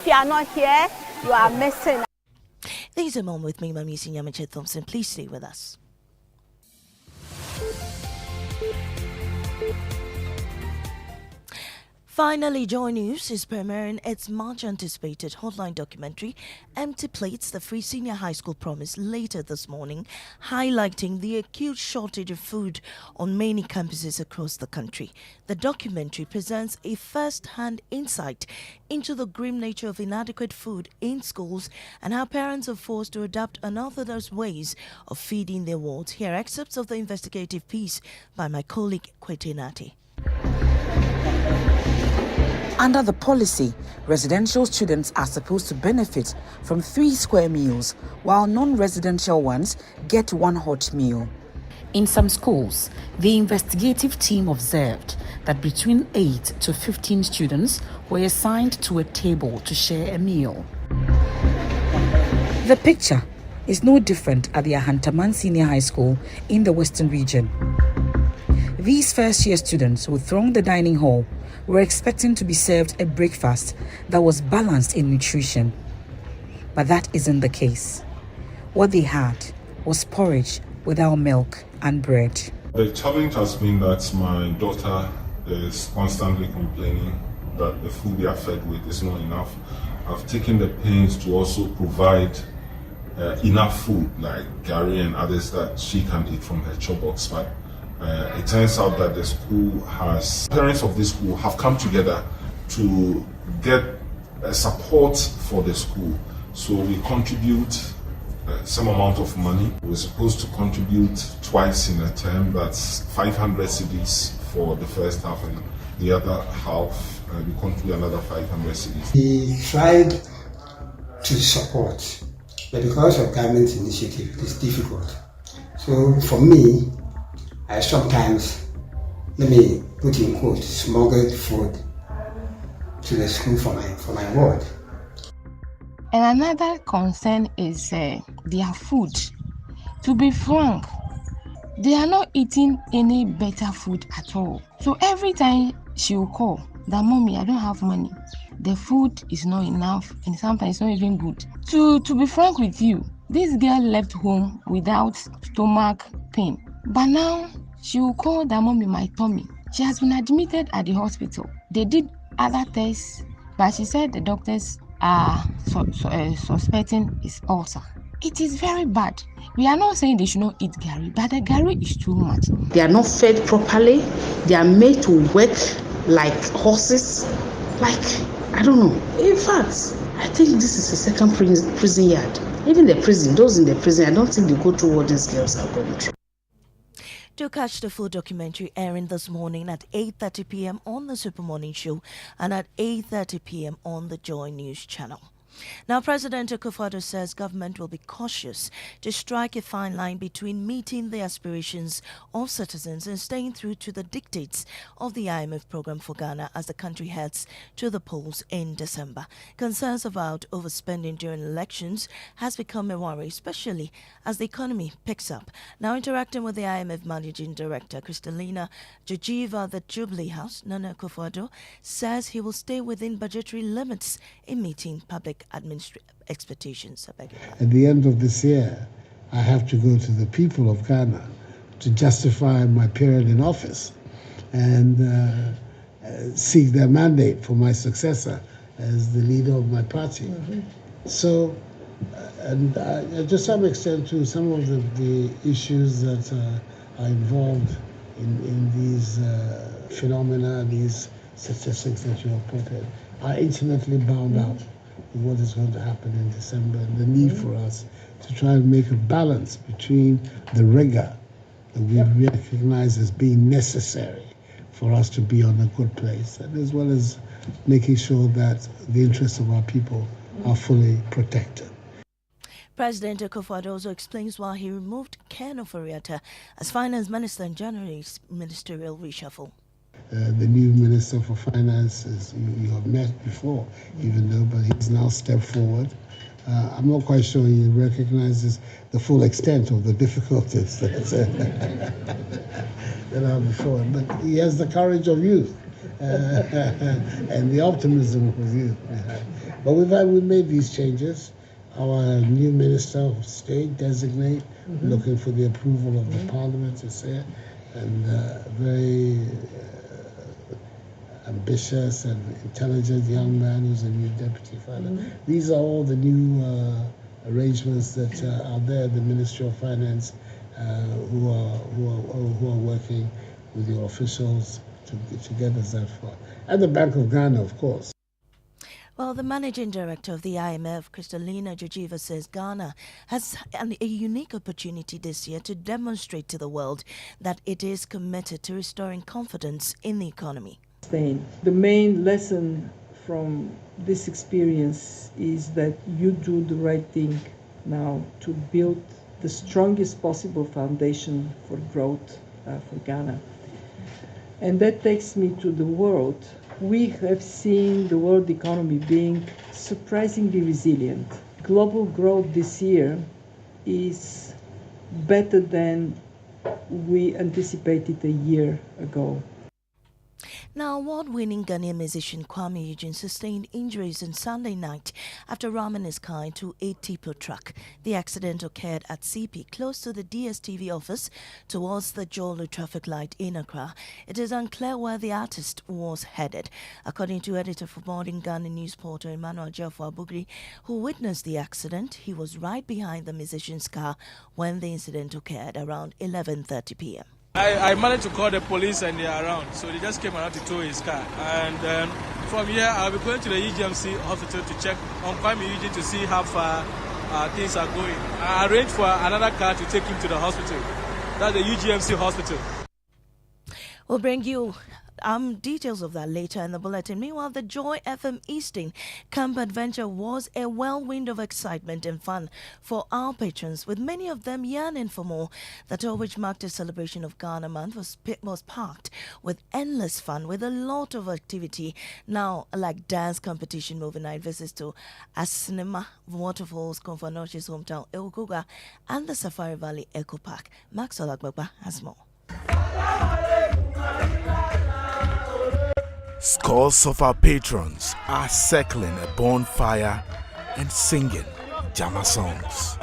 If you are not here, you are missing. These are more with me, Mamisi Nyamache Thompson. Please stay with us. Finally, Joy News is premiering its much-anticipated Hotline Documentary, Empty Plates, the Free Senior High School Promise, later this morning, highlighting the acute shortage of food on many campuses across the country. The documentary presents a first-hand insight into the grim nature of inadequate food in schools and how parents are forced to adapt unorthodox ways of feeding their wards. Here are excerpts of the investigative piece by my colleague Kwete Nati. Under the policy, residential students are supposed to benefit from 3 square meals, while non-residential ones get 1 hot meal. In some schools, the investigative team observed that between 8 to 15 students were assigned to a table to share a meal. The picture is no different at the Ahantaman Senior High School in the Western region. These first-year students who thronged the dining hall were expecting to be served a breakfast that was balanced in nutrition. But that isn't the case. What they had was porridge without milk and bread. The challenge has been that my daughter is constantly complaining that the food they are fed with is not enough. I've taken the pains to also provide enough food like gari and others that she can eat from her chop box. But it turns out that the school parents of this school have come together to get support for the school. So we contribute some amount of money. We're supposed to contribute twice in a term. That's 500 cedis for the first half, and the other half we contribute another 500 cedis. We tried to support, but because of government initiative, it's difficult. So for me, I sometimes, let me put in quotes, smuggled food to the school for my ward. And another concern is their food. To be frank, they are not eating any better food at all. So every time she will call, that mommy, I don't have money. The food is not enough, and sometimes it's not even good. To be frank with you, this girl left home without stomach pain. But now, she will call that mommy my tummy. She has been admitted at the hospital. They did other tests, but she said the doctors are suspecting it's ulcer. It is very bad. We are not saying they should not eat gari, but the gari is too much. They are not fed properly. They are made to work like horses. I don't know. In fact, I think this is the second prison yard. Even those in the prison, I don't think they go through what these girls are going through. To catch the full documentary airing this morning at 8:30 p.m. on the Super Morning Show and at 8:30 p.m. on the Joy News channel. Now, President Akufo-Addo says government will be cautious to strike a fine line between meeting the aspirations of citizens and staying true to the dictates of the IMF program for Ghana as the country heads to the polls in December. Concerns about overspending during elections has become a worry, especially as the economy picks up. Now, interacting with the IMF Managing Director, Kristalina Georgieva, the Jubilee House, Nana Akufo-Addo says he will stay within budgetary limits in meeting public expectations. At the end of this year, I have to go to the people of Ghana to justify my period in office and seek their mandate for my successor as the leader of my party. Mm-hmm. So, and to some extent too, some of the issues that are involved in these phenomena, these statistics that you have quoted, are intimately bound up with what is going to happen in December and the need for us to try and make a balance between the rigor that we recognize as being necessary for us to be on a good place, and as well as making sure that the interests of our people are fully protected. President Akufo-Addo also explains why he removed Ken Ofori-Atta as Finance Minister in January's ministerial reshuffle. The new Minister for Finance, you have met before, even though, but he's now stepped forward. I'm not quite sure he recognizes the full extent of the difficulties that are before him, but he has the courage of youth. and the optimism was used. But we made these changes. Our new Minister of State designate, looking for the approval of the Parliament to say, and very ambitious and intelligent young man who's a new deputy father. These are all the new arrangements that are there at the Ministry of Finance, who are working with your officials to get us that far. And the Bank of Ghana, of course. Well, the managing director of the IMF, Kristalina Georgieva, says Ghana has a unique opportunity this year to demonstrate to the world that it is committed to restoring confidence in the economy. The main lesson from this experience is that you do the right thing now to build the strongest possible foundation for growth for Ghana. And that takes me to the world. We have seen the world economy being surprisingly resilient. Global growth this year is better than we anticipated a year ago. Now, award-winning Ghanaian musician Kwame Eugene sustained injuries on Sunday night after ramming his car into a tipper truck. The accident occurred at CP, close to the DSTV office, towards the Jolu traffic light in Accra. It is unclear where the artist was headed. According to editor for Modern Ghana news portal Emmanuel Jeffo Abugri, who witnessed the accident, he was right behind the musician's car when the incident occurred around 11:30 p.m. I managed to call the police and they are around, so they just came around to tow his car. And from here, I'll be going to the UGMC hospital to check on Kwame Eugene to see how far things are going. I arranged for another car to take him to the hospital. That's the UGMC hospital. We'll bring you details of that later in the bulletin. Meanwhile, the Joy FM Easting Camp Adventure was a whirlwind of excitement and fun for our patrons, with many of them yearning for more. The tour, which marked a celebration of Ghana Month, was packed with endless fun, with a lot of activity. Now, like dance competition, movie night visits to Asinema, Waterfalls, Konfanochi's hometown, Eukuga, and the Safari Valley Eco Park. Maxwell Agbagba has more. Scores of our patrons are circling a bonfire and singing Jama songs.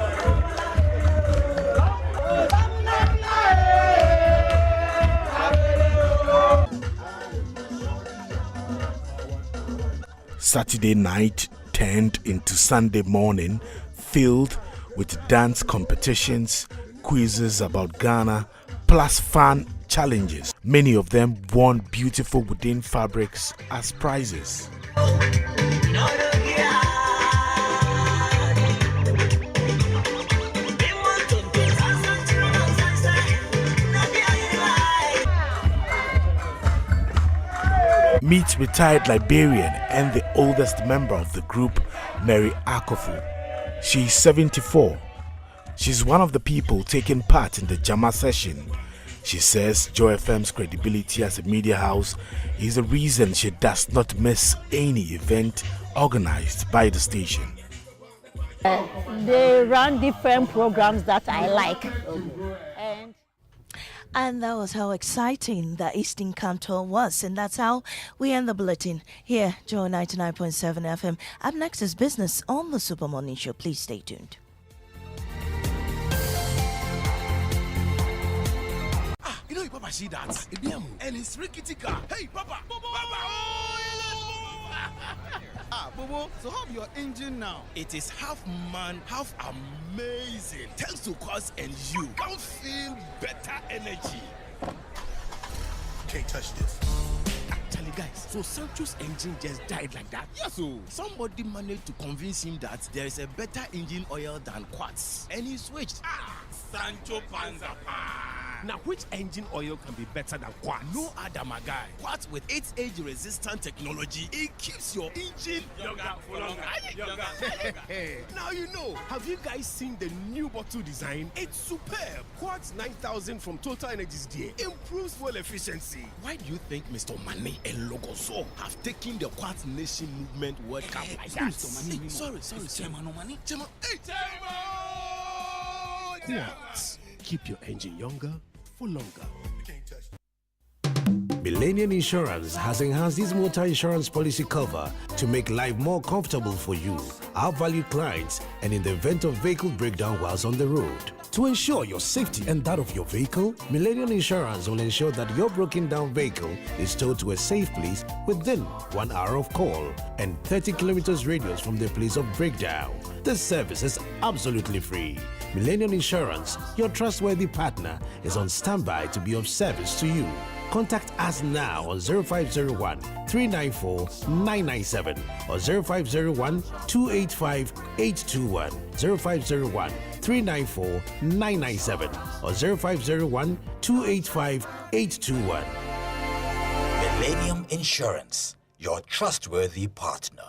Saturday night turned into Sunday morning, filled with dance competitions, quizzes about Ghana, plus fun challenges. Many of them won beautiful wooden fabrics as prizes. Meet retired Liberian and the oldest member of the group, Mary Akofu. She's 74. She's one of the people taking part in the Jama session. She says Joy FM's credibility as a media house is the reason she does not miss any event organized by the station. They run different programs that I like. And that was how exciting the Eastern Camp Tour was. And that's how we end the bulletin here, Joy 99.7 FM. Up next is business on the Super Morning Show. Please stay tuned. You know, Papa, see that? And it's rickety car. Hey, Papa! Papa! Bobo, so how's your engine now? It is half man, half amazing. Thanks to Quartz and you can feel better energy. Can't touch this. Actually, guys, so Sancho's engine just died like that? Yes, so somebody managed to convince him that there is a better engine oil than Quartz, and he switched. Sancho Panza. Now, which engine oil can be better than Quartz? No other, my guy. Quartz with its age-resistant technology, it keeps your engine younger for longer. Now you know. Have you guys seen the new bottle design? It's superb. Quartz 9000 from Total Energies there improves fuel efficiency. Why do you think Mr. Mane and Logoso have taken the Quartz Nation movement World Cup like that? Sorry. Chairman. Hey, Quartz. Keep your engine younger for longer. Millennium Insurance has enhanced its motor insurance policy cover to make life more comfortable for you, our valued clients, and in the event of vehicle breakdown whilst on the road. To ensure your safety and that of your vehicle, Millennium Insurance will ensure that your broken down vehicle is towed to a safe place within 1 hour of call and 30 kilometers radius from the place of breakdown. This service is absolutely free. Millennium Insurance, your trustworthy partner, is on standby to be of service to you. Contact us now on 0501 394 997 or 0501 285 821, 0501 394 997 or 0501 285 821. Millennium Insurance, your trustworthy partner.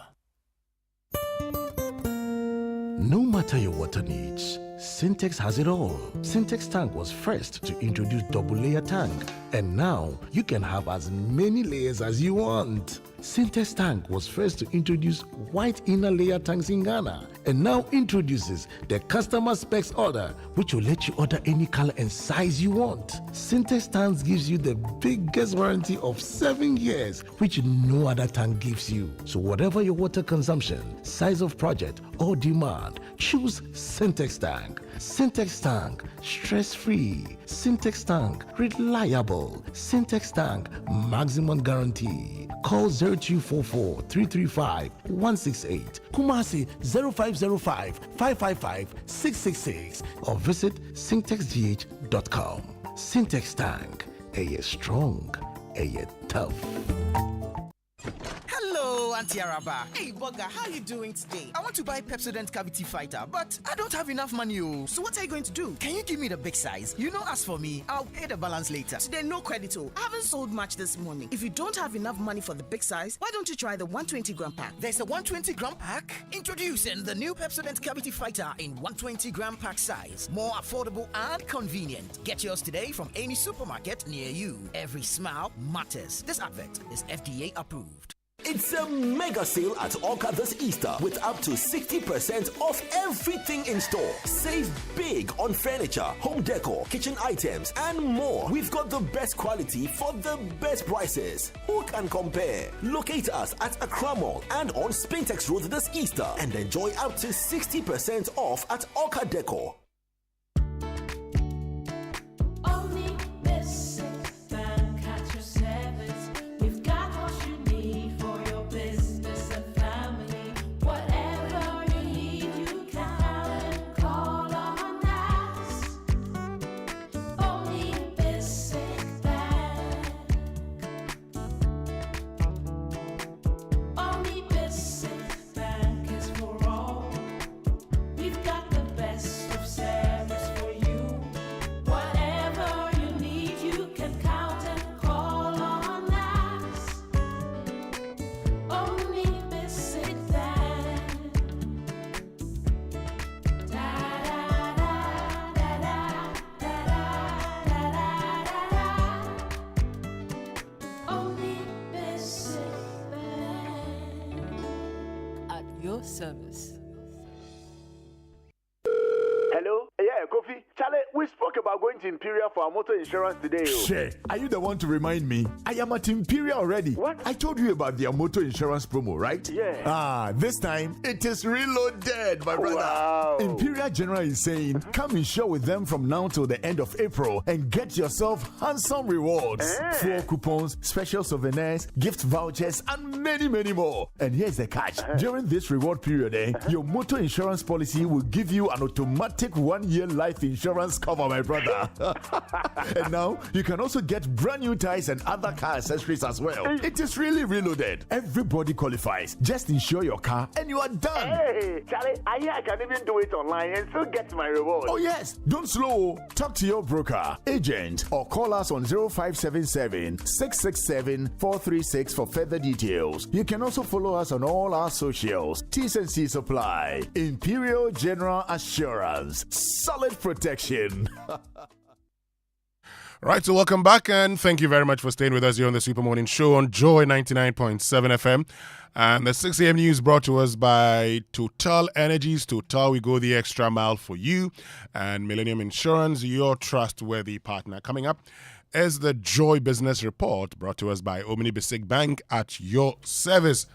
No matter your water needs, Syntex has it all. Syntex Tank was first to introduce double layer tank, and now you can have as many layers as you want. Syntex Tank was first to introduce white inner layer tanks in Ghana, and now introduces the customer specs order, which will let you order any color and size you want. Syntex Tanks gives you the biggest warranty of 7 years, which no other tank gives you. So whatever your water consumption, size of project, or demand, choose Syntex Tank. Syntex Tank, stress-free. Syntex Tank, reliable. Syntex Tank, maximum guarantee. Call 0244 335 168, Kumasi 0505 555 666, or visit syntexgh.com. Syntex Tank, a strong, a tough. Hello, Auntie Araba. Hey, Bugger, how are you doing today? I want to buy Pepsodent Cavity Fighter, but I don't have enough money. So what are you going to do? Can you give me the big size? You know, as for me, I'll pay the balance later. Today, no credit. I haven't sold much this morning. If you don't have enough money for the big size, why don't you try the 120-gram pack? There's a 120-gram pack? Introducing the new Pepsodent Cavity Fighter in 120-gram pack size. More affordable and convenient. Get yours today from any supermarket near you. Every smile matters. This advert is FDA approved. It's a mega sale at Orca this Easter with up to 60% off everything in store. Save big on furniture, home decor, kitchen items, and more. We've got the best quality for the best prices. Who can compare? Locate us at Accra Mall and on Spintex Road this Easter and enjoy up to 60% off at Orca Decor. Service. Hello? Yeah, Kofi. Charlie, we spoke about going to Imperial for our motor insurance today. Shit, are you the one to remind me? I am at Imperial already. What? I told you about their motor insurance promo, right? Yeah. This time it is reloaded, my brother. Wow. Imperial General is saying, come insure with them from now till the end of April and get yourself handsome rewards. 4 coupons, special souvenirs, gift vouchers, and many, many more. And here's the catch. During this reward period, your motor insurance policy will give you an automatic 1-year life insurance cover, my brother. And now, you can also get brand new tires and other car accessories as well. It is really reloaded. Everybody qualifies. Just insure your car and you are done. Hey, Charlie, I hear I can even do it online and still get my reward. Oh yes, don't slow. Talk to your broker, agent, or call us on 0577 667 436 for further details. You can also follow us on all our socials. T's and C's apply. Imperial General Assurance. Solid protection. Right, so welcome back and thank you very much for staying with us here on the Super Morning Show on Joy 99.7 FM. And the 6 a.m. news brought to us by Total Energies. Total, we go the extra mile for you. And Millennium Insurance, your trustworthy partner. Coming up, is the Joy Business Report brought to us by Omni Basic Bank at your service.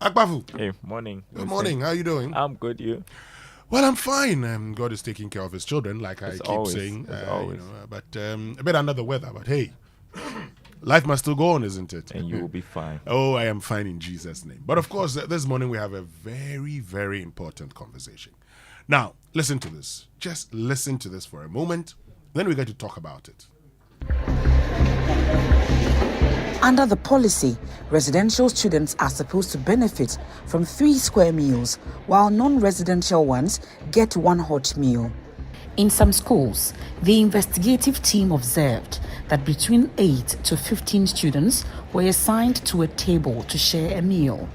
Akbafu. Hey, morning. Good morning. How are you doing? I'm good. You? Well, I'm fine. God is taking care of his children, like I keep saying. But a bit under the weather. But hey, life must still go on, isn't it? And you will be fine. Oh, I am fine in Jesus' name. But of course, this morning we have a very, very important conversation. Now, listen to this. Just listen to this for a moment. Then we get to talk about it. Under the policy, residential students are supposed to benefit from 3 square meals, while non-residential ones get 1 hot meal. In some schools, the investigative team observed that between 8 to 15 students were assigned to a table to share a meal.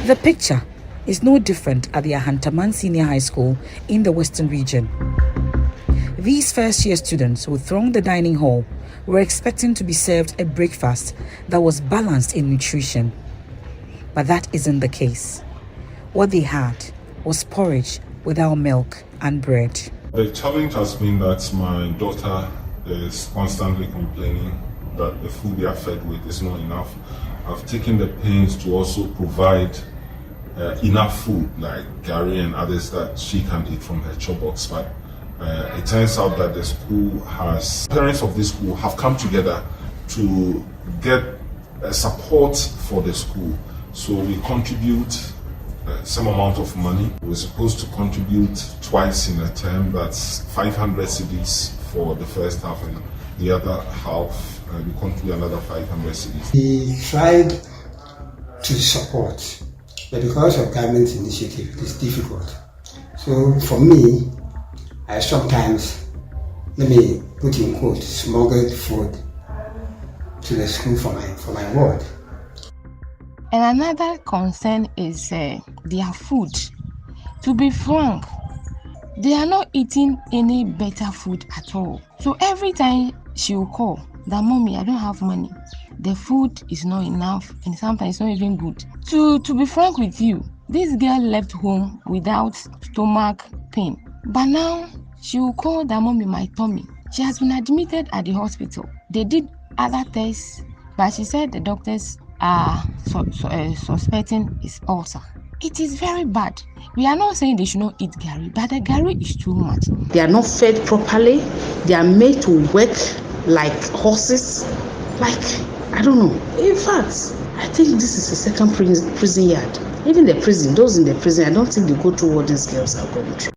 The picture is no different at the Ahantaman Senior High School in the Western region. These first-year students who thronged the dining hall were expecting to be served a breakfast that was balanced in nutrition. But that isn't the case. What they had was porridge without milk and bread. The challenge has been that my daughter is constantly complaining that the food they are fed with is not enough. I've taken the pains to also provide enough food like gari and others that she can eat from her chop box, but it turns out that the school parents of this school have come together to get support for the school. So we contribute some amount of money. We're supposed to contribute twice in a term. That's 500 cedis for the first half, and the other half we contribute another 500 cedis. We tried to support, but because of government initiative, it's difficult. So for me, I sometimes, let me put in quotes, smuggled food to the school for my ward. And another concern is their food. To be frank, they are not eating any better food at all. So every time she will call, that mommy, I don't have money. The food is not enough, and sometimes it's not even good. To be frank with you, this girl left home without stomach pain. But now she will call that mommy, my tummy. She has been admitted at the hospital. They did other tests, but she said the doctors are suspecting it's ulcer. It is very bad. We are not saying they should not eat gari, but the gari is too much. They are not fed properly. They are made to work like horses. Like, I don't know. In fact, I think this is the second prison yard. Even the prison, those in the prison, I don't think they go through what these girls are going through.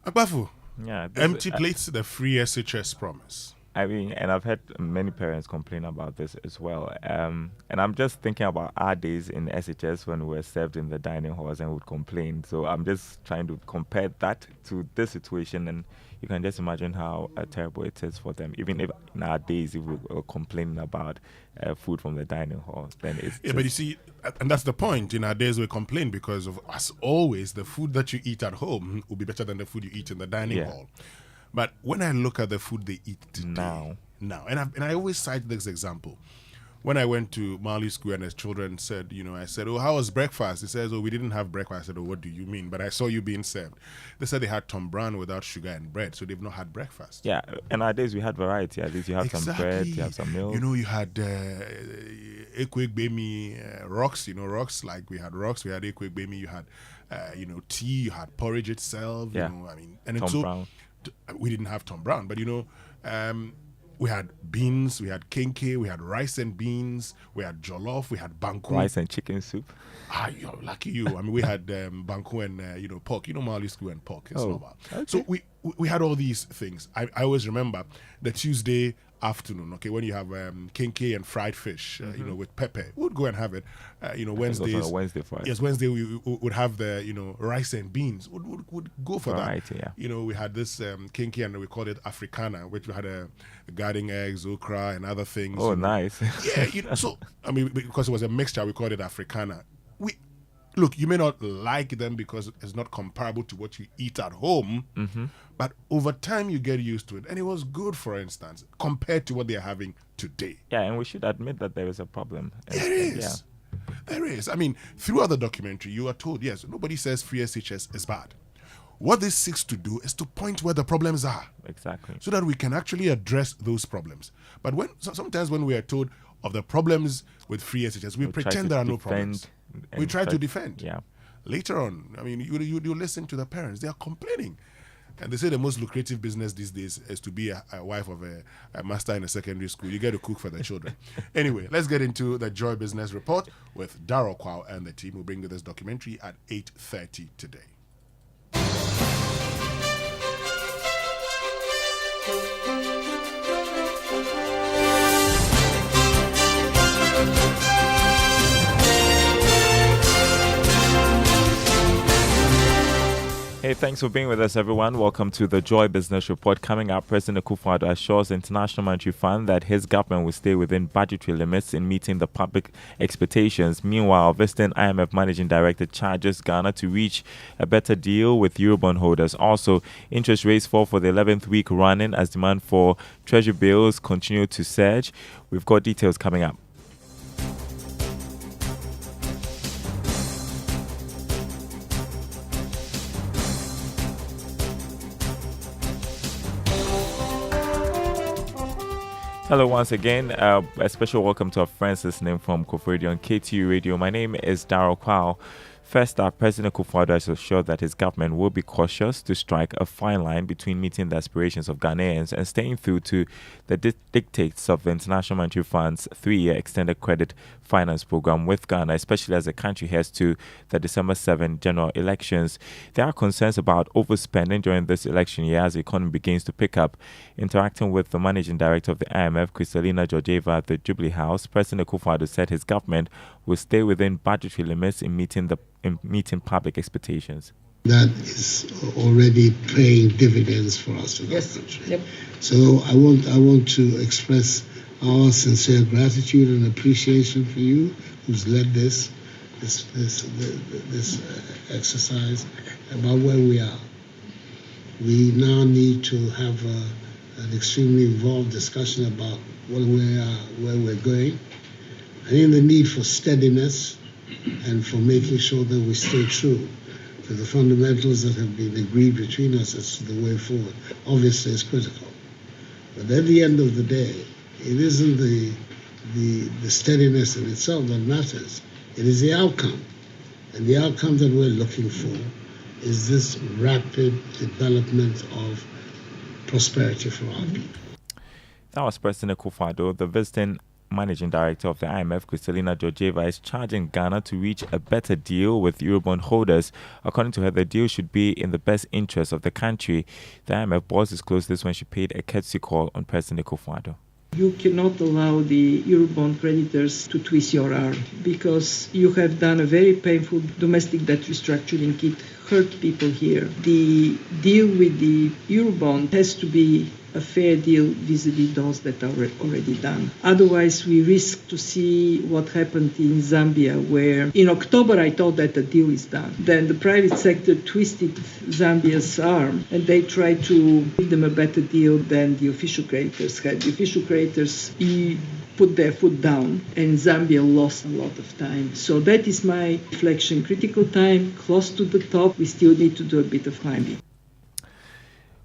Akbafu, yeah, empty plates, the free SHS promise. I mean, and I've heard many parents complain about this as well. And I'm just thinking about our days in SHS when we were served in the dining halls and would complain. So I'm just trying to compare that to this situation, and you can just imagine how terrible it is for them. Even if in our days, if we were complaining about food from the dining hall, then it's but you see, and that's the point. In our days, we complain because of, as always, the food that you eat at home will be better than the food you eat in the dining hall. But when I look at the food they eat today, now, and I always cite this example. When I went to Mali School and his children said, I said, oh, how was breakfast? He says, oh, we didn't have breakfast. I said, oh, what do you mean? But I saw you being served. They said they had Tom Brown without sugar and bread, so they've not had breakfast. Yeah, in our days we had variety. At least you have some bread, you have some milk. You had ekwegbemi rocks, rocks, like we had rocks, we had ekwegbemi, you had, tea, you had porridge itself, and Tom Brown. We didn't have Tom Brown, but we had beans, we had kenke, we had rice and beans, we had jollof, we had banku. Rice and chicken soup. You're lucky you. I mean, we had banku and, pork. Mali School and pork. It's normal. Okay. So we had all these things. I always remember the Tuesday afternoon, when you have kenke and fried fish, with pepper. We would go and have it. Wednesdays. Wednesday Friday. Yes, Wednesday we would have the, rice and beans. Would go for variety, that. Yeah. We had this kenke and we called it Africana, which we had a garden eggs, okra, and other things. Oh, nice. Yeah, so, because it was a mixture, we called it Africana. Look, you may not like them because it's not comparable to what you eat at home, but over time you get used to it. And it was good, for instance, compared to what they're having today. Yeah, and we should admit that there is a problem. There is. Yeah. There is. I mean, throughout the documentary, you are told, yes, nobody says free SHS is bad. What this seeks to do is to point where the problems are. Exactly. So that we can actually address those problems. But sometimes when we are told of the problems with free SHS, we pretend there are no problems. We try to defend. Yeah. Later on, I mean, you listen to the parents. They are complaining. And they say the most lucrative business these days is to be a wife of a master in a secondary school. You get to cook for the children. Anyway, let's get into the Joy Business Report with Darryl Kwao and the team who bring you this documentary at 8:30 today. Hey, thanks for being with us, everyone. Welcome to the Joy Business Report. Coming up, President Akufo-Addo assures the International Monetary Fund that his government will stay within budgetary limits in meeting the public expectations. Meanwhile, visiting IMF Managing Director charges Ghana to reach a better deal with Eurobond holders. Also, interest rates fall for the 11th week running as demand for treasury bills continue to surge. We've got details coming up. Hello once again. A special welcome to our friends listening from Kofu Radio on KTU Radio. My name is Darryl Kwao. First up, President Akufo-Addo has assured that his government will be cautious to strike a fine line between meeting the aspirations of Ghanaians and staying true to the dictates of the International Monetary Fund's 3-year extended credit finance program with Ghana, especially as the country heads to the December 7 general elections. There are concerns about overspending during this election year as the economy begins to pick up. Interacting with the managing director of the IMF, Kristalina Georgieva, at the Jubilee House, President Akufo-Addo said his government will stay within budgetary limits in meeting public expectations. That is already paying dividends for us in this country. Yep. So I want to express our sincere gratitude and appreciation for you who's led this exercise about where we are. We now need to have an extremely involved discussion about where we're going. I think the need for steadiness and for making sure that we stay true to the fundamentals that have been agreed between us as to the way forward, obviously is critical. But at the end of the day, it isn't the steadiness in itself that matters. It is the outcome. And the outcome that we're looking for is this rapid development of prosperity for our people. That was President Akufo-Addo. The visiting managing director of the IMF, Kristalina Georgieva, is charging Ghana to reach a better deal with Eurobond holders. According to her, the deal should be in the best interest of the country. The IMF boss disclosed this when she paid a courtesy call on President Akufo-Addo. You cannot allow the Eurobond creditors to twist your arm because you have done a very painful domestic debt restructuring. It hurt people here. The deal with the Eurobond has to be a fair deal vis-a-vis those that are already done. Otherwise, we risk to see what happened in Zambia, where in October I thought that the deal is done. Then the private sector twisted Zambia's arm and they tried to give them a better deal than the official creditors had. The official creditors put their foot down and Zambia lost a lot of time. So that is my reflection. Critical time, close to the top. We still need to do a bit of climbing.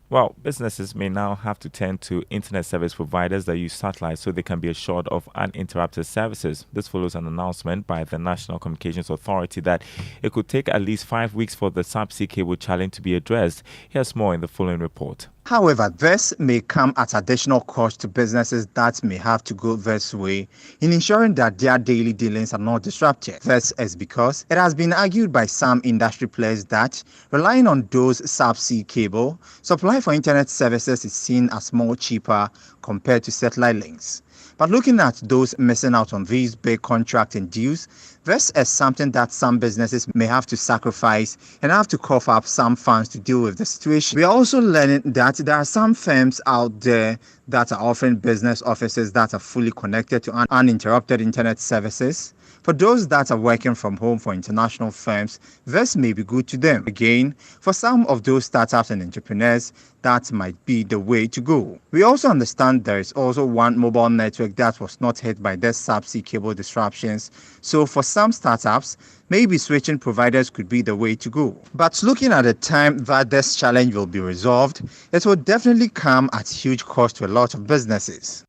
Well, businesses may now have to turn to internet service providers that use satellite so they can be assured of uninterrupted services. This follows an announcement by the National Communications Authority that it could take at least 5 weeks for the subsea cable challenge to be addressed. Here's more in the following report. However, this may come at additional cost to businesses that may have to go this way in ensuring that their daily dealings are not disrupted. This is because it has been argued by some industry players that relying on those subsea cable supply for internet services is seen as more cheaper compared to satellite links. But looking at those missing out on these big contracting deals, this is something that some businesses may have to sacrifice and have to cough up some funds to deal with the situation. We are also learning that there are some firms out there that are offering business offices that are fully connected to uninterrupted internet services, For those that are working from home for international firms, this may be good to them. Again, for some of those startups and entrepreneurs, that might be the way to go. We also understand there is also one mobile network that was not hit by the subsea cable disruptions. So for some startups, maybe switching providers could be the way to go. But looking at the time that this challenge will be resolved, it will definitely come at huge cost to a lot of businesses.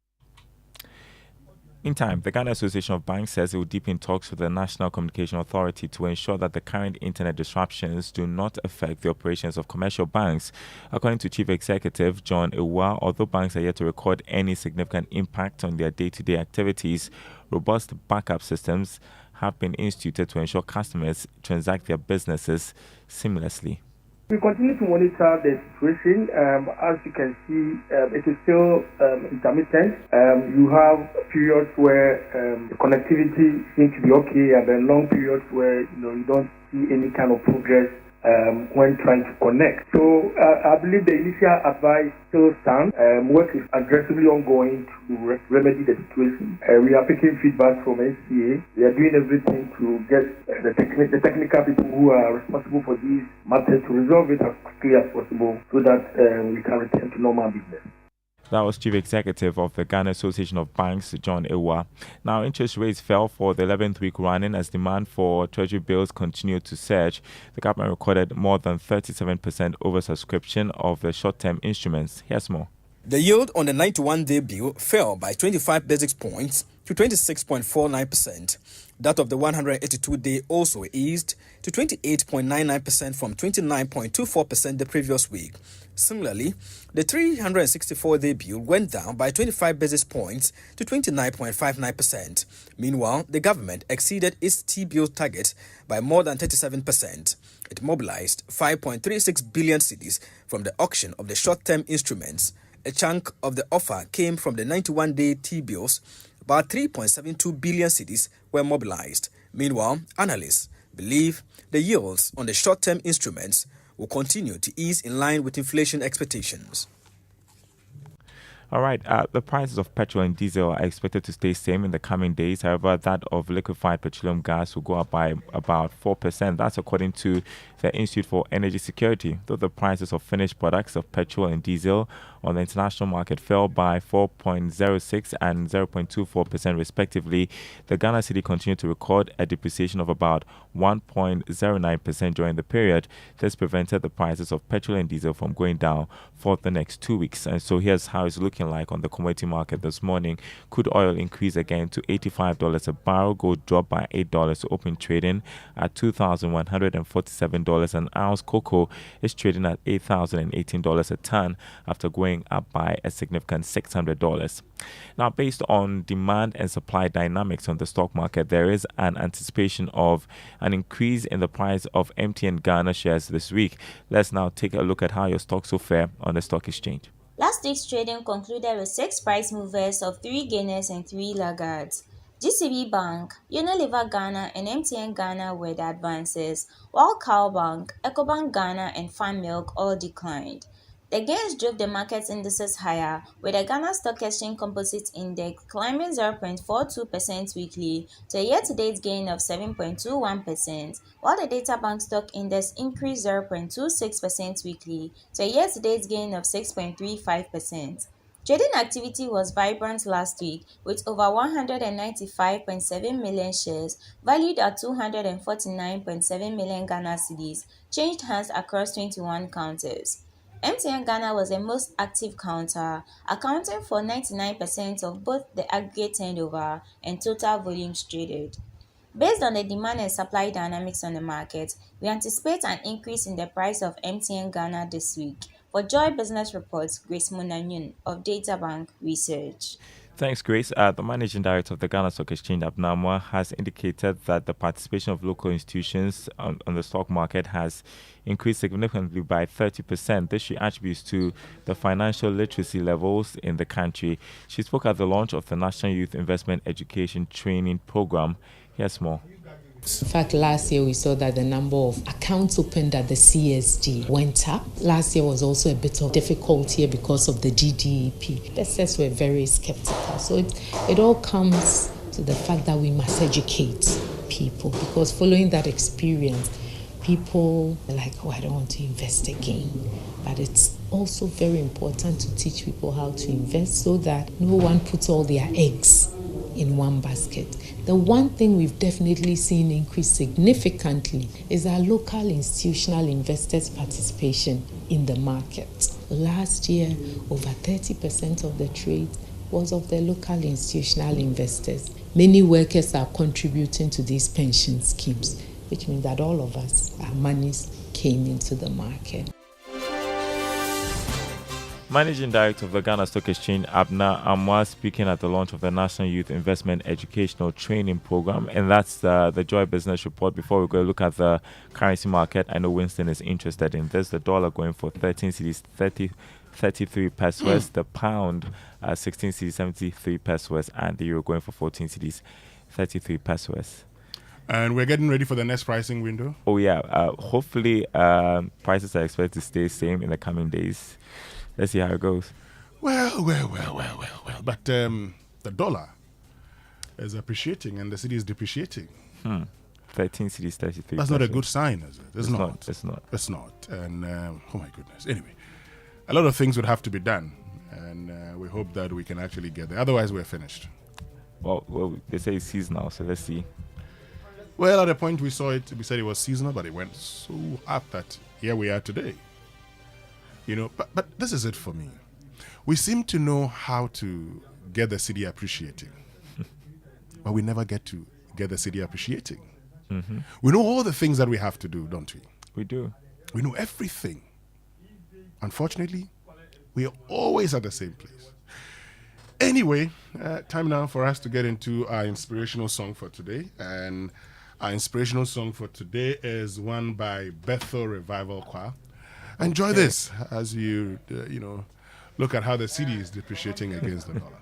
In time, the Ghana Association of Banks says it will deepen talks with the National Communication Authority to ensure that the current internet disruptions do not affect the operations of commercial banks. According to Chief Executive John Ewa, although banks are yet to record any significant impact on their day-to-day activities, robust backup systems have been instituted to ensure customers transact their businesses seamlessly. We continue to monitor the situation. As you can see, it is still intermittent. You have periods where the connectivity seems to be okay, and then long periods where you don't see any kind of progress when trying to connect. So I believe the initial advice still stands. Work is aggressively ongoing to remedy the situation. We are picking feedback from NCA. We are doing everything to get the technical people who are responsible for these matters to resolve it as quickly as possible so that we can return to normal business. That was Chief Executive of the Ghana Association of Banks, John Ewa. Now, interest rates fell for the 11th week running as demand for Treasury bills continued to surge. The government recorded more than 37% oversubscription of the short-term instruments. Here's more. The yield on the 91-day bill fell by 25 basis points to 26.49%. That of the 182-day also eased to 28.99% from 29.24% the previous week. Similarly, the 364-day bill went down by 25 basis points to 29.59%. Meanwhile, the government exceeded its T-bill target by more than 37%. It mobilized 5.36 billion cedis from the auction of the short-term instruments. A chunk of the offer came from the 91-day T-bills. About 3.72 billion cedis were mobilized. Meanwhile, analysts believe the yields on the short-term instruments will continue to ease in line with inflation expectations. All right, the prices of petrol and diesel are expected to stay same in the coming days. However, that of liquefied petroleum gas will go up by about 4%. That's according to the Institute for Energy Security. Though the prices of finished products of petrol and diesel on the international market fell by 4.06 and 0.24% respectively, the Ghana cedi continued to record a depreciation of about 1.09% during the period. This prevented the prices of petrol and diesel from going down for the next 2 weeks. And so here's how it's looking like on the commodity market this morning. Crude oil increased again to $85 a barrel. Gold dropped by $8 to open trading at $2,147 an ounce. Cocoa is trading at $8,018 a ton after going up by a significant $600. Now, based on demand and supply dynamics on the stock market, there is an anticipation of an increase in the price of MTN Ghana shares this week. Let's now take a look at how your stocks will fare on the stock exchange. Last week's trading concluded with 6 price movers of 3 gainers and 3 laggards. GCB Bank, Unilever Ghana and MTN Ghana were the advances, while Cowbank, Ecobank Ghana and Fan Milk all declined. The gains drove the market's indices higher, with the Ghana Stock Exchange Composite Index climbing 0.42% weekly to a year-to-date gain of 7.21%, while the Data Bank Stock Index increased 0.26% weekly to a year-to-date gain of 6.35%. Trading activity was vibrant last week, with over 195.7 million shares, valued at 249.7 million Ghana cedis, changed hands across 21 counters. MTN Ghana was the most active counter, accounting for 99% of both the aggregate turnover and total volumes traded. Based on the demand and supply dynamics on the market, we anticipate an increase in the price of MTN Ghana this week. For Joy Business Reports, Grace Munanyun of Databank Research. Thanks, Grace. The managing director of the Ghana Stock Exchange, Abnamwa, has indicated that the participation of local institutions on the stock market has increased significantly by 30%. This she attributes to the financial literacy levels in the country. She spoke at the launch of the National Youth Investment Education Training Program. Here's more. In fact, last year we saw that the number of accounts opened at the CSD went up. Last year was also a bit of difficult year because of the GDP. Investors were very skeptical. So it all comes to the fact that we must educate people, because following that experience, people are like, oh, I don't want to invest again. But it's also very important to teach people how to invest so that no one puts all their eggs in one basket. The one thing we've definitely seen increase significantly is our local institutional investors' participation in the market. Last year, over 30% of the trade was of the local institutional investors. Many workers are contributing to these pension schemes, which means that all of us, our monies came into the market. Managing Director of the Ghana Stock Exchange, Abna Amwa, speaking at the launch of the National Youth Investment Educational Training Program. And that's the Joy Business Report. Before we go look at the currency market, I know Winston is interested in this. The dollar going for 13 cedis, 33 pesos. The pound, 16 cedis, 73 pesos. And the euro going for 14 cedis, 33 pesos. And we're getting ready for the next pricing window. Oh, yeah. Hopefully, prices are expected to stay same in the coming days. Let's see how it goes. Well. But the dollar is appreciating and the city is depreciating. 13 cedis, 33. That's not a good sign, is it? It's not. It's not. And oh my goodness. Anyway, a lot of things would have to be done, and we hope that we can actually get there. Otherwise, we're finished. Well, they say it's seasonal, so let's see. Well, at the point we saw it, we said it was seasonal, but it went so up that here we are today. You know, but this is it for me. We seem to know how to get the city appreciating, but we never get to get the city appreciating. Mm-hmm. We know all the things that we have to do, don't we? We do. We know everything. Unfortunately, we are always at the same place. Anyway, time now for us to get into our inspirational song for today. And our inspirational song for today is one by Bethel Revival Choir. Enjoy this as you, look at how the city is depreciating against the dollar.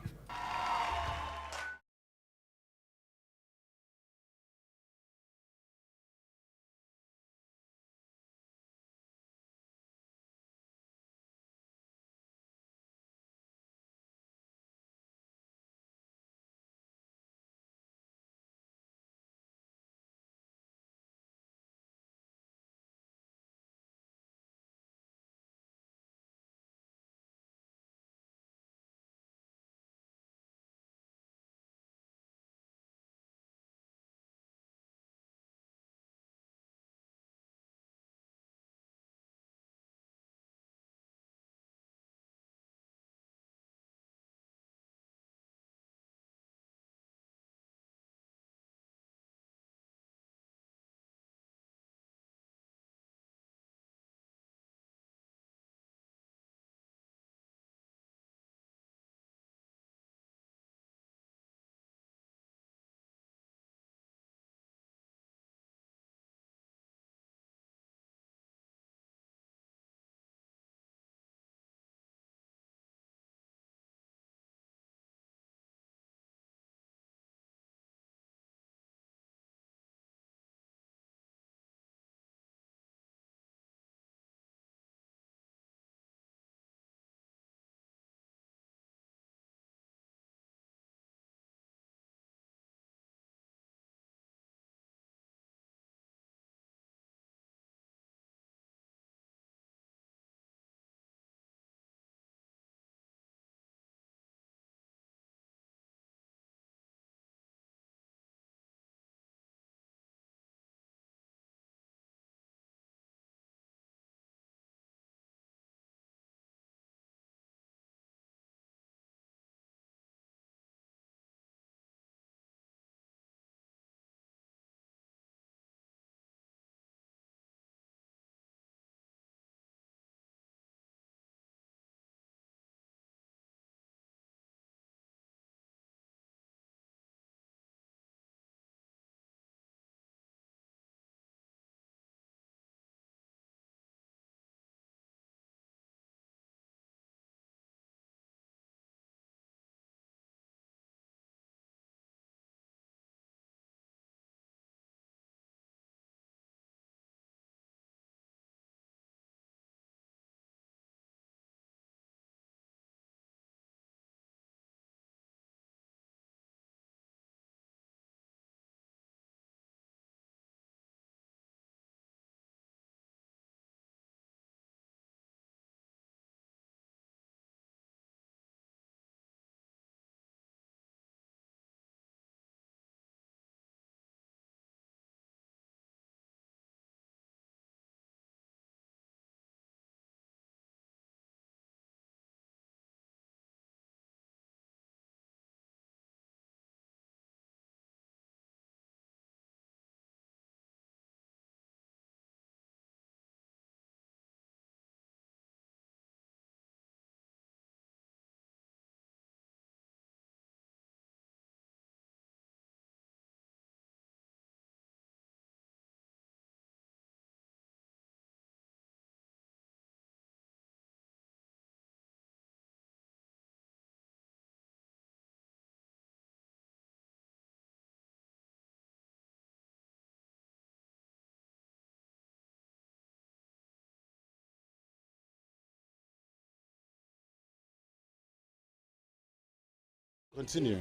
Continue.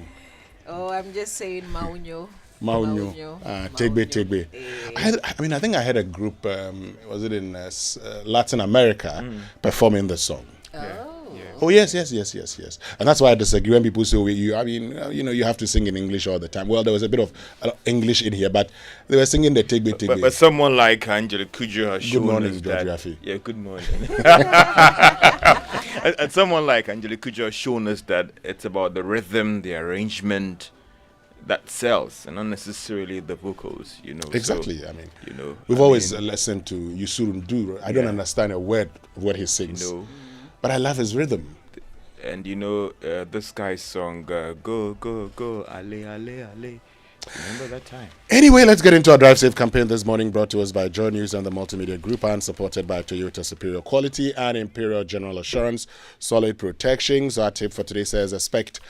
Oh, I'm just saying Maunyo. Maunyo. Tegbe. I think I had a group, was it in Latin America, performing the song. Oh, yes. And that's why I disagree when people say, you have to sing in English all the time. Well, there was a bit of English in here, but they were singing the Tegbe. But someone like Angela Kujo has shown good morning, us George that. Raffi. Yeah, good morning. and someone like Angela Kujo has shown us that it's about the rhythm, the arrangement that sells, and not necessarily the vocals. Exactly. So, we've always listened to Yusurundu. I don't understand a word of what he sings. But I love his rhythm. And this guy's song, Go, Go, Go, Ale, Ale, Ale. Remember that time? Anyway, let's get into our Drive Safe campaign this morning, brought to us by Joy News and the Multimedia Group, and supported by Toyota Superior Quality and Imperial General Assurance, Solid Protection. So our tip for today says, expect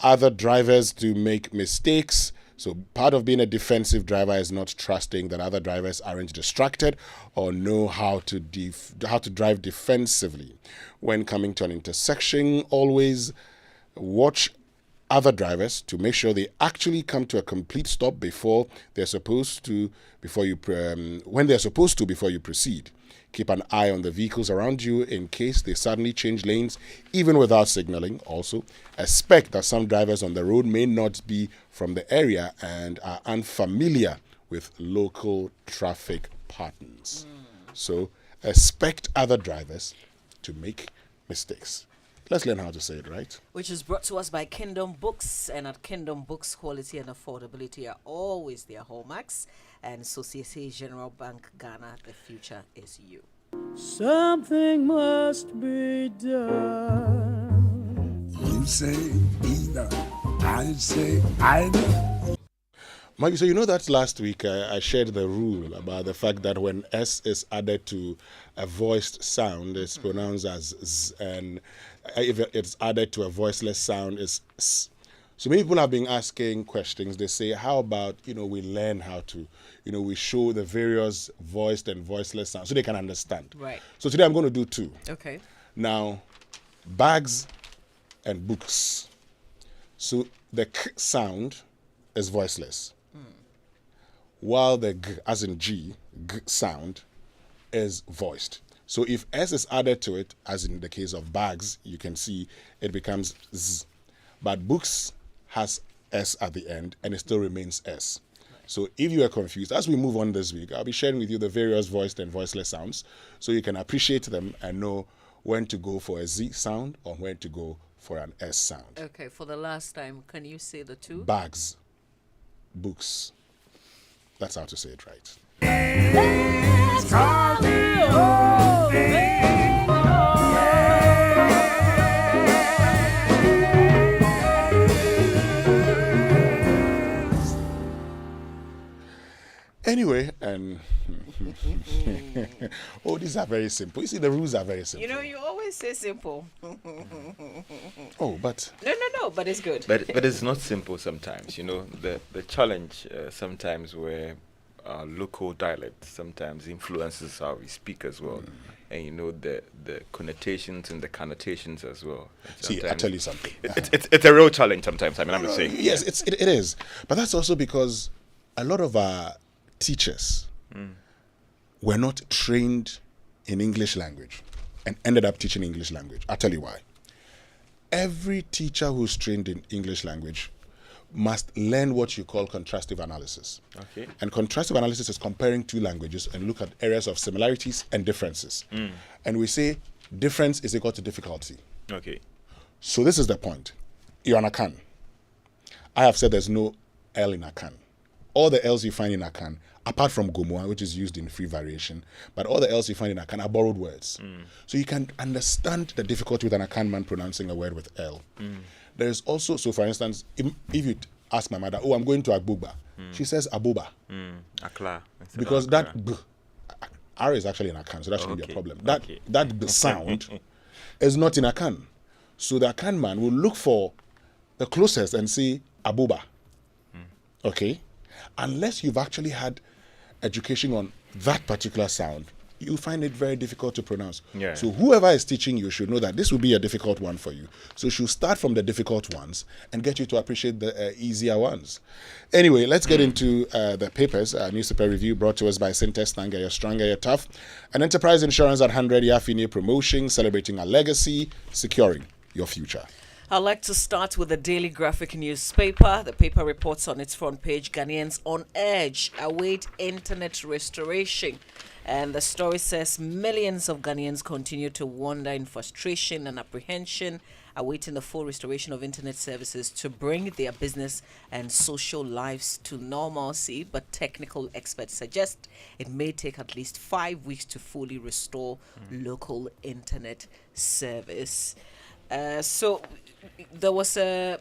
other drivers to make mistakes. So part of being a defensive driver is not trusting that other drivers aren't distracted or know how to drive defensively. When coming to an intersection, always watch other drivers to make sure they actually come to a complete stop when they're supposed to before you proceed. Keep an eye on the vehicles around you in case they suddenly change lanes, even without signaling. Also, expect that some drivers on the road may not be from the area and are unfamiliar with local traffic patterns. So, expect other drivers to make mistakes. Let's learn how to say it right. Which is brought to us by Kingdom Books. And at Kingdom Books, quality and affordability are always their hallmarks. And Société Générale Bank Ghana, the future is you. Something must be done. You say either, I say either. Maggie, so that last week I shared the rule about the fact that when S is added to a voiced sound, it's pronounced as Z, and if it's added to a voiceless sound, it's S. So many people have been asking questions. They say, how about, we learn how to, we show the various voiced and voiceless sounds so they can understand. Right. So today I'm going to do two. Okay. Now, bags and books. So the K sound is voiceless, while the G, as in G sound, is voiced. So if S is added to it, as in the case of bags, you can see it becomes Z. But books has S at the end, and it still remains S. So if you are confused, as we move on this week, I'll be sharing with you the various voiced and voiceless sounds so you can appreciate them and know when to go for a Z sound or when to go for an S sound. Okay, for the last time, can you say the two? Bags, books. That's how to say it right. Let's call it home, Anyway, and these are very simple. You see, the rules are very simple. You always say simple. Oh, but no, but it's good. But it's not simple sometimes. The challenge sometimes where local dialect sometimes influences how we speak as well, and the connotations and the connotations as well. See, I tell you something. It's a real challenge sometimes. I'm just saying. Yes, it is. But that's also because a lot of our teachers were not trained in English language and ended up teaching English language. I'll tell you why. Every teacher who's trained in English language must learn what you call contrastive analysis. Okay. And contrastive analysis is comparing two languages and look at areas of similarities and differences. And we say difference is equal to difficulty. Okay. So this is the point. You're on Akan. I have said there's no L in Akan. All the L's you find in Akan, apart from Gomoa, which is used in free variation, but all the L's you find in Akan are borrowed words. So you can understand the difficulty with an Akan man pronouncing a word with L. There's also, so for instance, if you ask my mother, I'm going to Agbuba, she says Abuba. Akla. Because that B, R is actually in Akan, so that shouldn't be a problem. That B sound is not in Akan. So the Akan man will look for the closest and say Abuba. Okay? Unless you've actually had education on that particular sound, you find it very difficult to pronounce. Yeah. So whoever is teaching you should know that this will be a difficult one for you. So she'll start from the difficult ones and get you to appreciate the easier ones. Anyway, let's get into the papers. Newspaper review brought to us by Syntex, Tanga, You're Stronger, You're Tough. An enterprise insurance at 100 Yafine promotion, celebrating a legacy, securing your future. I'd like to start with the Daily Graphic newspaper. The paper reports on its front page, Ghanaians on edge await internet restoration. And the story says millions of Ghanaians continue to wander in frustration and apprehension, awaiting the full restoration of internet services to bring their business and social lives to normalcy. But technical experts suggest it may take at least 5 weeks to fully restore local internet service. So there was a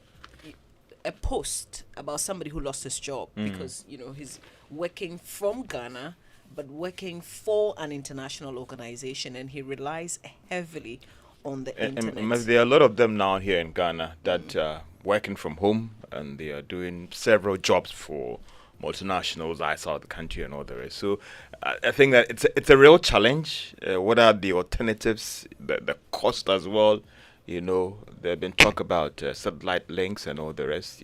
post about somebody who lost his job because, he's working from Ghana but working for an international organization, and he relies heavily on the internet. And there are a lot of them now here in Ghana that are working from home, and they are doing several jobs for multinationals outside the country and all the rest. So I think that it's a real challenge. What are the alternatives? The cost as well. There've been talk about satellite links and all the rest.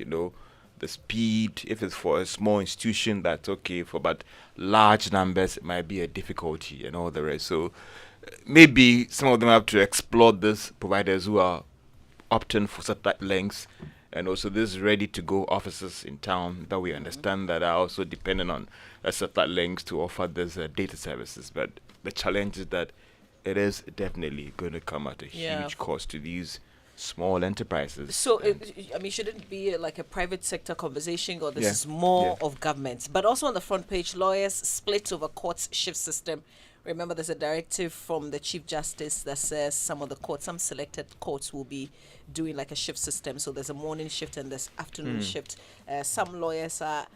The speed, if it's for a small institution, that's okay. But large numbers, it might be a difficulty and all the rest. So maybe some of them have to explore this, providers who are opting for satellite links, and also these ready-to-go offices in town that we understand that are also dependent on satellite links to offer these data services. But the challenge is that it is definitely going to come at a huge cost to these small enterprises. So, shouldn't it be like a private sector conversation, or this is more of government? But also on the front page, lawyers split over courts shift system. Remember, there's a directive from the Chief Justice that says some selected courts will be doing like a shift system. So there's a morning shift and there's afternoon shift. Some lawyers are,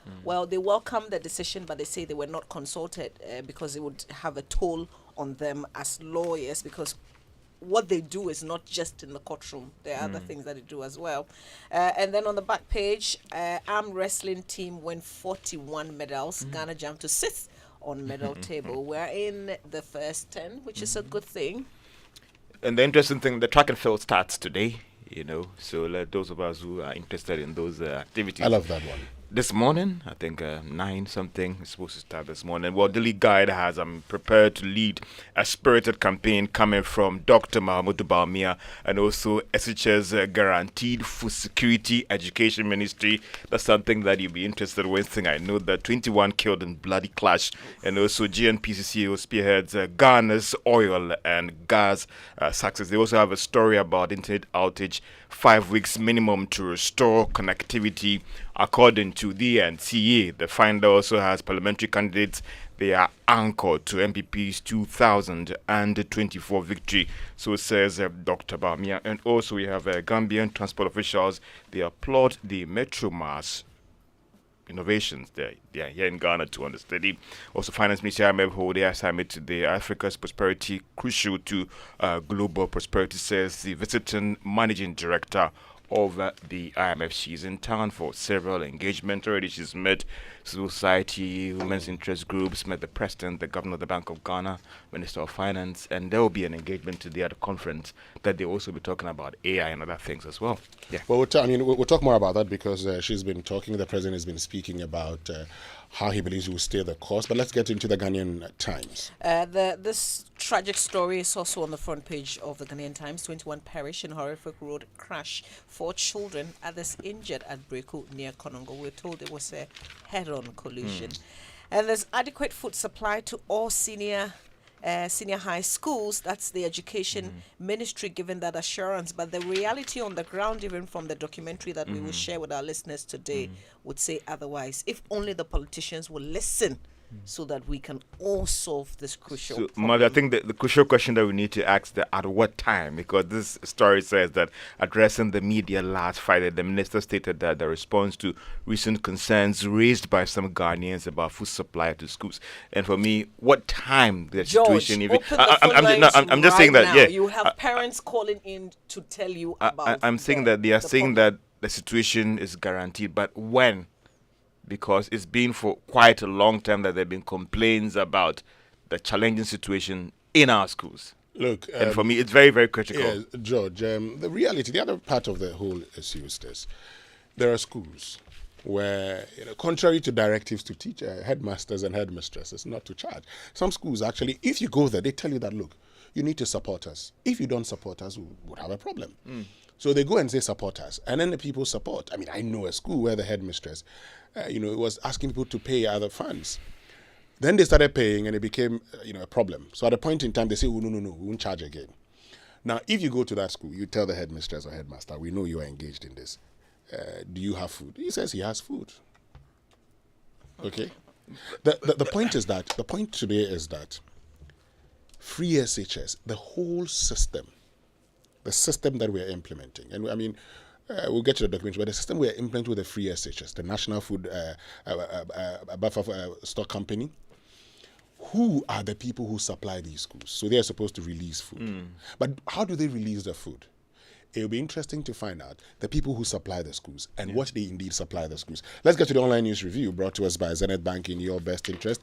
they welcome the decision, but they say they were not consulted because it would have a toll on them as lawyers, because what they do is not just in the courtroom. There are other things that they do as well. And then on the back page, arm wrestling team win 41 medals. Ghana jumped to 6th on medal table. We're in the first 10, which is a good thing. And the interesting thing, the track and field starts today, so those of us who are interested in those activities. I love that one. This morning, I think 9 something is supposed to start this morning. Well, the lead guide has prepared to lead a spirited campaign coming from Dr. Mahmoud Baumia and also SHS Guaranteed Food Security Education Ministry. That's something that you'll be interested in. I know that 21 killed in bloody clash, and also GNPCC spearheads Ghana's oil and gas success. They also have a story about internet outage, 5 weeks minimum to restore connectivity, according to the NCA. The finder also has parliamentary candidates. They are anchored to MPP's 2024 victory, so says Dr. Bamia. And also we have Gambian transport officials. They applaud the Metro Mass innovations. They are here in Ghana to understudy. Also, Finance Minister IMF hold their assignment today. Africa's prosperity crucial to global prosperity, says the visiting managing director of the IMF. She's in town for several engagements already. She's met civil society, women's interest groups, met the president, the governor of the Bank of Ghana, Minister of Finance, and there will be an engagement today at a conference that they'll also be talking about AI and other things as well. Yeah. Well, we'll talk more about that because she's been talking, the president has been speaking about how he believes he will stay the course. But let's get into the Ghanaian Times. This tragic story is also on the front page of the Ghanaian Times. 21 perish in horrific road crash. 4 children, others injured at Breku near Konongo. We're told it was a head-on collision. And there's adequate food supply to all senior high schools. That's the education ministry giving that assurance. But the reality on the ground, even from the documentary that we will share with our listeners today, would say otherwise. If only the politicians will listen, so that we can all solve this crucial problem. Mother, I think the crucial question that we need to ask is at what time, because this story says that addressing the media last Friday, the minister stated that the response to recent concerns raised by some Ghanaians about food supply to schools. And for me, what time the situation even... I'm just saying that, yeah. You have parents calling in to tell you about I'm saying that they are saying that the situation is guaranteed, but when? Because it's been for quite a long time that there have been complaints about the challenging situation in our schools. Look, and for me, it's very, very critical. Yeah, George, the reality, the other part of the whole issue is this. There are schools where, contrary to directives to teach headmasters and headmistresses not to charge, some schools actually, if you go there, they tell you that, look, you need to support us. If you don't support us, we would have a problem. So they go and say support us, and then the people support. I mean, I know a school where the headmistress, was asking people to pay other funds. Then they started paying, and it became, a problem. So at a point in time, they say, oh, no, we won't charge again. Now, if you go to that school, you tell the headmistress or headmaster, we know you are engaged in this. Do you have food? He says he has food. Okay? The point is that, the point today is that free SHS, the whole system, the system that we are implementing, and I mean, we'll get to the documentary, but the system we are implementing with the free SHS, the National Food Buffer Stock Company, who are the people who supply these schools? So they are supposed to release food. But how do they release the food? It'll be interesting to find out the people who supply the schools and what they indeed supply the schools. Let's get to the online news review brought to us by Zenith Bank in your best interest.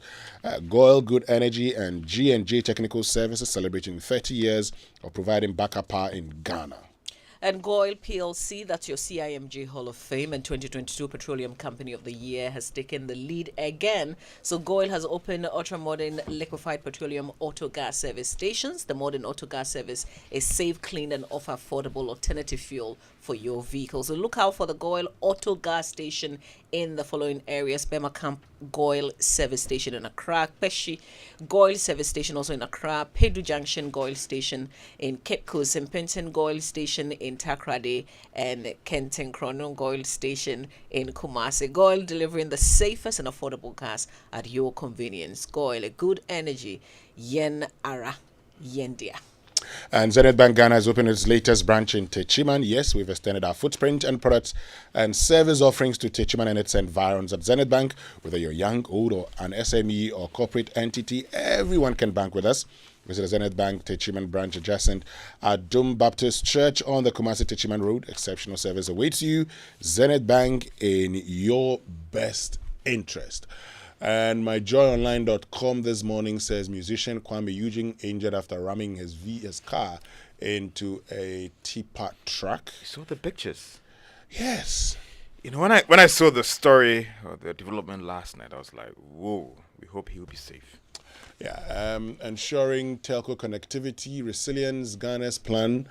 Goil Good Energy and G&J Technical Services celebrating 30 years of providing backup power in Ghana. And Goil PLC, that's your CIMG Hall of Fame and 2022 Petroleum Company of the Year, has taken the lead again. So Goil has opened ultra-modern liquefied petroleum auto gas service stations. The modern auto gas service is safe, clean, and offer affordable alternative fuel for your vehicle. So look out for the Goil auto gas station in the following areas: Bema Camp Goil service station in Accra, Peshi Goil service station also in Accra, Pedu Junction Goil station in Cape Coast, and Penton Goil station in Takrade, and Kenton Krono Goil station in Kumasi. Goil delivering the safest and affordable gas at your convenience. Goil, a good energy. Yen Ara Yendia. And Zenith Bank Ghana has opened its latest branch in Techiman. Yes, we've extended our footprint and products and service offerings to Techiman and its environs. At Zenith Bank, whether you're young, old, or an SME or corporate entity, everyone can bank with us. Visit the Zenith Bank Techiman branch adjacent at Dome Baptist Church on the Kumasi Techiman Road. Exceptional service awaits you. Zenith Bank in your best interest. And myjoyonline.com this morning says musician Kwame Eugene injured after ramming his car into a teapot truck. You saw the pictures? Yes. When I saw the story or the development last night, I was like, whoa, we hope he'll be safe. Yeah, ensuring telco connectivity, resilience, Ghana's plan,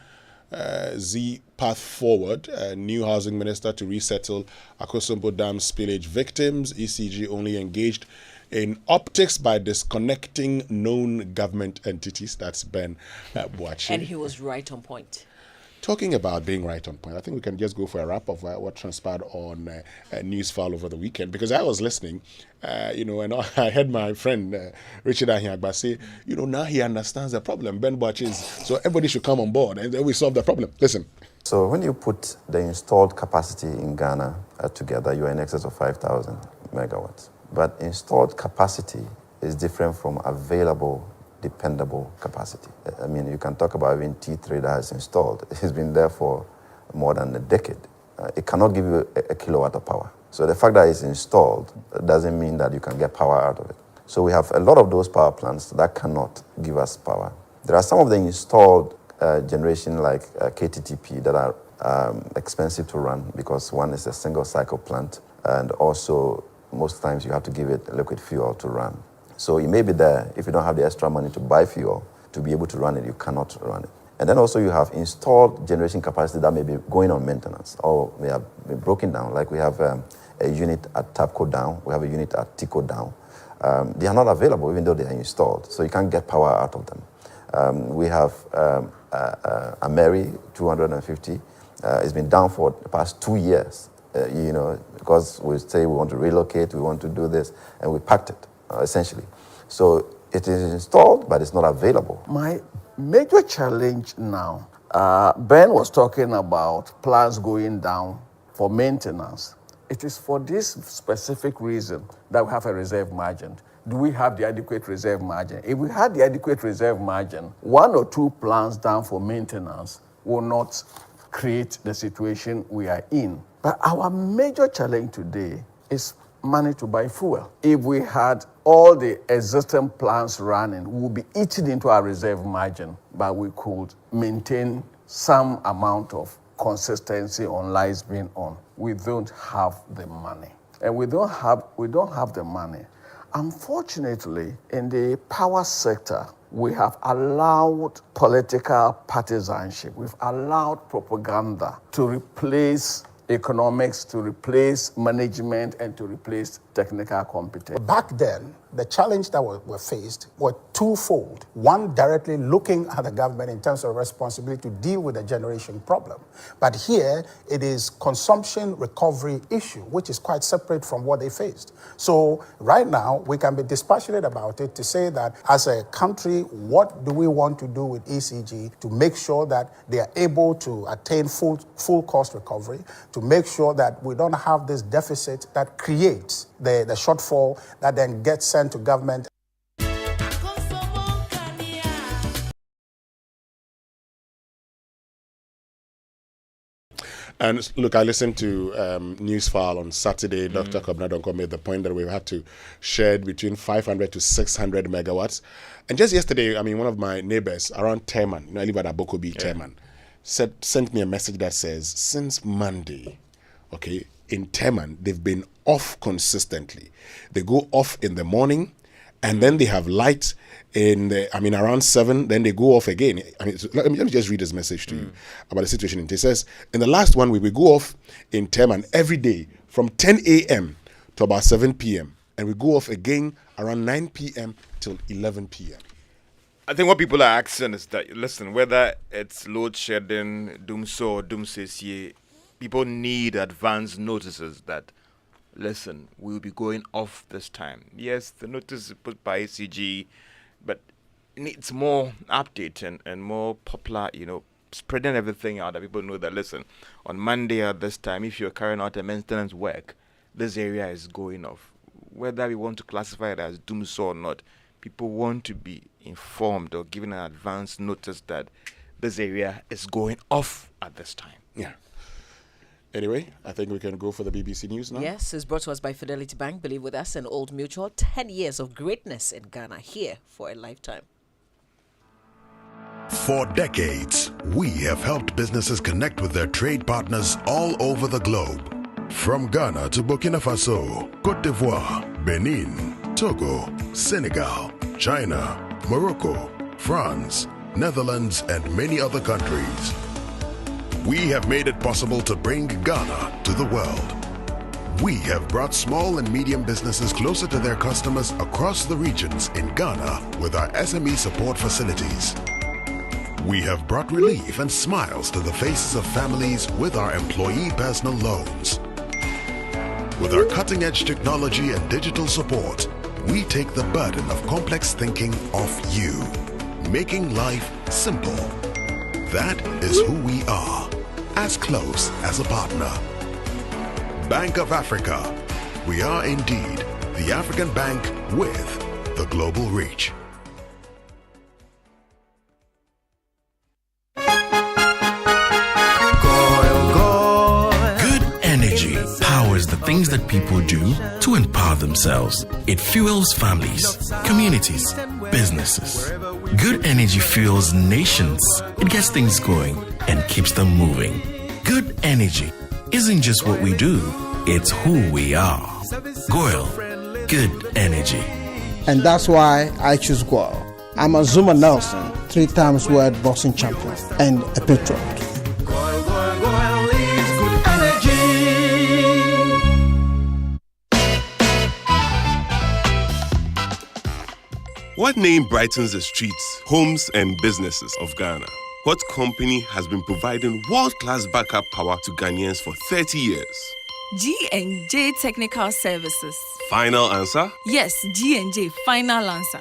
Z path forward, new housing minister to resettle Akosombo Dam spillage victims, ECG only engaged in optics by disconnecting known government entities. That's Ben Boachi. And he was right on point. Talking about being right on point, I think we can just go for a wrap of what transpired on Newsfile over the weekend, because I was listening, and I heard my friend Richard Ahiagba say, now he understands the problem. Ben Boachi is, so everybody should come on board and then we solve the problem. Listen. So when you put the installed capacity in Ghana together, you are in excess of 5,000 megawatts. But installed capacity is different from available dependable capacity. I mean, you can talk about even T3 that is installed. It's been there for more than a decade. It cannot give you a kilowatt of power. So the fact that it's installed doesn't mean that you can get power out of it. So we have a lot of those power plants that cannot give us power. There are some of the installed generation like KTTP that are expensive to run because one is a single cycle plant, and also most times you have to give it liquid fuel to run. So it may be there. If you don't have the extra money to buy fuel to be able to run it, you cannot run it. And then also you have installed generation capacity that may be going on maintenance or may have been broken down. Like we have a unit at TAPCO down, we have a unit at TICO down. They are not available even though they are installed, so you can't get power out of them. We have a Mary 250. It's been down for the past 2 years, because we say we want to relocate, we want to do this, and we packed it. Essentially. So it is installed, but it's not available. My major challenge now, Ben was talking about plants going down for maintenance. It is for this specific reason that we have a reserve margin. Do we have the adequate reserve margin? If we had the adequate reserve margin, 1 or 2 plants down for maintenance will not create the situation we are in. But our major challenge today is money to buy fuel. If we had all the existing plants running, we would be eating into our reserve margin, but we could maintain some amount of consistency on lights being on. We don't have the money. And we don't have the money. Unfortunately, in the power sector, we have allowed political partisanship. We've allowed propaganda to replace economics, to replace management, and to replace technical competence. Back then, the challenge that were faced were twofold. One, directly looking at the government in terms of responsibility to deal with the generation problem. But here, it is consumption recovery issue, which is quite separate from what they faced. So right now, we can be dispassionate about it to say that as a country, what do we want to do with ECG to make sure that they are able to attain full cost recovery, to make sure that we don't have this deficit that creates the shortfall that then gets sent to government. And look, I listened to Newsfile on Saturday. Dr. Kobna Donko made the point that we had to shed between 500 to 600 megawatts. And just yesterday, I mean, one of my neighbors around Teman, I live at Abokobi, Teman, sent me a message that says, since Monday, okay, in Teman, they've been off consistently. They go off in the morning, and then they have light around 7, then they go off again. I mean, let me just read this message to you about the situation. It says, in the last 1 week, we go off in Teman every day from 10 a.m. to about 7 p.m. And we go off again around 9 p.m. till 11 p.m. I think what people are asking is that, listen, whether it's load shedding, doomso or doomsaysiye, people need advance notices that, listen, we'll be going off this time. Yes, the notice is put by ACG, but it needs more update and more popular, spreading everything out that people know that, listen, on Monday at this time, if you're carrying out a maintenance work, this area is going off. Whether we want to classify it as doomsday or not, people want to be informed or given an advance notice that this area is going off at this time. Yeah. Anyway, I think we can go for the BBC News now. Yes, it's brought to us by Fidelity Bank. Believe with us and Old Mutual. 10 years of greatness in Ghana, here for a lifetime. For decades, we have helped businesses connect with their trade partners all over the globe. From Ghana to Burkina Faso, Côte d'Ivoire, Benin, Togo, Senegal, China, Morocco, France, Netherlands, and many other countries. We have made it possible to bring Ghana to the world. We have brought small and medium businesses closer to their customers across the regions in Ghana with our SME support facilities. We have brought relief and smiles to the faces of families with our employee personal loans. With our cutting-edge technology and digital support, we take the burden of complex thinking off you, making life simple. That is who we are, as close as a partner. Bank of Africa. We are indeed the African bank with the global reach. Good energy powers the things that people do to empower themselves. It fuels families, communities, businesses. Good energy fuels nations. It gets things going and keeps them moving. Good energy isn't just what we do, it's who we are. Goil, good energy. And that's why I choose Goil. I'm a Zuma Nelson, 3-time world boxing champion, and a patriot. What name brightens the streets, homes, and businesses of Ghana? What company has been providing world-class backup power to Ghanaians for 30 years? G&J Technical Services. Final answer? Yes, G&J, final answer.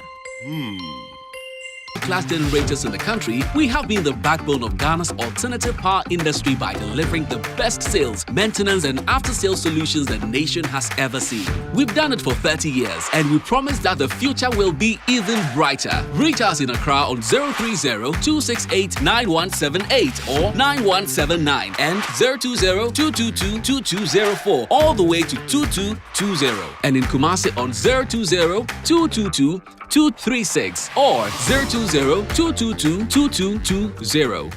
class generators in the country, we have been the backbone of Ghana's alternative power industry by delivering the best sales, maintenance and after-sales solutions the nation has ever seen. We've done it for 30 years and we promise that the future will be even brighter. Reach us in Accra on 030-268-9178 or 9179 and 020-222-2204 all the way to 2220 and in Kumasi on 020-222-236 or 020-222-2220.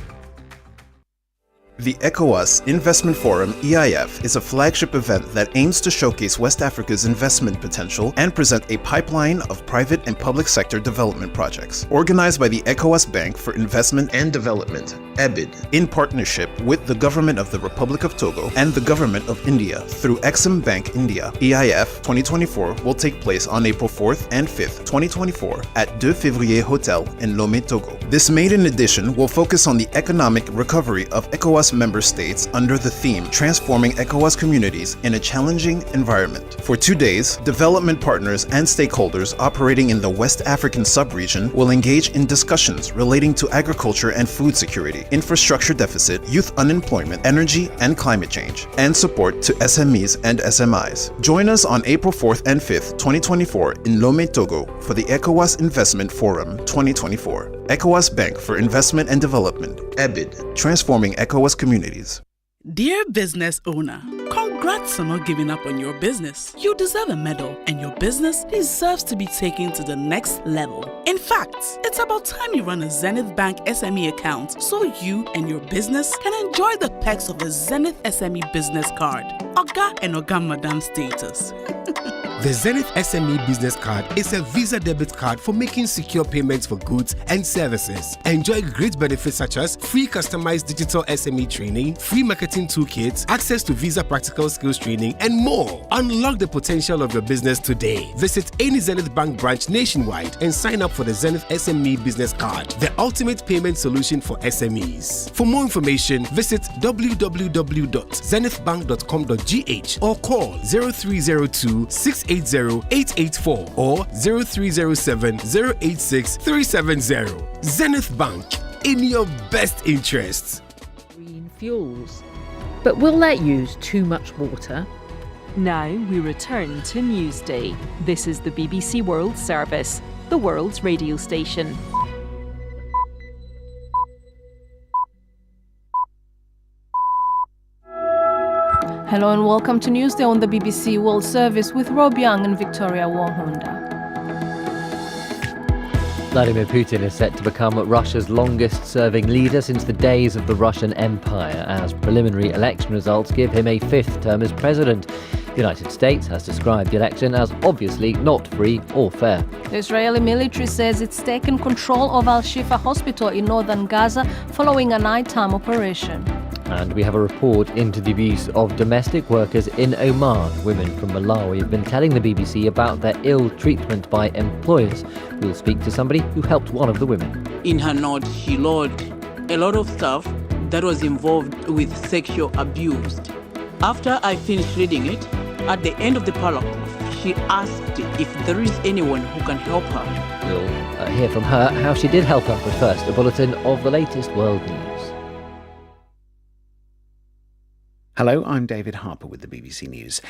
The ECOWAS Investment Forum EIF is a flagship event that aims to showcase West Africa's investment potential and present a pipeline of private and public sector development projects. Organized by the ECOWAS Bank for Investment and Development, EBID, in partnership with the Government of the Republic of Togo and the Government of India through Exim Bank India, EIF 2024 will take place on April 4th and 5th, 2024 at 2 Février Hotel in Lomé, Togo. This maiden edition will focus on the economic recovery of ECOWAS member states under the theme Transforming ECOWAS Communities in a Challenging Environment. For 2 days, development partners and stakeholders operating in the West African sub-region will engage in discussions relating to agriculture and food security, infrastructure deficit, youth unemployment, energy and climate change, and support to SMEs and SMIs. Join us on April 4th and 5th, 2024 in Lomé, Togo for the ECOWAS Investment Forum 2024. ECOWAS Bank for Investment and Development, EBID, Transforming ECOWAS Communities. Dear business owner, congrats on not giving up on your business. You deserve a medal, and your business deserves to be taken to the next level. In fact, it's about time you run a Zenith Bank SME account so you and your business can enjoy the perks of the Zenith SME Business Card. Oga and Oga Madam status. The Zenith SME Business Card is a Visa debit card for making secure payments for goods and services. Enjoy great benefits such as free customized digital SME training, free marketing toolkits, access to Visa practical skills training, and more. Unlock the potential of your business today. Visit any Zenith Bank branch nationwide and sign up for the Zenith SME Business Card, the ultimate payment solution for SMEs. For more information, visit www.zenithbank.com.gh or call 0302-680-884 or 0307-086-370. Zenith Bank, in your best interests. Green fuels. But will that use too much water? Now we return to Newsday. This is the BBC World Service, the world's radio station. Hello and welcome to Newsday on the BBC World Service with Rob Young and Victoria Warhonda. Vladimir Putin is set to become Russia's longest-serving leader since the days of the Russian Empire, as preliminary election results give him a fifth term as president. The United States has described the election as obviously not free or fair. The Israeli military says it's taken control of Al-Shifa hospital in northern Gaza following a nighttime operation. And we have a report into the abuse of domestic workers in Oman. Women from Malawi have been telling the BBC about their ill treatment by employers. We'll speak to somebody who helped one of the women. In her note, she logged a lot of stuff that was involved with sexual abuse. After I finished reading it, at the end of the paragraph, she asked if there is anyone who can help her. We'll hear from her how she did help her, but first, a bulletin of the latest world news. Hello, I'm David Harper with the BBC News.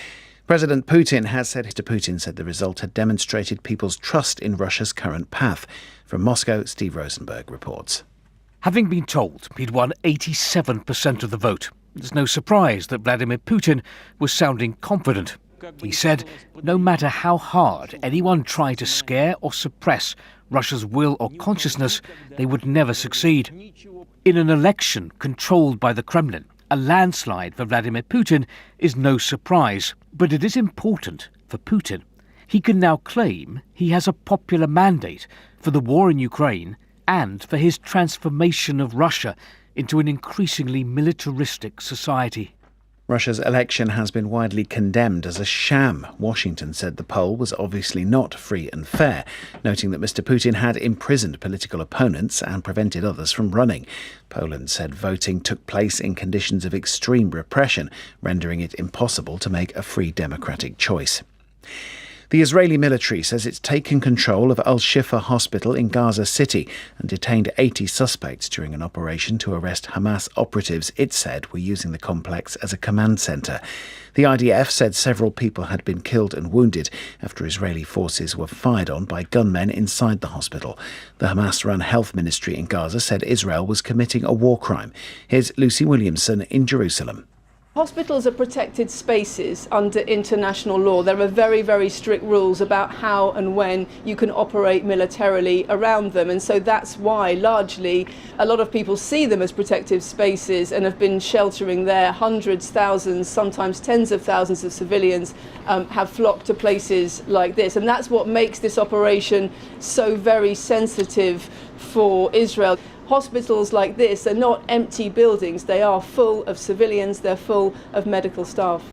President Putin said the result had demonstrated people's trust in Russia's current path. From Moscow, Steve Rosenberg reports. Having been told he'd won 87% of the vote, it's no surprise that Vladimir Putin was sounding confident. He said no matter how hard anyone tried to scare or suppress Russia's will or consciousness, they would never succeed. In an election controlled by the Kremlin, a landslide for Vladimir Putin is no surprise, but it is important for Putin. He can now claim he has a popular mandate for the war in Ukraine and for his transformation of Russia into an increasingly militaristic society. Russia's election has been widely condemned as a sham. Washington said the poll was obviously not free and fair, noting that Mr. Putin had imprisoned political opponents and prevented others from running. Poland said voting took place in conditions of extreme repression, rendering it impossible to make a free democratic choice. The Israeli military says it's taken control of Al-Shifa hospital in Gaza City and detained 80 suspects during an operation to arrest Hamas operatives it said were using the complex as a command centre. The IDF said several people had been killed and wounded after Israeli forces were fired on by gunmen inside the hospital. The Hamas-run health ministry in Gaza said Israel was committing a war crime. Here's Lucy Williamson in Jerusalem. Hospitals are protected spaces under international law. There are very, very strict rules about how and when you can operate militarily around them. And so that's why, largely, a lot of people see them as protective spaces and have been sheltering there. Hundreds, thousands, sometimes tens of thousands of civilians have flocked to places like this. And that's what makes this operation so very sensitive for Israel. Hospitals like this are not empty buildings. They are full of civilians. They're full of medical staff.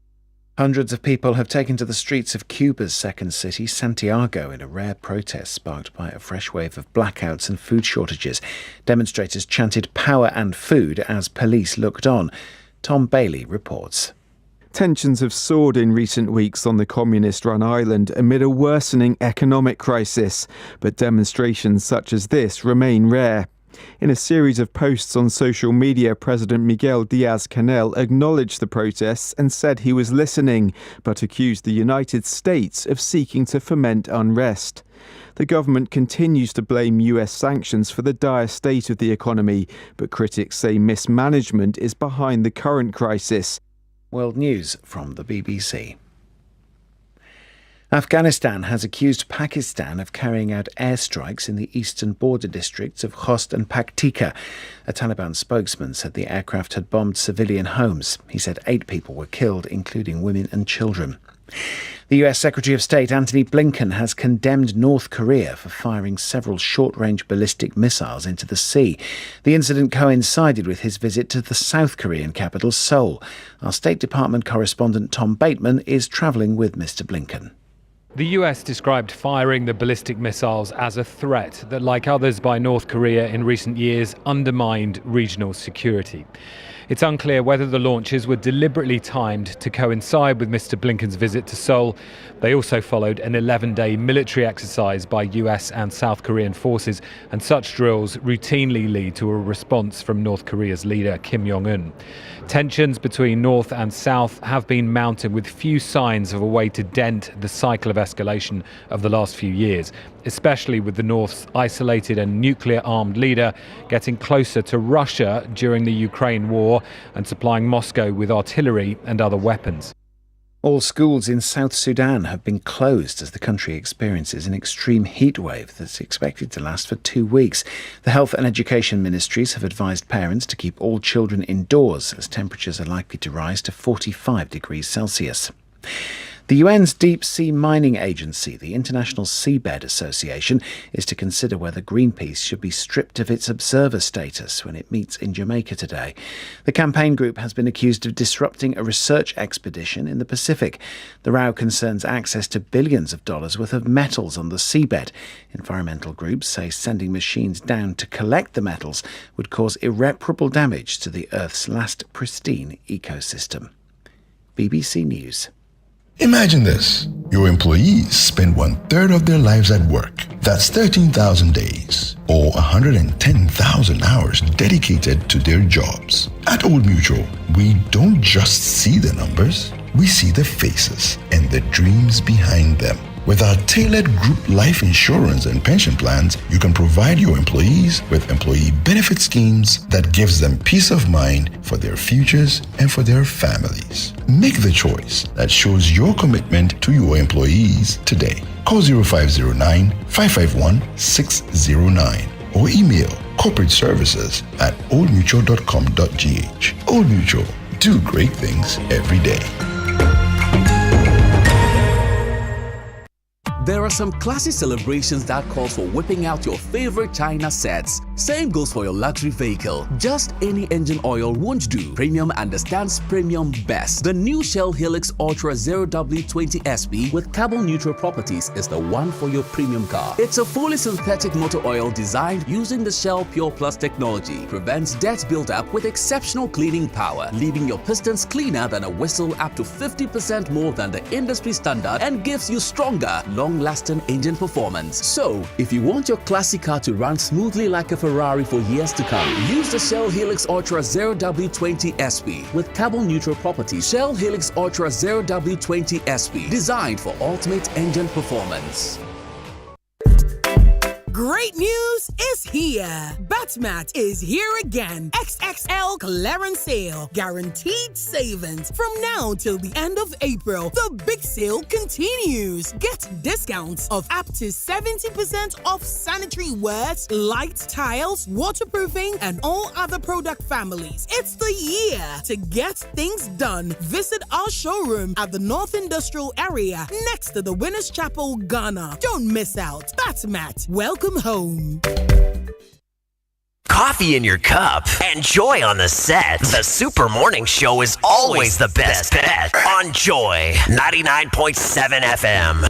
Hundreds of people have taken to the streets of Cuba's second city, Santiago, in a rare protest sparked by a fresh wave of blackouts and food shortages. Demonstrators chanted "power and food" as police looked on. Tom Bailey reports. Tensions have soared in recent weeks on the communist-run island amid a worsening economic crisis, but demonstrations such as this remain rare. In a series of posts on social media, President Miguel Diaz-Canel acknowledged the protests and said he was listening, but accused the United States of seeking to foment unrest. The government continues to blame US sanctions for the dire state of the economy, but critics say mismanagement is behind the current crisis. World News from the BBC. Afghanistan has accused Pakistan of carrying out airstrikes in the eastern border districts of Khost and Paktika. A Taliban spokesman said the aircraft had bombed civilian homes. He said 8 people were killed, including women and children. The US Secretary of State Antony Blinken has condemned North Korea for firing several short-range ballistic missiles into the sea. The incident coincided with his visit to the South Korean capital, Seoul. Our State Department correspondent Tom Bateman is travelling with Mr. Blinken. The US described firing the ballistic missiles as a threat that, like others by North Korea in recent years, undermined regional security. It's unclear whether the launches were deliberately timed to coincide with Mr. Blinken's visit to Seoul. They also followed an 11-day military exercise by US and South Korean forces, and such drills routinely lead to a response from North Korea's leader, Kim Jong-un. Tensions between North and South have been mounting, with few signs of a way to dent the cycle of escalation of the last few years, especially with the North's isolated and nuclear-armed leader getting closer to Russia during the Ukraine war and supplying Moscow with artillery and other weapons. All schools in South Sudan have been closed as the country experiences an extreme heat wave that's expected to last for 2 weeks. The Health and Education Ministries have advised parents to keep all children indoors as temperatures are likely to rise to 45 degrees Celsius. The UN's Deep Sea Mining Agency, the International Seabed Association, is to consider whether Greenpeace should be stripped of its observer status when it meets in Jamaica today. The campaign group has been accused of disrupting a research expedition in the Pacific. The row concerns access to billions of dollars worth of metals on the seabed. Environmental groups say sending machines down to collect the metals would cause irreparable damage to the Earth's last pristine ecosystem. BBC News. Imagine this. Your employees spend 1/3 of their lives at work. That's 13,000 days or 110,000 hours dedicated to their jobs. At Old Mutual, we don't just see the numbers, we see the faces and the dreams behind them. With our tailored group life insurance and pension plans, you can provide your employees with employee benefit schemes that gives them peace of mind for their futures and for their families. Make the choice that shows your commitment to your employees today. Call 0509-551-609 or email corporateservices@oldmutual.com.gh. Old Mutual, do great things every day. There are some classy celebrations that calls for whipping out your favorite China sets. Same goes for your luxury vehicle. Just any engine oil won't do. Premium understands premium best. The new Shell Helix Ultra 0W20 SP with carbon neutral properties is the one for your premium car. It's a fully synthetic motor oil designed using the Shell Pure Plus technology. Prevents dirt buildup with exceptional cleaning power, leaving your pistons cleaner than a whistle up to 50% more than the industry standard, and gives you stronger, long-lasting engine performance. So, if you want your classic car to run smoothly like a Ferrari for years to come, use the Shell Helix Ultra 0W20 SP with carbon neutral properties. Shell Helix Ultra 0W20 SP, designed for ultimate engine performance. Great news is here. Batmat is here again. XXL clearance sale. Guaranteed savings. From now till the end of April, the big sale continues. Get discounts of up to 70% off sanitary wares, light tiles, waterproofing, and all other product families. It's the year to get things done. Visit our showroom at the North Industrial Area next to the Winners Chapel, Ghana. Don't miss out. Batmat, welcome home. Coffee in your cup and Joy on the set. The Super Morning Show is always the best bet on Joy 99.7 FM.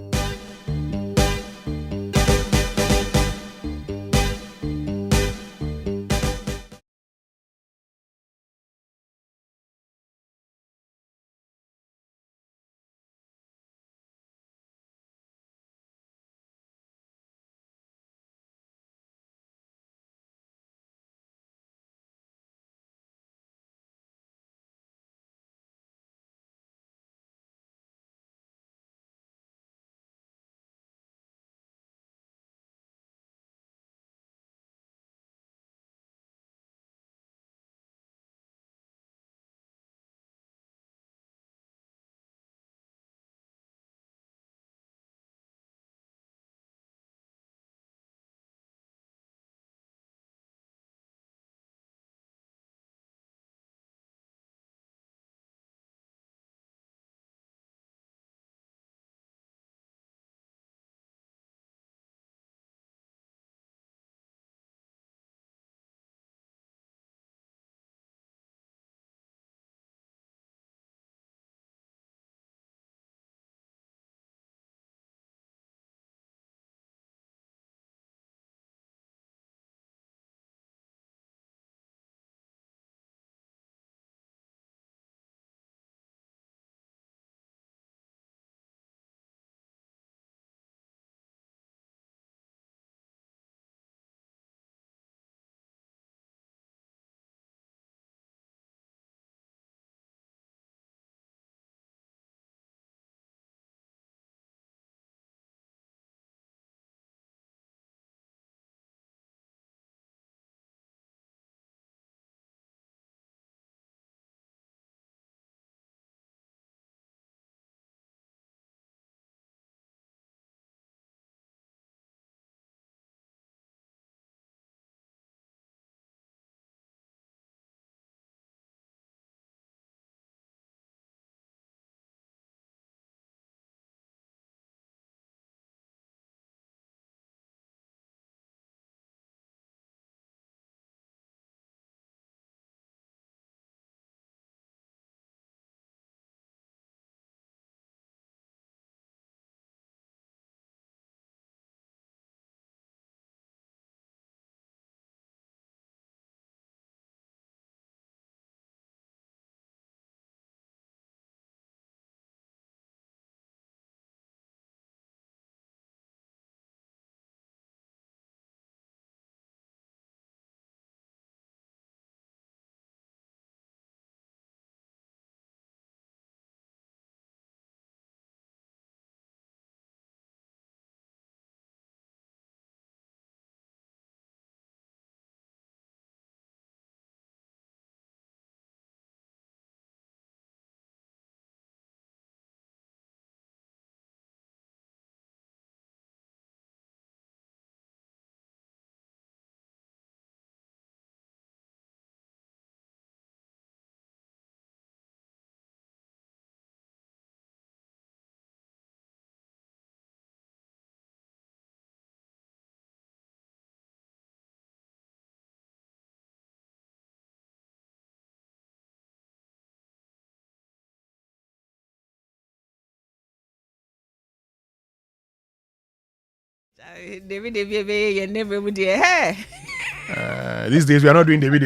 These days we are not doing David.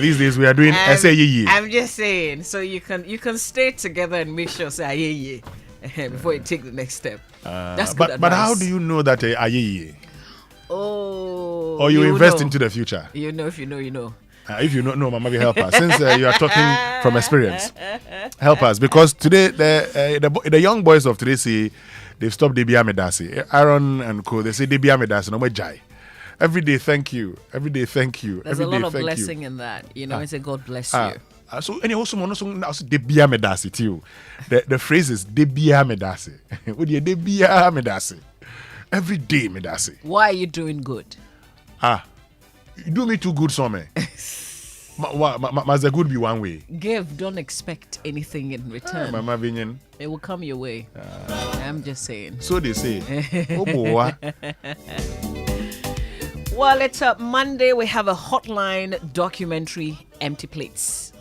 These days we are doing SAE. I'm just saying, so you can stay together and make sure say before you take the next step. That's good advice. But how do you know that aye? Oh, or you invest into the future? You know, if you know, you know. If you don't know, Mama, will help us. Since you are talking from experience, help us, because today the young boys of today say they've stopped Debi Amedasi. Aaron and co, they say Debi Amedasi no more jai. Every day, thank you. Every day, thank you. There's Every a lot day, of thank blessing you. in that. You know, it's a God bless you. So any also Debi Amedasi too. The phrase is Debi Amedasi. What do you Debi Amedasi? Every day, Medasi. Why are you doing good? You do me too good, Some. Must the good be one way? Give, don't expect anything in return. Mama Vinyan. It will come your way. I'm just saying. So they say. Oh boy. Well, it's a Monday. We have a Hotline Documentary, Empty Plates.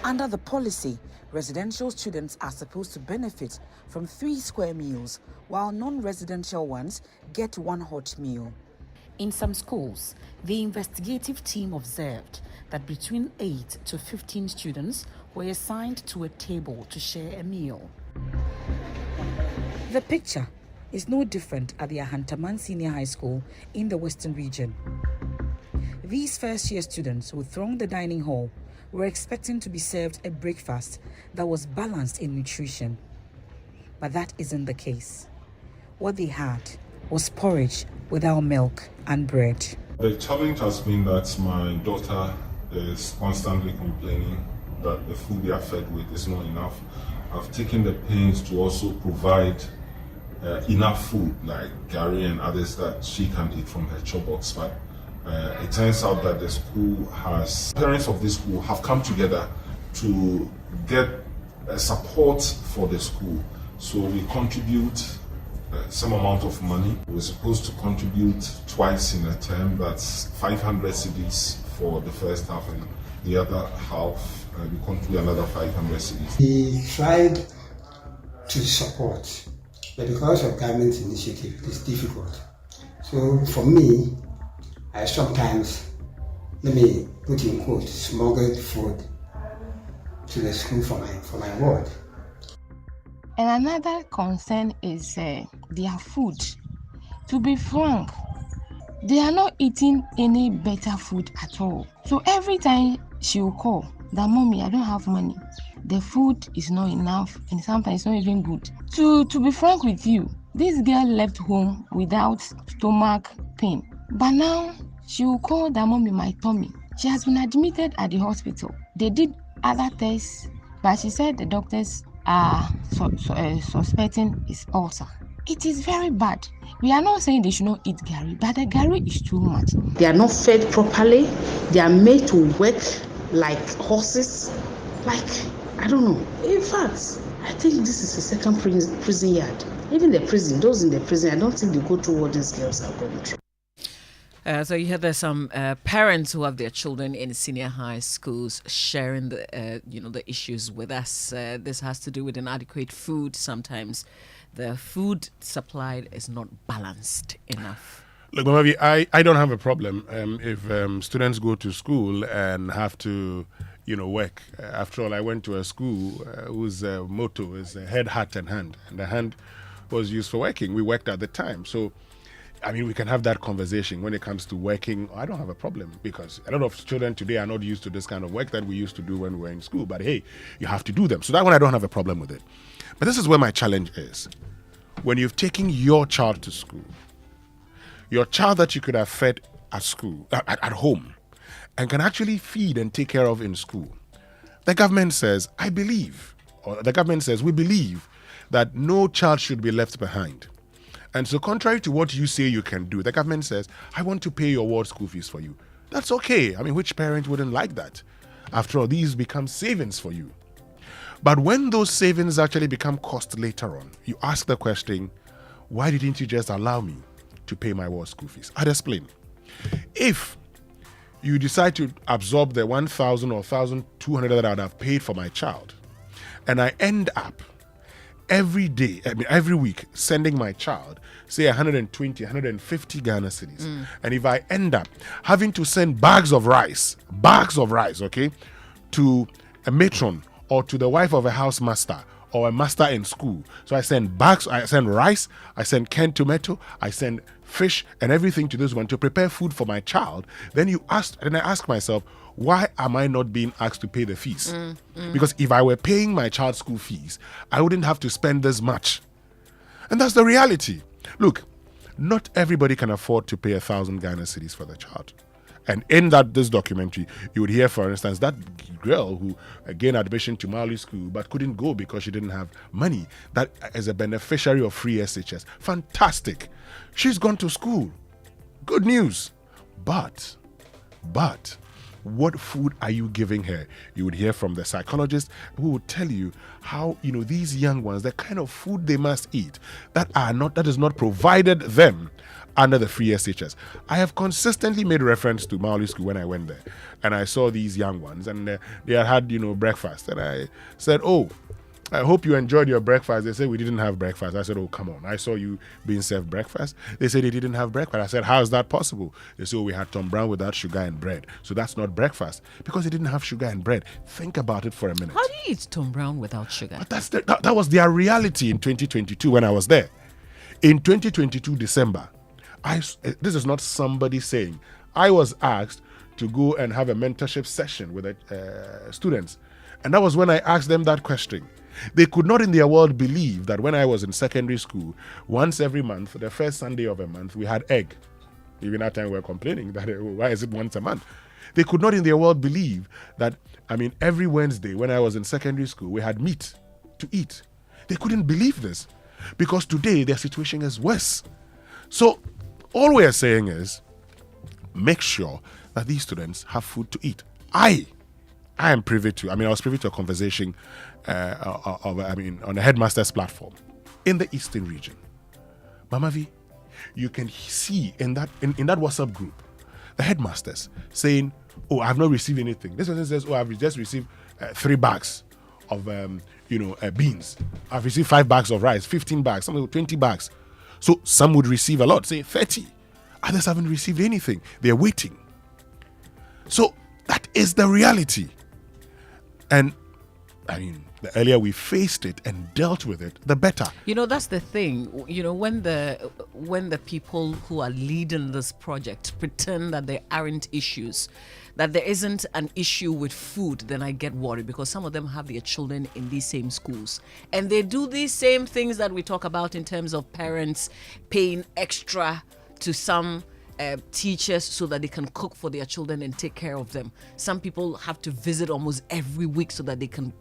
Under the policy, residential students are supposed to benefit from 3 square meals, while non-residential ones get 1 hot meal. In some schools, the investigative team observed that between 8 to 15 students were assigned to a table to share a meal. The picture is no different at the Ahantaman Senior High School in the Western region. These first-year students who thronged the dining hall were expecting to be served a breakfast that was balanced in nutrition. But that isn't the case. What they had was porridge without milk and bread. The challenge has been that my daughter is constantly complaining that the food they are fed with is not enough. I've taken the pains to also provide enough food like Gary and others that she can eat from her chop box, but it turns out that the school parents of this school have come together to get support for the school. So we contribute some amount of money. We're supposed to contribute twice in a term. That's 500 cedis for the first half, and the other half we contribute another 500 cedis. We tried to support, but because of government initiative, it's difficult. So for me, I sometimes, let me put in quotes, smuggled food to the school for my ward. And another concern is their food. To be frank, they are not eating any better food at all. So every time she will call, that mommy, I don't have money. The food is not enough, and sometimes it's not even good. To be frank with you, this girl left home without stomach pain. But now she will call that mommy, my tummy. She has been admitted at the hospital. They did other tests, but she said the doctors are suspecting is ulcer. It is very bad. We are not saying they should not eat Gary, but the Gary is too much. They are not fed properly. They are made to work like horses. Like, I don't know. In fact, I think this is the second prison yard. Even those in the prison, I don't think they go through what these girls are going through. So you heard there's some parents who have their children in senior high schools sharing the issues with us. This has to do with inadequate food. Sometimes the food supplied is not balanced enough. Look, Mamavi, I don't have a problem if students go to school and have to, work. After all, I went to a school whose motto is head, heart, and hand. And the hand was used for working. We worked at the time. So, we can have that conversation when it comes to working. I don't have a problem because a lot of children today are not used to this kind of work that we used to do when we were in school. But hey, you have to do them. So that one, I don't have a problem with it. But this is where my challenge is. When you've taken your child to school, your child that you could have fed at school, at home, and can actually feed and take care of in school, the government says, we believe that no child should be left behind. And so contrary to what you say you can do, the government says, I want to pay your ward school fees for you. That's okay. Which parent wouldn't like that? After all, these become savings for you. But when those savings actually become cost later on, you ask the question, why didn't you just allow me to pay my ward school fees? I'd explain. If you decide to absorb the 1,000 or 1,200 that I would have paid for my child, and I end up every day, every week, sending my child, say 120, 150 Ghana cedis. And if I end up having to send bags of rice, okay, to a matron or to the wife of a house master or a master in school. So I send bags, I send rice, I send canned tomato, I send fish and everything to this one to prepare food for my child. Then I ask myself, why am I not being asked to pay the fees? Because if I were paying my child's school fees, I wouldn't have to spend this much. And that's the reality. Look, not everybody can afford to pay 1,000 Ghana cedis for their child. And in this documentary, you would hear, for instance, that girl who gained admission to Mali School but couldn't go because she didn't have money. That is a beneficiary of free SHS. Fantastic. She's gone to school. Good news. But, what food are you giving her? You would hear from the psychologist who would tell you how, these young ones, the kind of food they must eat that is not provided them under the free SHS. I have consistently made reference to Maoli School when I went there, and I saw these young ones, and they had breakfast, and I said, "Oh, I hope you enjoyed your breakfast." They said, "We didn't have breakfast." I said, "Oh, come on, I saw you being served breakfast." They said they didn't have breakfast. I said, "How is that possible?" They said, "Oh, we had Tom Brown without sugar and bread, so that's not breakfast because they didn't have sugar and bread." Think about it for a minute. How do you eat Tom Brown without sugar? But that was their reality in 2022 when I was there. In 2022 December, this is not somebody saying, I was asked to go and have a mentorship session with students. And that was when I asked them that question. They could not in their world believe that when I was in secondary school, once every month, the first Sunday of a month, we had egg. Even that time we were complaining that why is it once a month? They could not in their world believe that, every Wednesday when I was in secondary school, we had meat to eat. They couldn't believe this because today their situation is worse. So all we are saying is, make sure that these students have food to eat. I am privy to, I was privy to a conversation on a headmaster's platform in the Eastern region. Mama V, you can see in that WhatsApp group, the headmasters saying, "Oh, I've not received anything." This person says, "Oh, I've just received 3 bags of beans. I've received 5 bags of rice, 15 bags, some 20 bags. So some would receive a lot, say 30. Others haven't received anything. They're waiting. So that is the reality. And the earlier we faced it and dealt with it, the better. That's the thing. When the people who are leading this project pretend that there aren't issues, that there isn't an issue with food, then I get worried because some of them have their children in these same schools. And they do these same things that we talk about in terms of parents paying extra to some teachers so that they can cook for their children and take care of them. Some people have to visit almost every week so that they can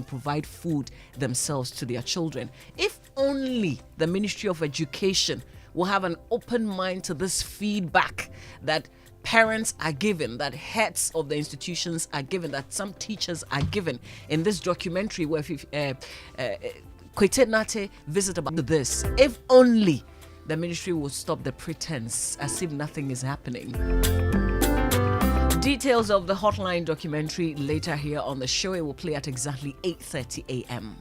provide food themselves to their children. If only the Ministry of Education will have an open mind to this feedback that parents are given, that heads of the institutions are given, that some teachers are given. In this documentary where Kwete Nate visit about this, if only the ministry will stop the pretense as if nothing is happening. Details of the Hotline documentary later here on the show. It will play at exactly 8:30 a.m.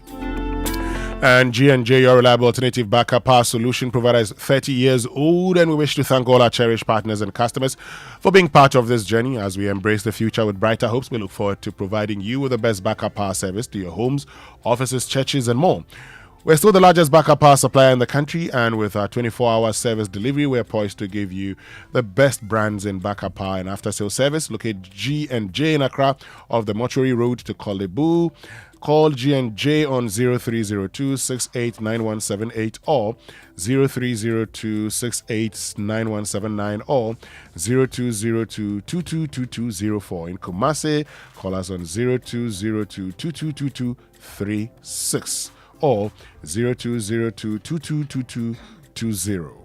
And G&J, your reliable alternative backup power solution provider, is 30 years old, and we wish to thank all our cherished partners and customers for being part of this journey. As we embrace the future with brighter hopes, we look forward to providing you with the best backup power service to your homes, offices, churches, and more. We're still the largest backup power supplier in the country, and with our 24-hour service delivery, we're poised to give you the best brands in backup power and after-sale service. Locate G&J in Accra off the Mortuary Road to Kolebu. Call G&J on 0302-689178 or 0302-689179 or 0202-222204. In Kumasi, call us on 0202-222236 or 0202-222220.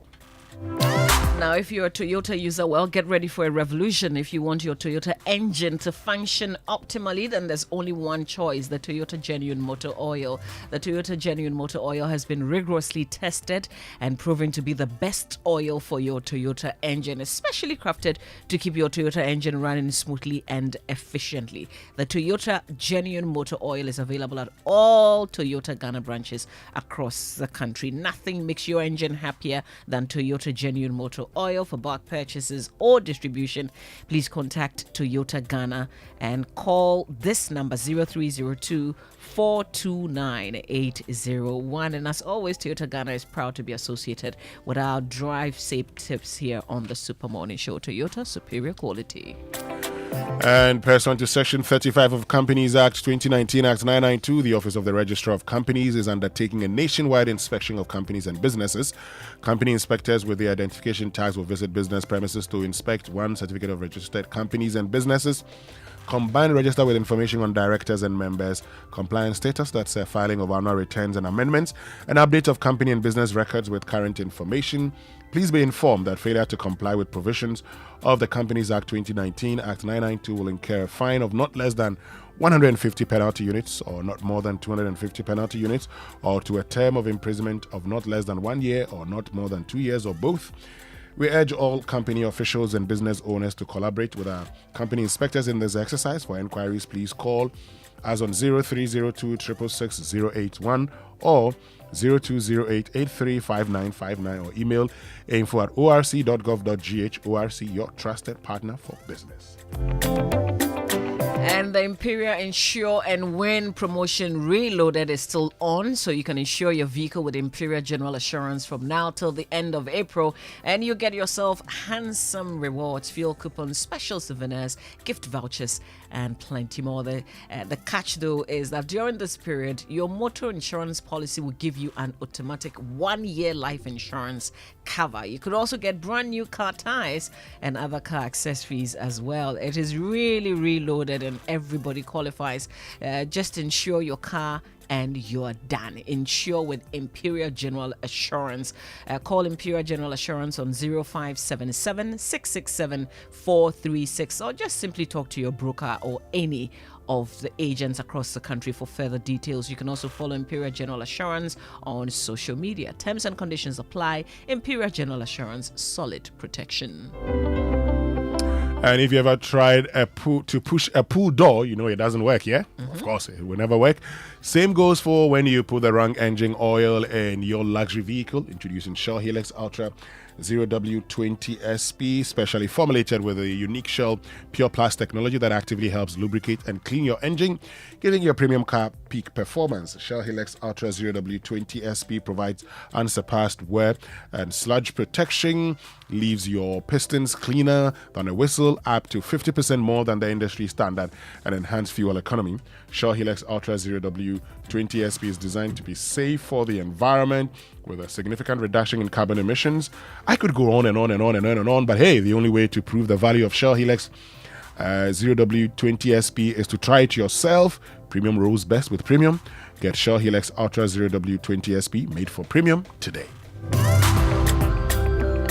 Now, if you're a Toyota user, well, get ready for a revolution. If you want your Toyota engine to function optimally, then there's only one choice, the Toyota Genuine Motor Oil. The Toyota Genuine Motor Oil has been rigorously tested and proven to be the best oil for your Toyota engine, especially crafted to keep your Toyota engine running smoothly and efficiently. The Toyota Genuine Motor Oil is available at all Toyota Ghana branches across the country. Nothing makes your engine happier than Toyota Genuine Motor Oil. For bulk purchases or distribution, please contact Toyota Ghana and call this number 0302 429 801. And as always, Toyota Ghana is proud to be associated with our drive safe tips here on the Super Morning Show. Toyota, superior quality. And pursuant to Section 35 of Companies Act 2019, Act 992, the Office of the Registrar of Companies is undertaking a nationwide inspection of companies and businesses. Company inspectors with the identification tags will visit business premises to inspect one certificate of registered companies and businesses, combined register with information on directors and members, compliance status, that's a filing of annual returns and amendments, an update of company and business records with current information. Please be informed that failure to comply with provisions of the Companies Act 2019, Act 992 will incur a fine of not less than 150 penalty units or not more than 250 penalty units, or to a term of imprisonment of not less than 1 year or not more than 2 years or both. We urge all company officials and business owners to collaborate with our company inspectors in this exercise. For inquiries, please call us on 0302 666 081 or 0208-835959 or email info@orc.gov.gh. ORC, your trusted partner for business. And the Imperial Insure and Win promotion reloaded is still on, so you can insure your vehicle with Imperial General Assurance from now till the end of April, and you get yourself handsome rewards, fuel coupons, special souvenirs, gift vouchers, and plenty more. The catch, though, is that during this period, your motor insurance policy will give you an automatic 1-year life insurance cover. You could also get brand new car tires and other car accessories as well. It is really reloaded and everybody qualifies. Just insure your car and you're done. Insure with Imperial General Assurance. Call Imperial General Assurance on 0577 667 436 or just simply talk to your broker or any of the agents across the country for further details. You can also follow Imperial General Assurance on social media. Terms and conditions apply. Imperial General Assurance, solid protection. And if you ever tried to push a pool door, you know it doesn't work, yeah? Mm-hmm. Of course, it will never work. Same goes for when you put the wrong engine oil in your luxury vehicle. Introducing Shell Helix Ultra 0W20 SP, specially formulated with a unique Shell Pure Plus technology that actively helps lubricate and clean your engine, giving your premium car peak performance. Shell Helix Ultra 0W20 SP provides unsurpassed wear and sludge protection, leaves your pistons cleaner than a whistle, up to 50% more than the industry standard, and enhanced fuel economy. Shell Helix Ultra 0W20 SP is designed to be safe for the environment with a significant reduction in carbon emissions. I could go on and on and on and on and on, but hey, the only way to prove the value of Shell Helix 0W20 SP is to try it yourself. Premium rolls best with premium. Get Shell Helix Ultra 0W20 SP made for premium today.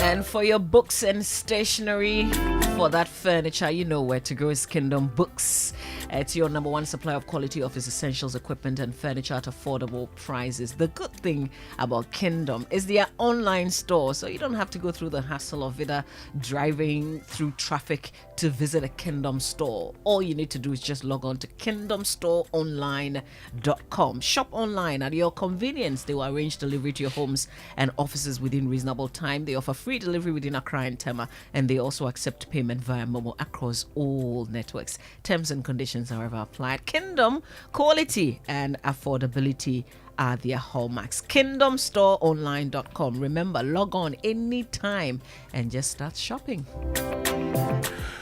And for your books and stationery, for that furniture, you know where to go. It's Kingdom Books. It's your number one supplier of quality office essentials, equipment, and furniture at affordable prices. The good thing about Kingdom is their online store, so you don't have to go through the hassle of either driving through traffic to visit a Kingdom store. All you need to do is just log on to kingdomstoreonline.com. Shop online at your convenience. They will arrange delivery to your homes and offices within reasonable time. They offer free delivery within Accra and Tema, and they also accept payment via Momo across all networks. Terms and conditions, however, applied. Kingdom, quality and affordability are their hallmarks. kingdomstoreonline.com. Remember, log on anytime and just start shopping.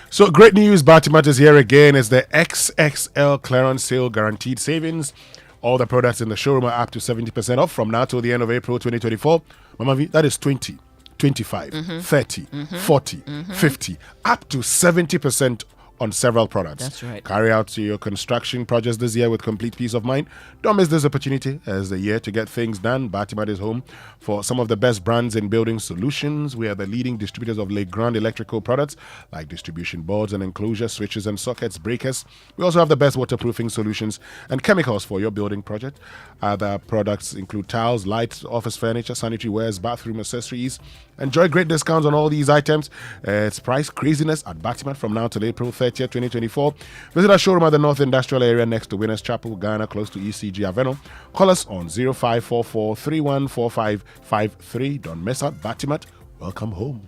So great news, Batimat is here again. It's the XXL clearance sale, guaranteed savings. All the products in the showroom are up to 70% off from now till the end of April 2024. Mama V, that is 20, 25, 30, 40, 50, up to 70% on several products. That's right. Carry out your construction projects this year with complete peace of mind. Don't miss this opportunity as the year to get things done. Batimat is home for some of the best brands in building solutions. We are the leading distributors of Legrand electrical products like distribution boards and enclosures, switches and sockets, breakers. We also have the best waterproofing solutions and chemicals for your building project. Other products include tiles, lights, office furniture, sanitary wares, bathroom accessories. Enjoy great discounts on all these items. It's price craziness at Batimat from now till April 30th, 2024. Visit our showroom at the North Industrial Area next to Winners Chapel, Ghana, close to ECG Aveno. Call us on 0544 314553. Don't miss out. Batimat, welcome home.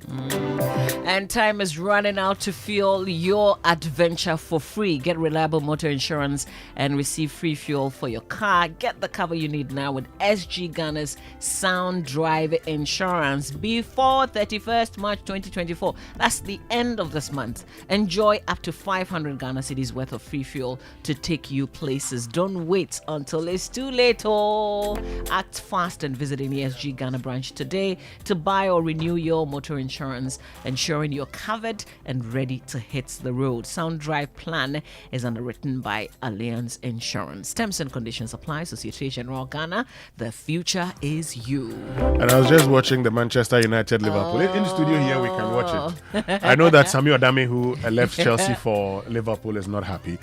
And time is running out to fuel your adventure for free. Get reliable motor insurance and receive free fuel for your car. Get the cover you need now with SG Ghana's Sound Drive Insurance before 31st March 2024. That's the end of this month. Enjoy up to 500 Ghana cedis worth of free fuel to take you places. Don't wait until it's too late. Act fast and visit any SG Ghana branch today to buy or renew your motor insurance, ensuring you're covered and ready to hit the road. Sound Drive plan is underwritten by Allianz Insurance. Terms and conditions apply. Societe Generale Ghana. The future is you. And I was just watching the Manchester United Liverpool. In the studio here, we can watch it. I know that Sami Odame, who left Chelsea for Liverpool, is not happy.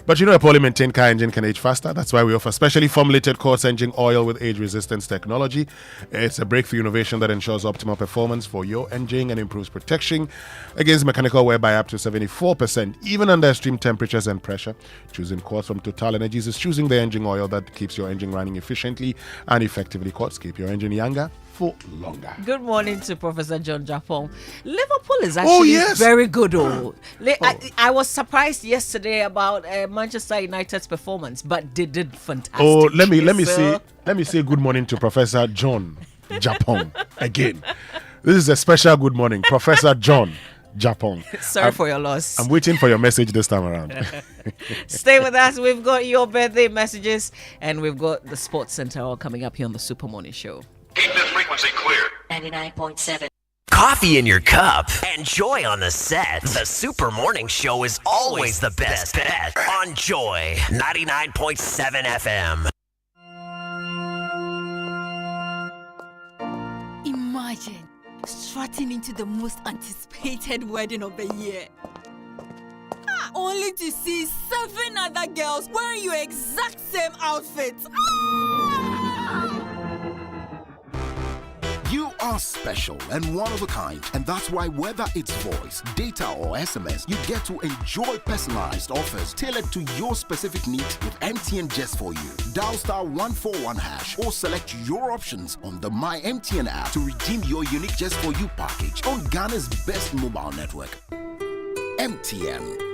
But you know, a poorly maintained car engine can age faster. That's why we offer specially formulated quartz engine oil with age resistance technology. It's a breakthrough innovation that ensures optimal performance for your engine and improves protection against mechanical wear by up to 74%, even under extreme temperatures and pressure. Choosing quartz from Total Energies is choosing the engine oil that keeps your engine running efficiently and effectively. Quartz, keep your engine younger for longer. Good morning to Professor John Japon. Liverpool is actually very good. I was surprised yesterday about Manchester United's performance, but they did fantastic. Let me say good morning to Professor John Japon again. This is a special good morning, Professor John Japon. Sorry for your loss. I'm waiting for your message this time around. Stay with us. We've got your birthday messages and we've got the Sports Center all coming up here on the Super Morning Show. Keep this frequency clear. 99.7. Coffee in your cup and Joy on the set. The Super Morning Show is always the best bet on Joy 99.7 FM. Imagine strutting into the most anticipated wedding of the year. Only to see 7 other girls wearing your exact same outfit. You are special and one of a kind, and that's why whether it's voice, data or SMS, you get to enjoy personalized offers tailored to your specific needs with MTN Just For You. Dial *141# or select your options on the My MTN app to redeem your unique Just For You package on Ghana's best mobile network. MTN.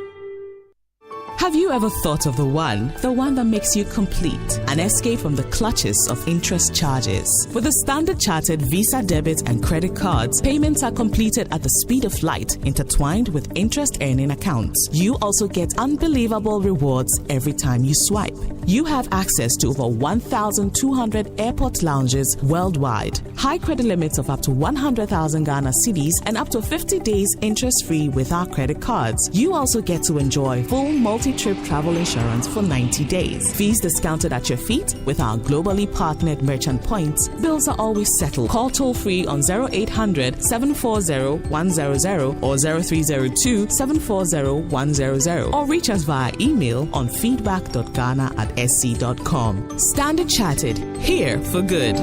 Have you ever thought of the one that makes you complete? An escape from the clutches of interest charges. With the Standard Chartered Visa debit and credit cards, payments are completed at the speed of light, intertwined with interest earning accounts. You also get unbelievable rewards every time you swipe. You have access to over 1,200 airport lounges worldwide. High credit limits of up to 100,000 Ghana cedis and up to 50 days interest-free with our credit cards. You also get to enjoy full multi-trip travel insurance for 90 days. Fees discounted at your feet with our globally partnered merchant points. Bills are always settled. Call toll-free on 0800 740 100 or 0302 740 100 or reach us via email on feedback.ghana@sc.com. Standard Chartered, here for good.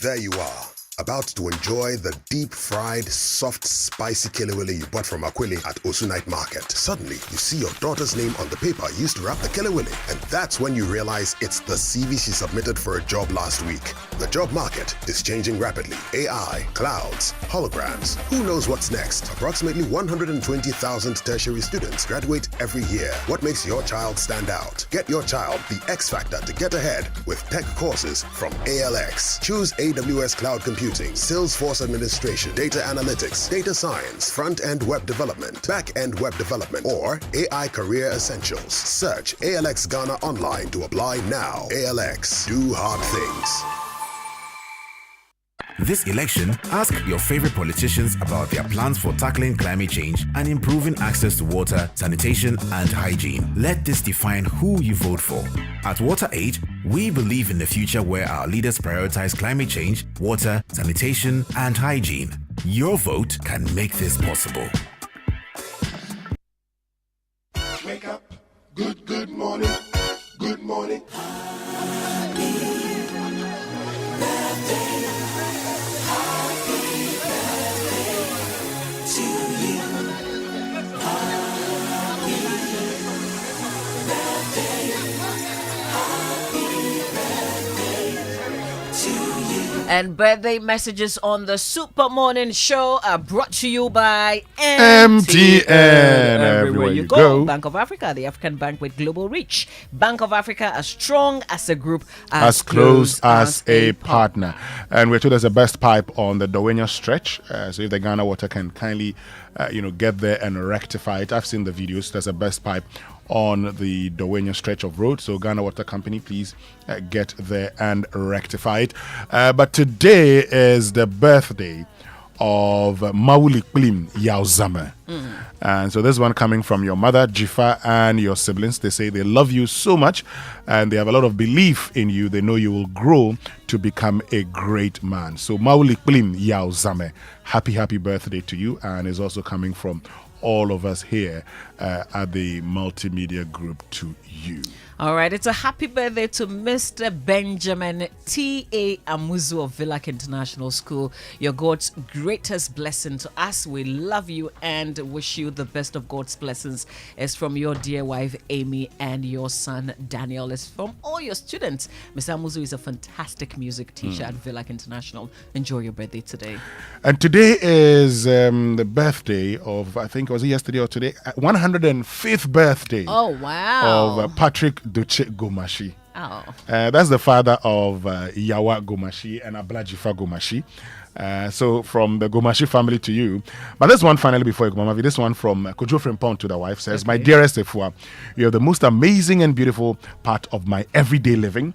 There you are, about to enjoy the deep-fried, soft, spicy kelewele you bought from Akwele at Osu Night Market. Suddenly, you see your daughter's name on the paper used to wrap the kelewele, and that's when you realize it's the CV she submitted for a job last week. The job market is changing rapidly. AI, clouds, holograms. Who knows what's next? Approximately 120,000 tertiary students graduate every year. What makes your child stand out? Get your child the X Factor to get ahead with tech courses from ALX. Choose AWS Cloud Computing, Salesforce Administration, Data Analytics, Data Science, Front-End Web Development, Back-End Web Development, or AI Career Essentials. Search ALX Ghana online to apply now. ALX, do hard things. This election, ask your favorite politicians about their plans for tackling climate change and improving access to water, sanitation, and hygiene. Let this define who you vote for. At WaterAid, we believe in the future where our leaders prioritize climate change, water, sanitation, and hygiene. Your vote can make this possible. Wake up, good morning, good morning. And birthday messages on the Super Morning Show are brought to you by MTN. Everywhere you go. Bank of Africa, the African bank with global reach. Bank of Africa, as strong as a group, as close as a partner. And we're told there's a best pipe on the Dowenya stretch. So if the Ghana Water can kindly, get there and rectify it. I've seen the videos. There's a best pipe on the Dowenya stretch of road. So Ghana Water Company, please get there and rectify it. But today is the birthday of Mauli Klim Yauzame. And so this one coming from your mother, Jifa, and your siblings. They say they love you so much and they have a lot of belief in you. They know you will grow to become a great man. So Mauli Klim Yauzame, happy birthday to you. And is also coming from all of us here at the Multimedia Group to you. All right, it's a happy birthday to Mr. Benjamin T.A. Amuzu of Villac International School. You're God's greatest blessing to us. We love you and wish you the best of God's blessings. It's from your dear wife, Amy, and your son, Daniel. It's from all your students. Mr. Amuzu is a fantastic music teacher at Villac International. Enjoy your birthday today. And today is the birthday of, I think, was it yesterday or today? 105th birthday. Oh, wow. Of Patrick Duche Gomashi. Oh. That's the father of Yawa Gomashi and Ablajifa Gomashi. So from the Gomashi family to you. But this one finally before you go, Mama, this one from Kojo Frimpong to the wife says, okay. My dearest Efua, you are the most amazing and beautiful part of my everyday living.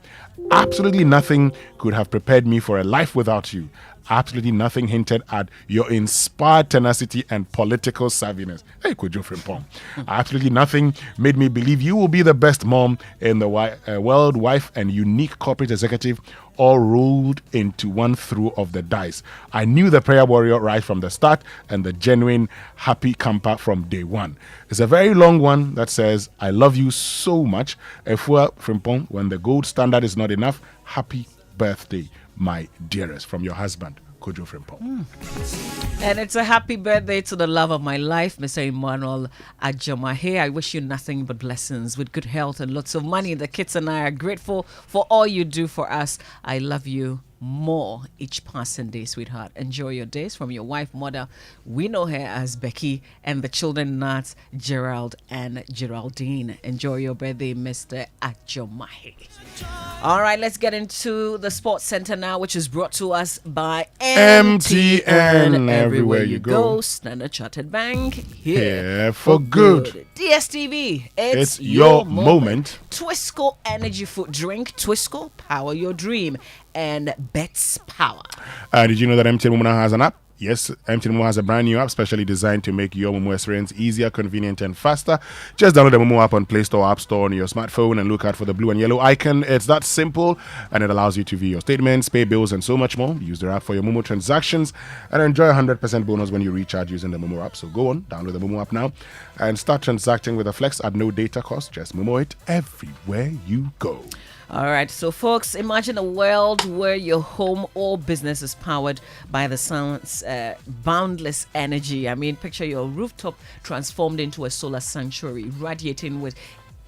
Absolutely nothing could have prepared me for a life without you. Absolutely nothing hinted at your inspired tenacity and political savviness. Hey, Kojo Frimpong. Absolutely nothing made me believe you will be the best mom in the world, wife, and unique corporate executive, all rolled into one throw of the dice. I knew the prayer warrior right from the start and the genuine happy camper from day one. It's a very long one that says, I love you so much. Efua Frimpong, when the gold standard is not enough, happy birthday, my dearest, from your husband, Kojo Frimpong. And it's a happy birthday to the love of my life, Mr. Emmanuel Ajomahe. I wish you nothing but blessings with good health and lots of money. The kids and I are grateful for all you do for us. I love you more each passing day, sweetheart. Enjoy your days. From your wife, mother, we know her as Becky, and the children, Nat, Gerald, and Geraldine. Enjoy your birthday, Mr. Ajomahe. All right, let's get into the Sports Center now, which is brought to us by MTN. Everywhere you go. Standard Chartered Bank, here for good. DSTV, it's your moment. Twisco Energy Food Drink. Twisco, power your dream. And Bets Power. Did you know that MTN Momo has an app? Yes, MTN Momo has a brand new app specially designed to make your Momo experience easier, convenient, and faster. Just download the Momo app on Play Store, App Store on your smartphone and look out for the blue and yellow icon. It's that simple, and it allows you to view your statements, pay bills, and so much more. Use the app for your Momo transactions and enjoy a 100% bonus when you recharge using the Momo app. So go on, download the Momo app now and start transacting with a Flex at no data cost. Just Momo it everywhere you go. All right, so folks, imagine a world where your home or business is powered by the sun's boundless energy. I mean, picture your rooftop transformed into a solar sanctuary, radiating with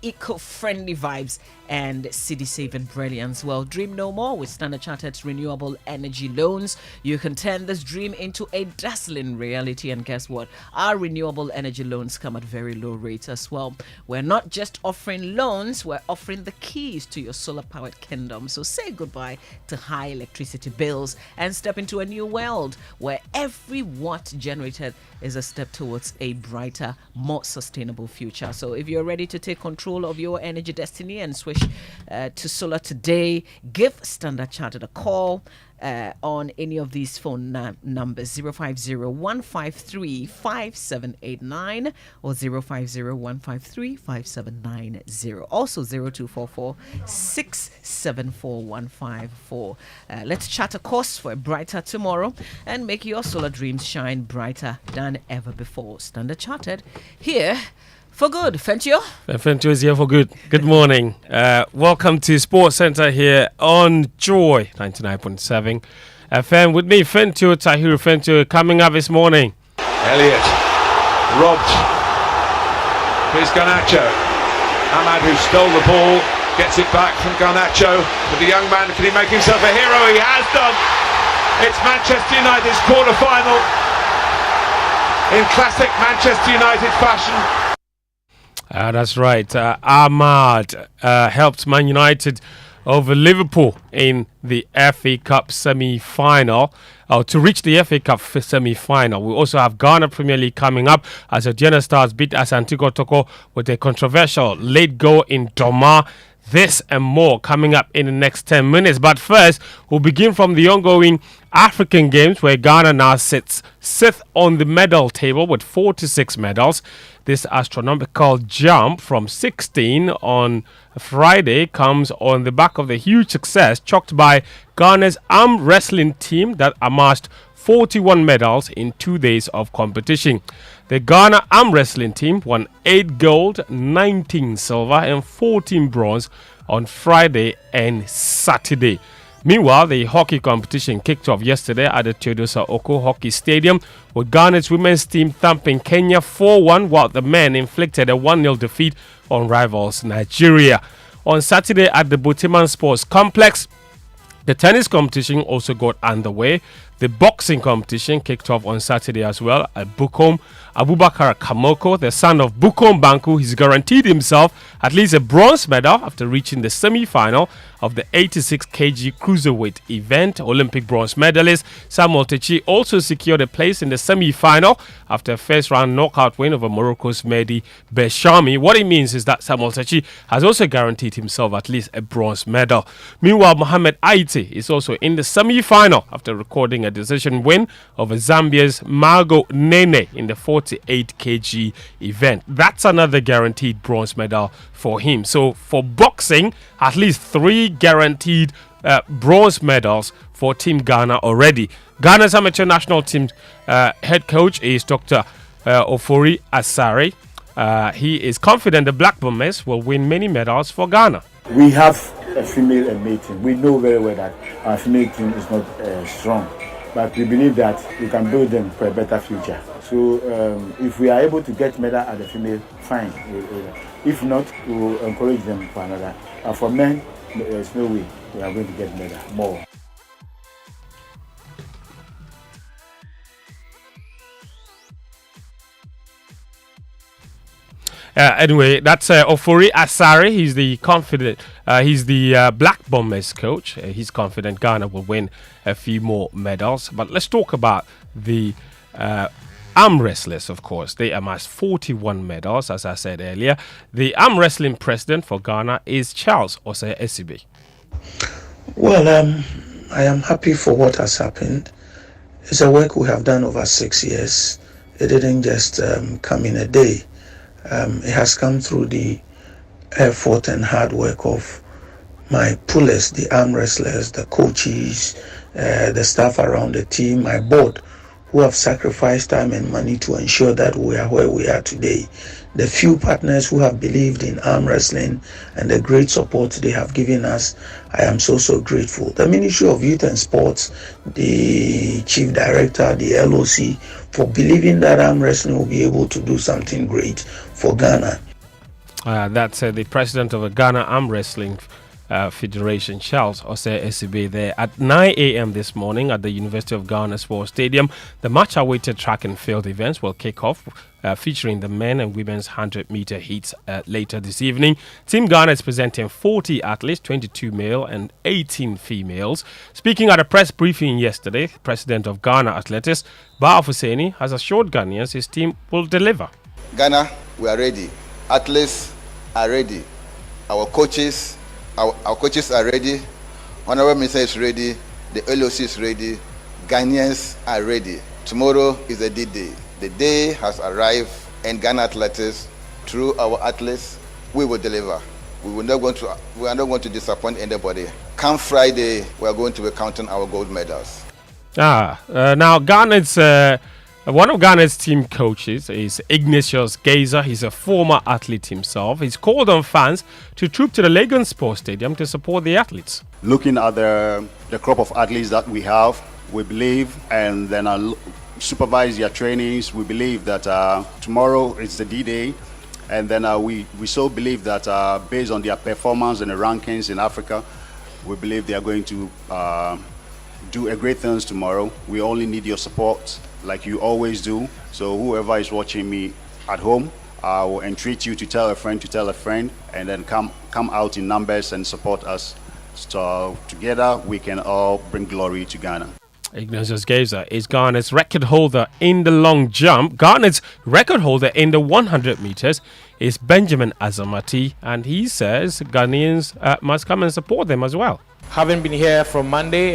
eco-friendly vibes and city-saving brilliance. Well, dream no more with Standard Chartered's renewable energy loans. You can turn this dream into a dazzling reality. And guess what? Our renewable energy loans come at very low rates as well. We're not just offering loans, we're offering the keys to your solar-powered kingdom. So say goodbye to high electricity bills and step into a new world where every watt generated is a step towards a brighter, more sustainable future. So if you're ready to take control of your energy destiny and switch to solar today, give Standard Chartered a call. on any of these phone numbers 050-153-5789 or 050-153-5790. Also 0244-674-154. Let's chat a course for a brighter tomorrow and make your solar dreams shine brighter than ever before. Standard Chartered here for good. Fentio? Fentio is here for good. Good morning. Welcome to Sports Center here on Joy 99.7 FM. With me, Fentio, Tahiru Fentio, coming up this morning. Elliott, robbed. Here's Garnacho. Ahmad, who stole the ball, gets it back from Garnacho. But the young man, can he make himself a hero? He has done. It's Manchester United's quarter-final in classic Manchester United fashion. That's right. Ahmad helped Man United over Liverpool in the FA Cup semi-final. To reach the FA Cup semi-final. We also have Ghana Premier League coming up as Odiana Stars beat Asante Kotoko with a controversial late goal in Doma. This and more coming up in the next 10 minutes. But first, we'll begin from the ongoing African Games where Ghana now sits 6th on the medal table with 46 medals. This astronomical jump from 16 on Friday comes on the back of the huge success chalked by Ghana's arm wrestling team that amassed 41 medals in 2 days of competition. The Ghana arm wrestling team won 8 gold, 19 silver and 14 bronze on Friday and Saturday. Meanwhile, the hockey competition kicked off yesterday at the Teodosia Oko Hockey Stadium with Ghana's women's team thumping Kenya 4-1 while the men inflicted a 1-0 defeat on rivals Nigeria. On Saturday at the Boteman Sports Complex, the tennis competition also got underway. The boxing competition kicked off on Saturday as well at Bukom. Abubakar Kamoko, the son of Bukom Banku, he's guaranteed himself at least a bronze medal after reaching the semi-final of the 86 kg cruiserweight event. Olympic bronze medalist Samuel Techi also secured a place in the semi-final after a first-round knockout win over Morocco's Mehdi Beshami. What it means is that Samuel Techi has also guaranteed himself at least a bronze medal. Meanwhile, Mohamed Aiti is also in the semi-final after recording a decision win over Zambia's Mago Nene in the 48 kg event. That's another guaranteed bronze medal for him. So for boxing, at least 3 guaranteed bronze medals for Team Ghana already. Ghana's amateur national team head coach is Dr. Ofori Asare. He is confident the Black Bombers will win many medals for Ghana. We have a female male team. We know very well that our female team is not strong, but we believe that we can build them for a better future. So if we are able to get medal at the female, fine. If not, we will encourage them for another. For men, there's no way we are going to get medal more. Anyway, that's Ofori Asare. He's the confident. He's the Black Bombers coach. He's confident Ghana will win a few more medals. But let's talk about the arm wrestlers, of course. They amassed 41 medals, as I said earlier. The arm wrestling president for Ghana is Charles Osei Esibe. Well, I am happy for what has happened. It's a work we have done over 6 years. It didn't just come in a day. It has come through the effort and hard work of my pullers, the arm wrestlers, the coaches, the staff around the team, my board, who have sacrificed time and money to ensure that we are where we are today. The few partners who have believed in arm wrestling and the great support they have given us, I am so grateful. The Ministry of Youth and Sports, the Chief Director, the LOC, for believing that arm wrestling will be able to do something great for Ghana. That's the president of the Ghana Arm Wrestling Federation, Charles Osei Esibe, there at 9 a.m. this morning at the University of Ghana Sports Stadium. The much-awaited track and field events will kick off, featuring the men and women's 100-meter heats later this evening. Team Ghana is presenting 40 athletes, 22 male and 18 females. Speaking at a press briefing yesterday, President of Ghana Athletics, Ba Afuseni, has assured Ghanaians his team will deliver. Ghana, we are ready. Athletes are ready. Our coaches are ready. Honorable Minister is ready. The LOC is ready. Ghanaians are ready. Tomorrow is the D-Day. The day has arrived, and Ghana athletics, through our athletes, we will deliver. We are not going to disappoint anybody. Come Friday, we are going to be counting our gold medals. Now Ghana's one of Ghana's team coaches is Ignatius Geyser. He's a former athlete himself. He's called on fans to troop to the Legon Sports Stadium to support the athletes. Looking at the crop of athletes that we have, we believe, and then supervise their trainings. We believe that tomorrow is the D-Day, and then we so believe that based on their performance and the rankings in Africa, we believe they are going to do a great things tomorrow. We only need your support, like you always do. So whoever is watching me at home, I will entreat you to tell a friend, and then come out in numbers and support us. So together we can all bring glory to Ghana. Ignatius Geyser is Ghana's record holder in the long jump. Ghana's record holder in the 100 meters is Benjamin Azamati, and he says Ghanaians must come and support them as well. Having been here from Monday,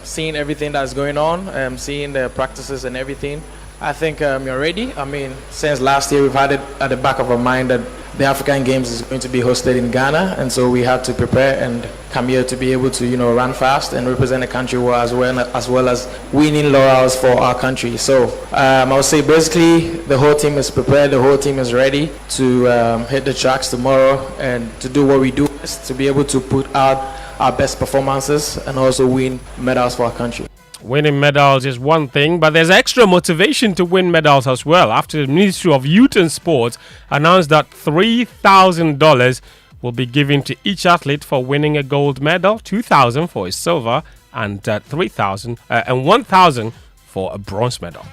seeing everything that's going on, seeing the practices and everything, I think you're ready. I mean, since last year we've had it at the back of our mind that the African Games is going to be hosted in Ghana, and so we had to prepare and come here to be able to, run fast and represent the country well, as well as winning laurels for our country. So I would say basically the whole team is prepared, the whole team is ready to hit the tracks tomorrow and to do what we do best, to be able to put out our best performances and also win medals for our country. Winning medals is one thing, but there's extra motivation to win medals as well after the Ministry of Youth and Sports announced that $3,000 will be given to each athlete for winning a gold medal, $2,000 for a silver, and $3,000 and $1,000 for a bronze medal.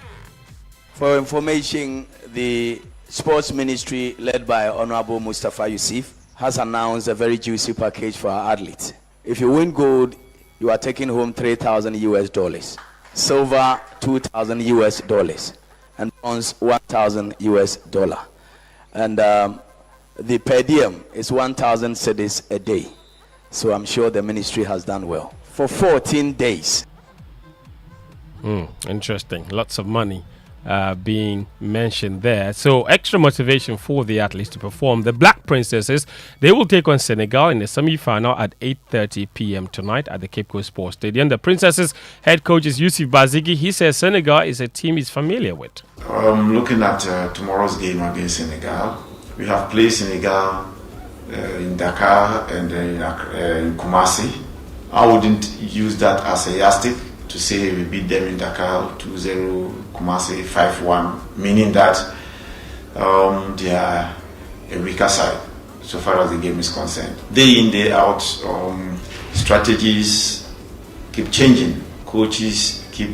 For information, the Sports Ministry, led by Honorable Mustafa Yusuf, has announced a very juicy package for our athletes. If you win gold, you are taking home $3,000, silver $2,000, and bronze $1,000. And the per diem is 1,000 cedis a day. So I'm sure the ministry has done well for 14 days. Interesting. Lots of money being mentioned there. So extra motivation for the athletes to perform. The Black Princesses, they will take on Senegal in the semi-final at 8:30 p.m. tonight at the Cape Coast Sports Stadium. The Princesses head coach is Yusuf Bazigi. He says Senegal is a team he's familiar with. Looking at tomorrow's game against Senegal, we have played Senegal in Dakar and in Kumasi. I wouldn't use that as a yardstick to say we beat them in Dakar 2-0, Kumasi 5-1, meaning that they are a weaker side so far as the game is concerned. Day in, day out, strategies keep changing. Coaches keep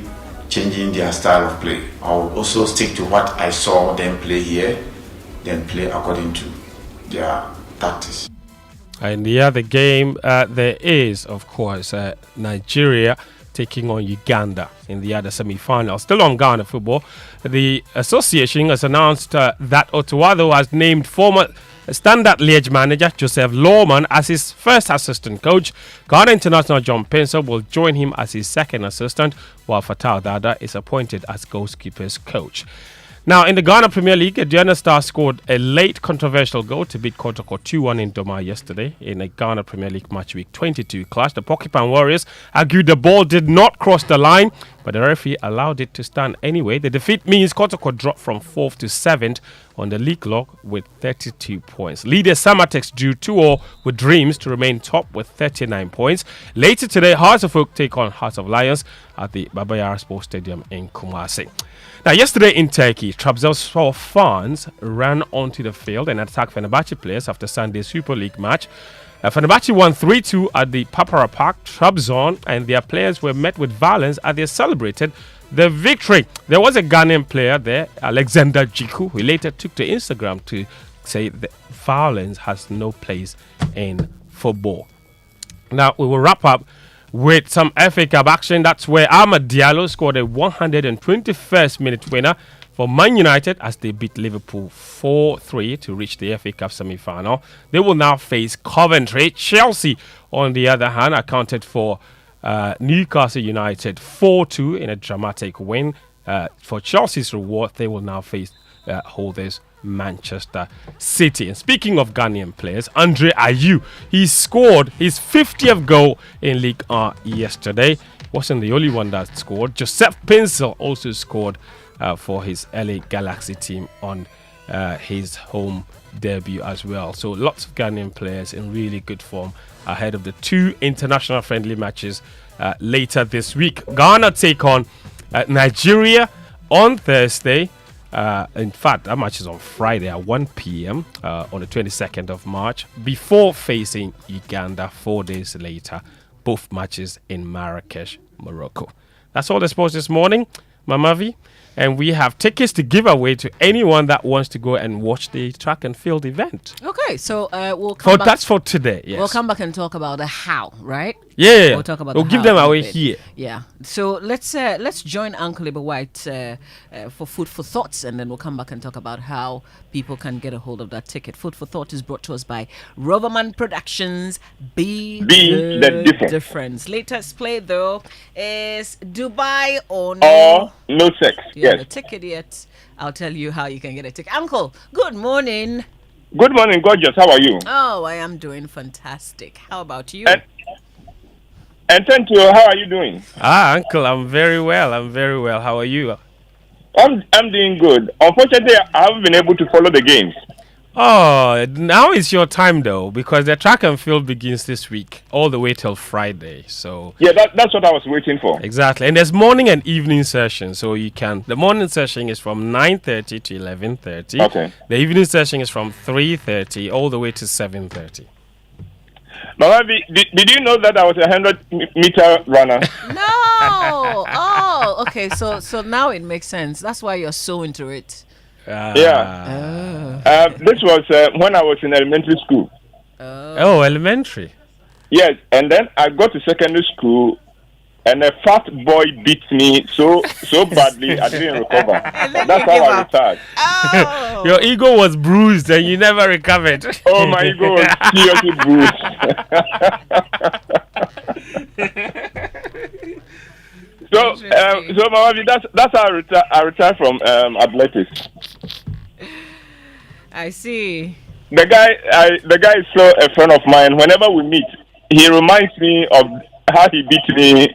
changing their style of play. I'll also stick to what I saw them play here, then play according to their tactics. In the other game, there is, of course, Nigeria taking on Uganda in the other semi-final. Still on Ghana football, the association has announced that Otuado has named former Standard Liège manager Joseph Lawman as his first assistant coach. Ghana international John Penso will join him as his second assistant, while Fatal Dada is appointed as goalkeepers coach. Now, in the Ghana Premier League, Diana Star scored a late controversial goal to beat Kotoko 2-1 in Doma yesterday in a Ghana Premier League Match Week 22 clash. The Porcupine Warriors argued the ball did not cross the line, but the referee allowed it to stand anyway. The defeat means Kotoko dropped from 4th to 7th on the league log with 32 points. Leader Samatex drew 2-0 with Dreams to remain top with 39 points. Later today, Hearts of Oak take on Hearts of Lions at the Baba Yara Sports Stadium in Kumasi. Now, yesterday in Turkey, Trabzonspor fans ran onto the field and attacked Fenerbahce players after Sunday's Super League match. Fenerbahce won 3-2 at the Papara Park, Trabzon, and their players were met with violence as they celebrated the victory. There was a Ghanaian player there, Alexander Jiku, who later took to Instagram to say that violence has no place in football. Now, we will wrap up with some FA Cup action. That's where Amad Diallo scored a 121st minute winner for Man United as they beat Liverpool 4-3 to reach the FA Cup semi-final. They will now face Coventry. Chelsea, on the other hand, accounted for Newcastle United 4-2 in a dramatic win. For Chelsea's reward, they will now face holders Manchester City. And speaking of Ghanaian players, Andre Ayew, he scored his 50th goal in League R yesterday. Wasn't the only one that scored. Joseph Pinsel also scored for his LA Galaxy team on his home debut as well. So lots of Ghanaian players in really good form ahead of the 2 international friendly matches later this week. Ghana take on Nigeria on Thursday. In fact, that match is on Friday at 1 p.m. On the 22nd of March, before facing Uganda 4 days later. Both matches in Marrakesh, Morocco. That's all the sports this morning, Mamavi. And we have tickets to give away to anyone that wants to go and watch the track and field event. Okay, so we'll come back. That's for today, yes. We'll come back and talk about the how, right? Yeah. We'll talk about we'll the give how them in a away bit. here. Yeah. So let's join Uncle Iba White for Food for Thoughts, and then we'll come back and talk about how people can get a hold of that ticket. Food for Thought is brought to us by Roverman Productions. Be the difference. Latest play though is Dubai or no sex. Yeah, the ticket yet. I'll tell you how you can get a ticket. Uncle, good morning. Good morning, gorgeous. How are you? Oh, I am doing fantastic. How about you? And thank you. How are you doing? Uncle, I'm very well. How are you? I'm doing good. Unfortunately, I haven't been able to follow the games. Oh, now is your time though, because the track and field begins this week, all the way till Friday. So yeah, that's what I was waiting for. Exactly, and there's morning and evening session, so you can. The morning session is from 9:30 to 11:30. Okay. The evening session is from 3:30 all the way to 7:30. Mama, did you know that I was a 100-meter runner? No. Oh, okay. So now it makes sense. That's why you're so into it. This was when I was in elementary school. Oh, elementary. Yes, and then I got to secondary school, and a fat boy beat me so badly I didn't recover. That's how I retired. Oh. Your ego was bruised and you never recovered. Oh, my ego was seriously bruised. So Mama, that's how I retired from athletics. I see. The guy is so a friend of mine. Whenever we meet, he reminds me of how he beat me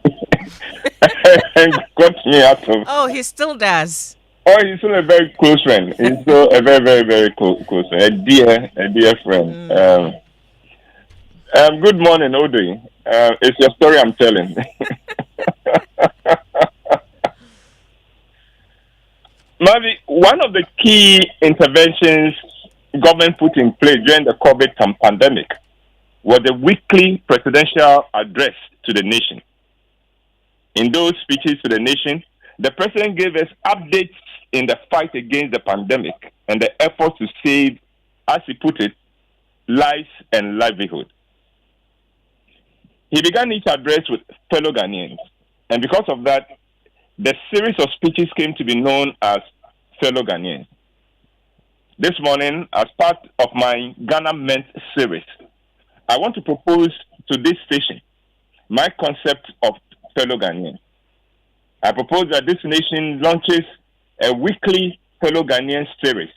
and got me out of. Oh, he still does. Oh, he's still a very close friend. He's still a very, very, very close friend. A dear friend. Good morning, Odoi. It's your story I'm telling. Mavi, one of the key interventions government put in place during the COVID pandemic was the weekly presidential address to the nation. In those speeches to the nation, the president gave us updates in the fight against the pandemic and the efforts to save, as he put it, lives and livelihood. He began each address with fellow Ghanaians, and because of that, the series of speeches came to be known as Fellow Ghanaians. This morning, as part of my Ghana Meant series, I want to propose to this station my concept of Fellow Ghanaians. I propose that this nation launches a weekly Fellow Ghanaians series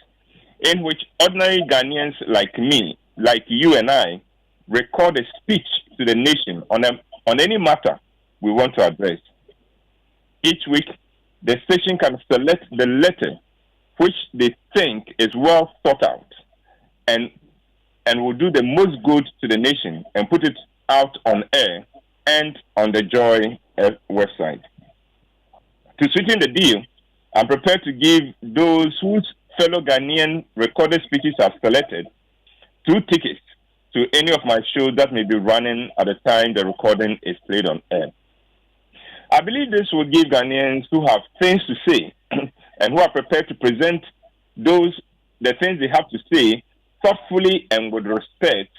in which ordinary Ghanaians like me, like you and I, record a speech to the nation on any matter we want to address. Each week, the station can select the letter which they think is well thought out and will do the most good to the nation and put it out on air and on the Joy website. To sweeten the deal, I'm prepared to give those whose fellow Ghanaian recorded speeches are selected 2 tickets to any of my shows that may be running at the time the recording is played on air. I believe this will give Ghanaians who have things to say and who are prepared to present the things they have to say thoughtfully and with respect,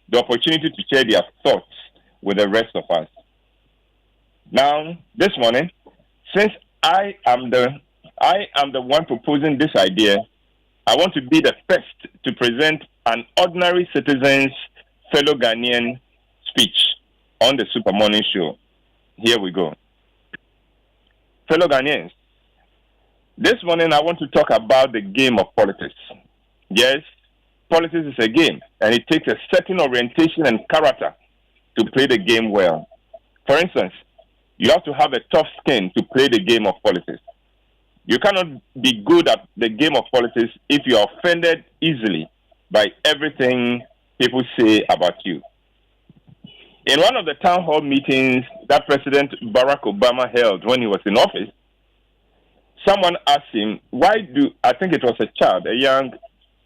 the opportunity to share their thoughts with the rest of us. Now, this morning, since I am the one proposing this idea, I want to be the first to present an ordinary citizen's fellow Ghanaian speech on the Super Morning Show. Here we go. Fellow Ghanaians, this morning I want to talk about the game of politics. Yes, politics is a game, and it takes a certain orientation and character to play the game well. For instance, you have to have a tough skin to play the game of politics. You cannot be good at the game of politics if you are offended easily by everything people say about you. In one of the town hall meetings that President Barack Obama held when he was in office, someone asked him, I think it was a child, a young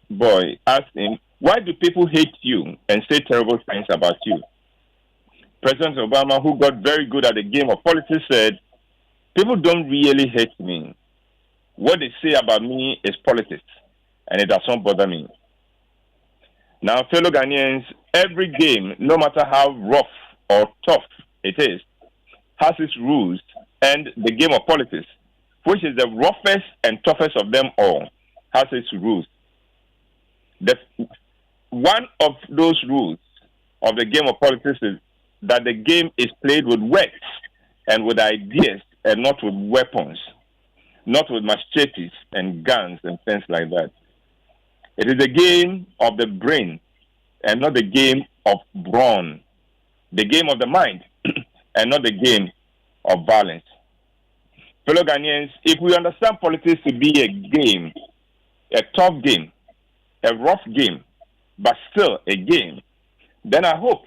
boy, asked him, why do people hate you and say terrible things about you? President Obama, who got very good at the game of politics, said, people don't really hate me. What they say about me is politics, and it doesn't bother me. Now, fellow Ghanaians, every game, no matter how rough or tough it is, has its rules, and the game of politics, which is the roughest and toughest of them all, has its rules. One of those rules of the game of politics is that the game is played with words and with ideas and not with weapons, not with machetes and guns and things like that. It is a game of the brain and not the game of brawn, the game of the mind and not the game of violence. Fellow Ghanaians, if we understand politics to be a game, a tough game, a rough game, but still a game, then I hope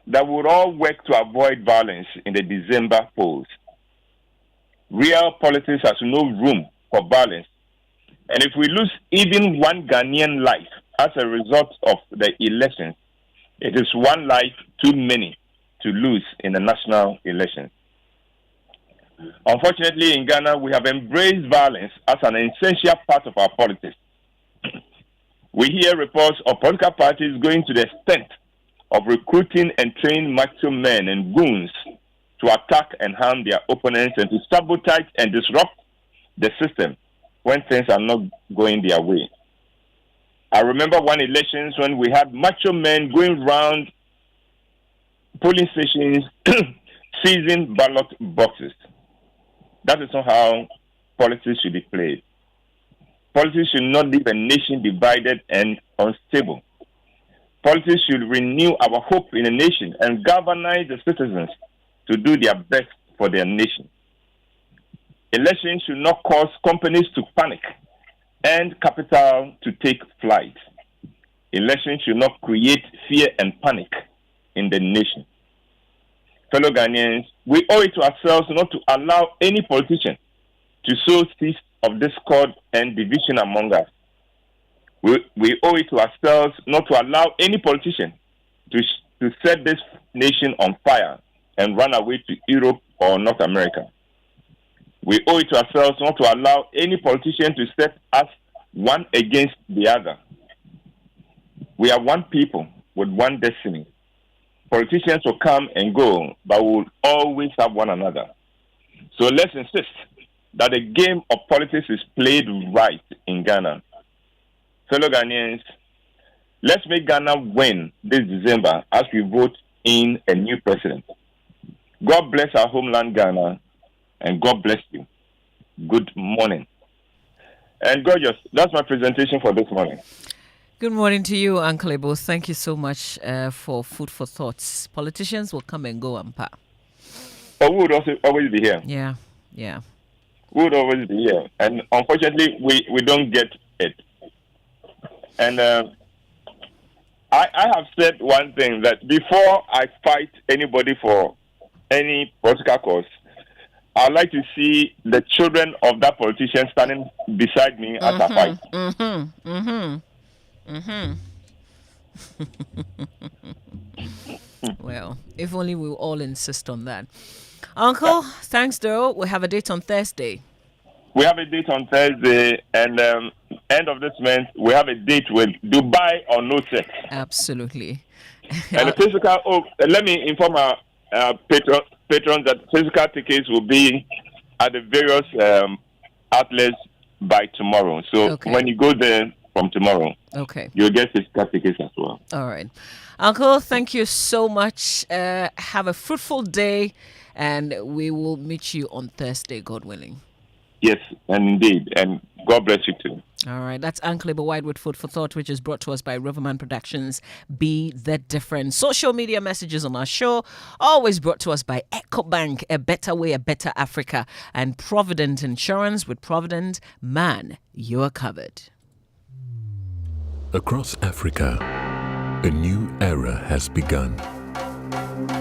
that we would all work to avoid violence in the December polls. Real politics has no room for violence. And if we lose even one Ghanaian life as a result of the elections, it is one life too many to lose in the national elections. Unfortunately, in Ghana, we have embraced violence as an essential part of our politics. We hear reports of political parties going to the extent of recruiting and training macho men and goons to attack and harm their opponents and to sabotage and disrupt the system when things are not going their way. I remember one elections when we had macho men going around polling stations seizing ballot boxes. That is not how politics should be played. Politics should not leave a nation divided and unstable. Politics should renew our hope in a nation and galvanize the citizens to do their best for their nation. Elections should not cause companies to panic and capital to take flight. Elections should not create fear and panic in the nation. Fellow Ghanaians, we owe it to ourselves not to allow any politician to sow seeds of discord and division among us. We owe it to ourselves not to allow any politician to set this nation on fire and run away to Europe or North America. We owe it to ourselves not to allow any politician to set us one against the other. We are one people with one destiny. Politicians will come and go, but we will always have one another. So let's insist that the game of politics is played right in Ghana. Fellow Ghanaians, let's make Ghana win this December as we vote in a new president. God bless our homeland Ghana, and God bless you. Good morning. And gorgeous, that's my presentation for this morning. Good morning to you, Uncle Ebo. Thank you so much for food for thoughts. Politicians will come and go, Ampa. But we would also always be here. Yeah. We would always be here. And unfortunately, we don't get it. And I have said one thing, that before I fight anybody for any political cause, I'd like to see the children of that politician standing beside me as I fight. Well, if only we all insist on that. Uncle, thanks, though. We have a date on Thursday. We have a date on Thursday, and end of this month, we have a date with Dubai or no sex. Absolutely. And the physical, let me inform our patrons that physical tickets will be at the various outlets by tomorrow. So when you go there from tomorrow, you'll get physical tickets as well. All right. Uncle, thank you so much. Have a fruitful day. And we will meet you on Thursday, God willing. Yes, and indeed. And God bless you too. All right, that's Uncle Wide with Food for Thought, which is brought to us by Riverman Productions. Be the difference. Social media messages on our show, always brought to us by EcoBank, a better way, a better Africa, and Provident Insurance. With Provident, man, you're covered. Across Africa, a new era has begun,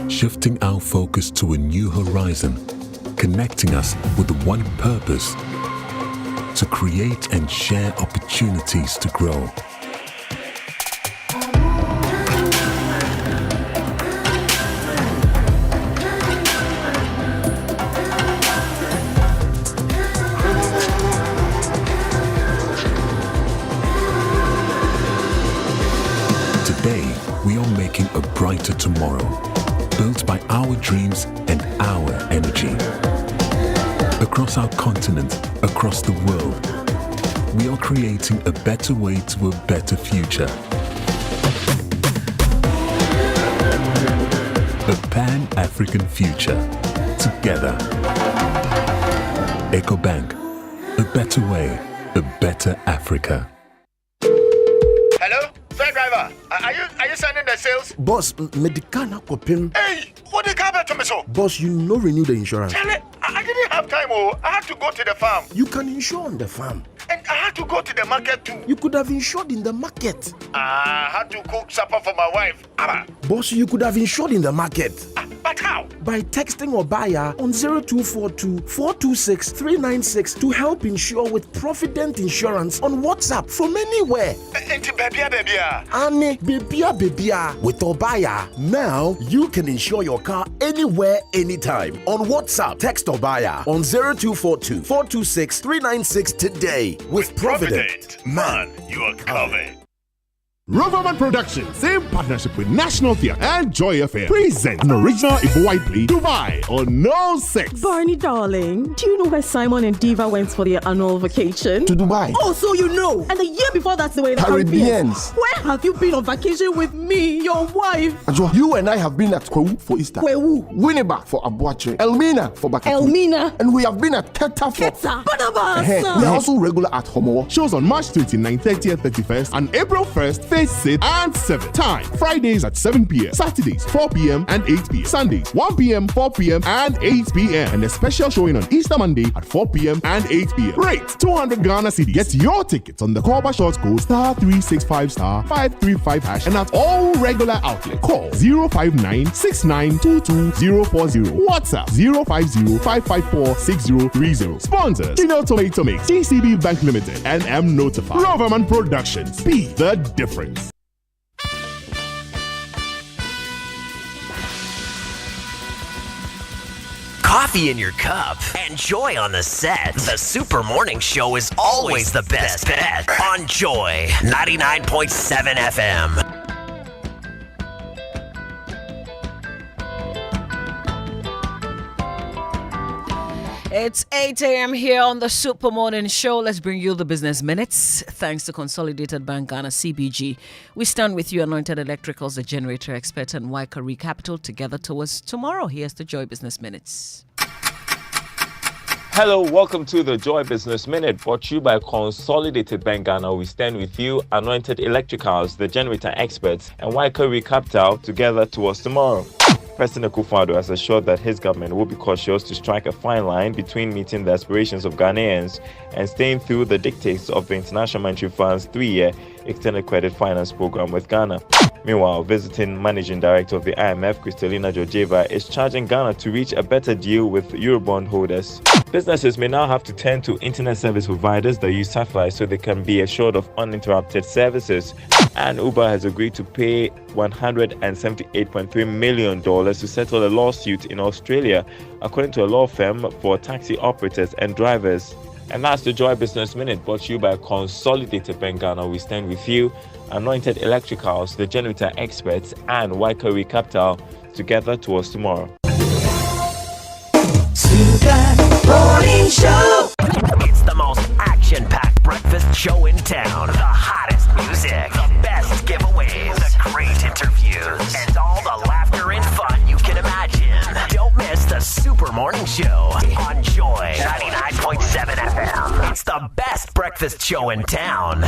shifting our focus to a new horizon, connecting us with one purpose: to create and share opportunities to grow. Today, we are making a brighter tomorrow, built by our dreams and our energy. Across our continent, across the world, we are creating a better way to a better future. A Pan-African future. Together. EcoBank. A better way, a better Africa. Hello? Fair driver, are you sending the sales? Boss, Medicana Kopim. Hey, what the car to me so? Boss, you no renew the insurance. Tell it, I didn't have time. I had to go to the farm. You can insure on the farm. And I had to go to the market too. You could have insured in the market. I had to cook supper for my wife. Abba. Boss, you could have insured in the market. But how? By texting or buyer on 0242 426 396 to help insure with Provident Insurance on WhatsApp from anywhere. Annie, babia. With Obaya, now you can insure your car anywhere, anytime. On WhatsApp, text Obaya on 0242 426 396 today. With Provident, man, you are covered. Riverman Productions, in partnership with National Theatre and Joy FM, present an original Igbo White play, Dubai on No 6. Barney, darling, do you know where Simon and Diva went for their annual vacation? To Dubai. Oh, so you know. And the year before that's the way the Caribbeans. Where have you been on vacation with me, your wife? Ajwa, you and I have been at Kwewu for Easter. Kwewu. Winneba for Abuache. Elmina for Bakatu. Elmina. And we have been at Keta for... Keta. Barnabas. We are also regular at Homo. Shows on March 29th, 30th, 31st, and April 1st, 5th, 6th, and 7th. Time, Fridays at 7 p.m. Saturdays, 4 p.m. and 8 p.m. Sundays, 1 p.m., 4 p.m. and 8 p.m. And a special showing on Easter Monday at 4 p.m. and 8 p.m. Rate 200 Ghana cedis. Get your tickets on the Callbar short code *365 *535# and at all regular outlets. Call 059 6922 WhatsApp 050 554 6030. Sponsors: Gino Tomato Mix, GCB Bank Limited, and M Notified. Riverman Productions. Be the difference. Coffee in your cup and Joy on the set. The Super Morning Show is always the best bet on Joy 99.7 FM. It's 8 a.m. here on the Super Morning Show. Let's bring you the business minutes. Thanks to Consolidated Bank Ghana CBG. We stand with you, Anointed Electricals, the generator expert, and Waikari Capital, together towards tomorrow. Here's the Joy Business Minutes. Hello, welcome to the Joy Business Minute, brought to you by Consolidated Bank Ghana. We stand with you, Anointed Electricals, the generator experts, and Waikari Capital, together towards tomorrow. President Akufo-Addo has assured that his government will be cautious to strike a fine line between meeting the aspirations of Ghanaians and staying through the dictates of the International Monetary Fund's 3-year Extended Credit Finance Program with Ghana. Meanwhile, visiting Managing Director of the IMF, Kristalina Georgieva, is charging Ghana to reach a better deal with Eurobond holders. Businesses may now have to turn to internet service providers that use satellite so they can be assured of uninterrupted services. And Uber has agreed to pay $178.3 million to settle a lawsuit in Australia, according to a law firm for taxi operators and drivers. And that's the Joy Business Minute, brought to you by Consolidated Bank Ghana. We stand with you, Anointed Electricals, the generator experts, and Waikari Capital, together towards tomorrow. Super Morning Show. It's the most action-packed breakfast show in town. The hottest music, the best giveaways, the great interviews, and all the laughter and fun you can imagine. Don't miss the Super Morning Show on Joy 99.7 FM. It's the best breakfast show in town.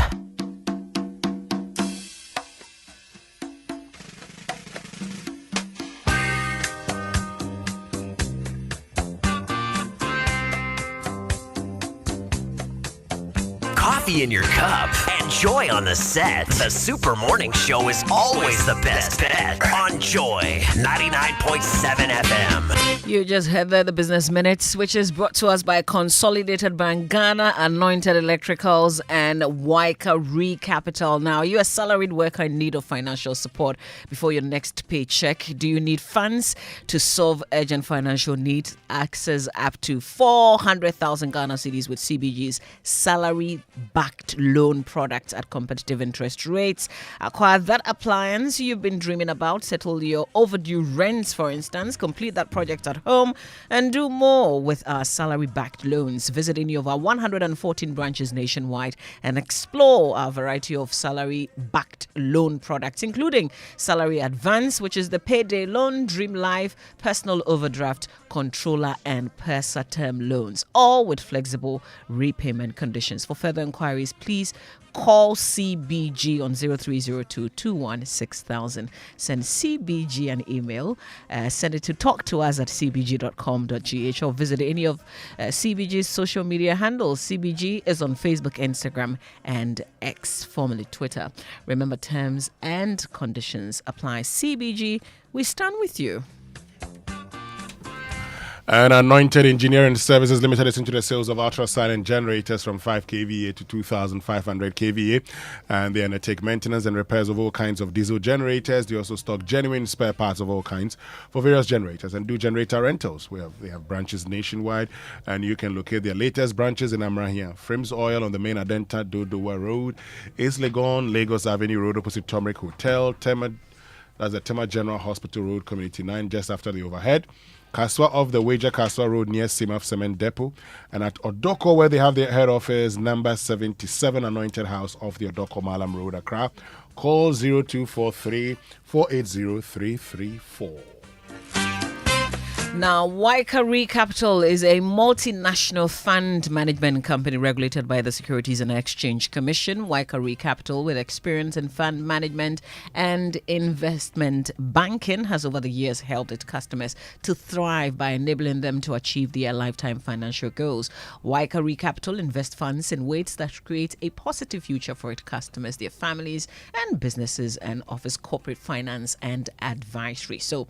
Coffee in your cup and joy on the set. The Super Morning Show is always the best bet on Joy 99.7 FM. You just heard there the Business Minutes, which is brought to us by Consolidated Bank Ghana, Anointed Electricals, and Waika Recapital. Now, you're a salaried worker in need of financial support before your next paycheck. Do you need funds to solve urgent financial needs? Access up to 400,000 Ghana cedis with CBG's salary-backed loan products at competitive interest rates. Acquire that appliance you've been dreaming about. Settle your overdue rents, for instance. Complete that project at home and do more with our salary-backed loans. Visit any of our 114 branches nationwide and explore our variety of salary-backed loan products, including Salary Advance, which is the payday loan, Dream Life, personal overdraft, controller, and Persa term loans, all with flexible repayment conditions. For further inquiries, please call CBG on 0302 216,000. Send CBG an email. Send it to talktous@cbg.com.gh or visit any of CBG's social media handles. CBG is on Facebook, Instagram, and X, formerly Twitter. Remember, terms and conditions apply. CBG, we stand with you. And Anointed Engineering Services Limited is into the sales of ultra-silent generators from 5 kVA to 2,500 kVA. And they undertake maintenance and repairs of all kinds of diesel generators. They also stock genuine spare parts of all kinds for various generators and do generator rentals. They have branches nationwide, and you can locate their latest branches in Amrahia, Frims Oil on the main Adenta Dodowa Road, East Legon, Lagos Avenue Road opposite Turmeric Hotel, that's the Tema General Hospital Road, Community 9, just after the overhead. Kaswa off the Wager Kaswa Road near Simaf Cement Depot, and at Odoko, where they have their head office, number 77 Anointed House off the Odoko Malam Road, Accra. Call 0243 480 334. Now, Waika Recapital is a multinational fund management company regulated by the Securities and Exchange Commission. Waika Recapital, with experience in fund management and investment banking, has over the years helped its customers to thrive by enabling them to achieve their lifetime financial goals. Waika Recapital invests funds in ways that create a positive future for its customers, their families, and businesses, and offers corporate finance and advisory. So,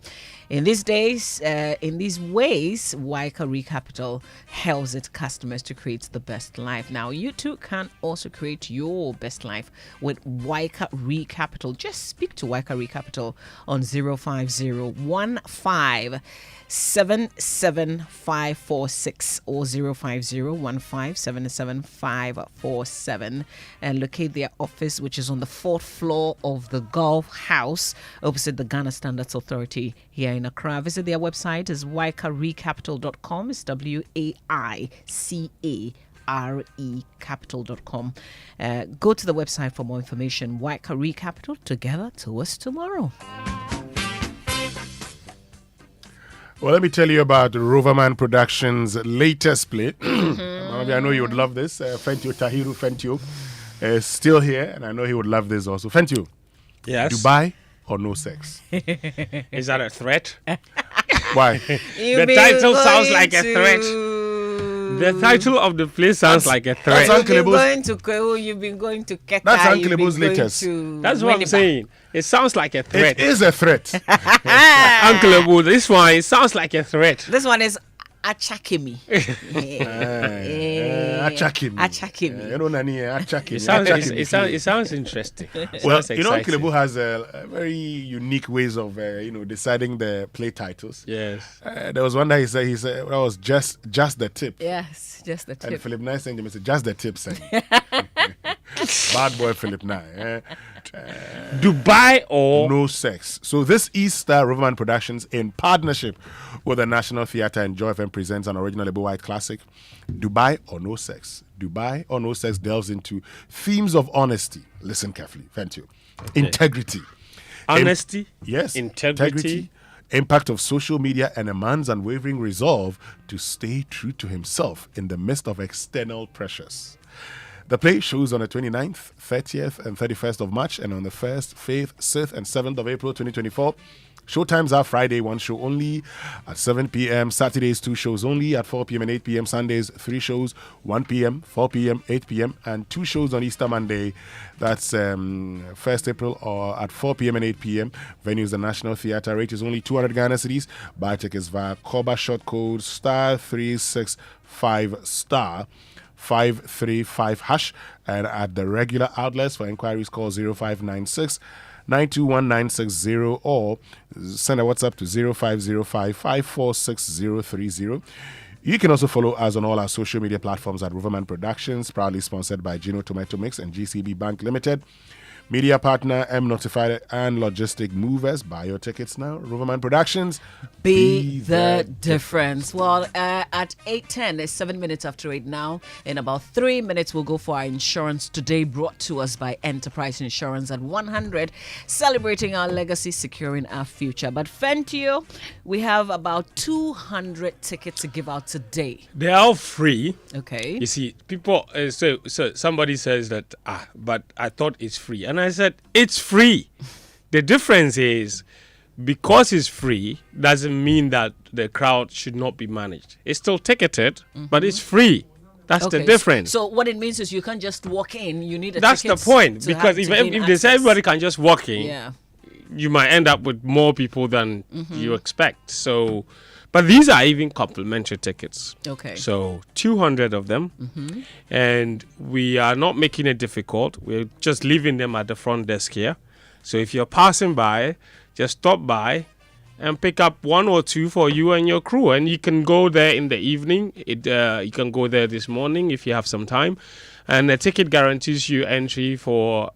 in these days, in these ways, Waika Recapital helps its customers to create the best life. Now, you too can also create your best life with Waika Recapital. Just speak to Waika Recapital on 05015 77546 or 05015775547 and locate their office, which is on the 4th floor of the Golf House opposite the Ghana Standards Authority here in Accra. Visit their website is waikarecapital.com. It's WAICA Capital.com. Go to the website for more information. Waika Recapital, together towards tomorrow. Well, let me tell you about Roverman Productions' latest play. I know you would love this. Fentio Tahiru Fentio is still here, and I know he would love this also. Fentio, yes. Dubai or no sex? Is that a threat? Why? The title sounds like a threat. The title of the play sounds like a threat. You've been going to Keka. That's Uncle Ebu's latest. That's what I'm saying. It sounds like a threat. It is a threat. Uncle Ebu, this one, it sounds like a threat. This one is Achakimi. It sounds interesting. Well, Uncle Ebu has very unique ways of deciding the play titles. Yes. There was one that he said that was just the tip. Yes, just the tip. And Philip Nye said just the tip. Bad boy Philip Nye. Dubai or no sex. So this Easter, Roverman Productions, in partnership with the National Theatre and Joy FM, presents an original Ebu White classic, Dubai or No Sex. Dubai or No Sex delves into themes of honesty. Listen carefully, thank you. Okay. Integrity. Honesty. Yes. Integrity. impact of social media, and a man's unwavering resolve to stay true to himself in the midst of external pressures. The play shows on the 29th, 30th, and 31st of March, and on the 1st, 5th, 6th, and 7th of April 2024. Showtimes are Friday, 1 show only at 7 p.m. Saturdays, 2 shows only at 4 p.m. and 8 p.m. Sundays, 3 shows, 1 p.m., 4 p.m., 8 p.m. and 2 shows on Easter Monday. That's 1st April or at 4 p.m. and 8 p.m. Venues the National Theatre. Rate is only 200 Ghana cedis. Buy tickets via Koba short code *365 *535# and at the regular outlets. For inquiries, call 0596 921960 or send a WhatsApp to 0505 546030. You can also follow us on all our social media platforms at Riverman Productions, proudly sponsored by Gino Tomato Mix and GCB Bank Limited. Media partner M Notified and Logistic Movers. Buy your tickets now. Riverman Productions. Be the difference. Well, at 8:10, it's 7 minutes after 8 now. In about 3 minutes, we'll go for our insurance today, brought to us by Enterprise Insurance at 100, celebrating our legacy, securing our future. But Fentio, we have about 200 tickets to give out today. They're all free. Okay. You see, people, so somebody says that, but I thought it's free. And I said, it's free. The difference is, because it's free, doesn't mean that the crowd should not be managed. It's still ticketed, but it's free. That's the difference. So what it means is you can't just walk in. You need a That's ticket. the point. Because if they say everybody can just walk in, yeah, you might end up with more people than you expect. So, but these are even complimentary tickets. Okay. So 200 of them. And we are not making it difficult. We're just leaving them at the front desk here. So if you're passing by, just stop by and pick up 1 or 2 for you and your crew. And you can go there in the evening. You can go there this morning if you have some time. And the ticket guarantees you entry for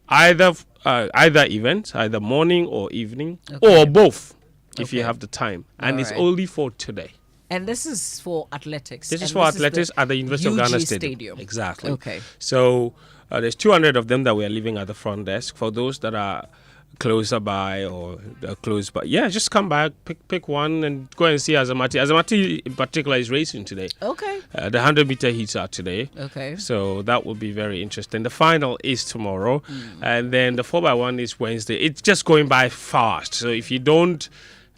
either event, either morning or evening, or both, if you have the time. And it's only for today. And this is for athletics. This is for athletics at the University of Ghana Stadium. Exactly. Okay. So there's 200 of them that we are leaving at the front desk. For those that are closer by or close by, yeah, just come by, pick one and go and see Azamati. Azamati in particular is racing today. Okay. The 100-meter heats are today. Okay. So that will be very interesting. The final is tomorrow, and then the 4x1 is Wednesday. It's just going by fast. So if you don't,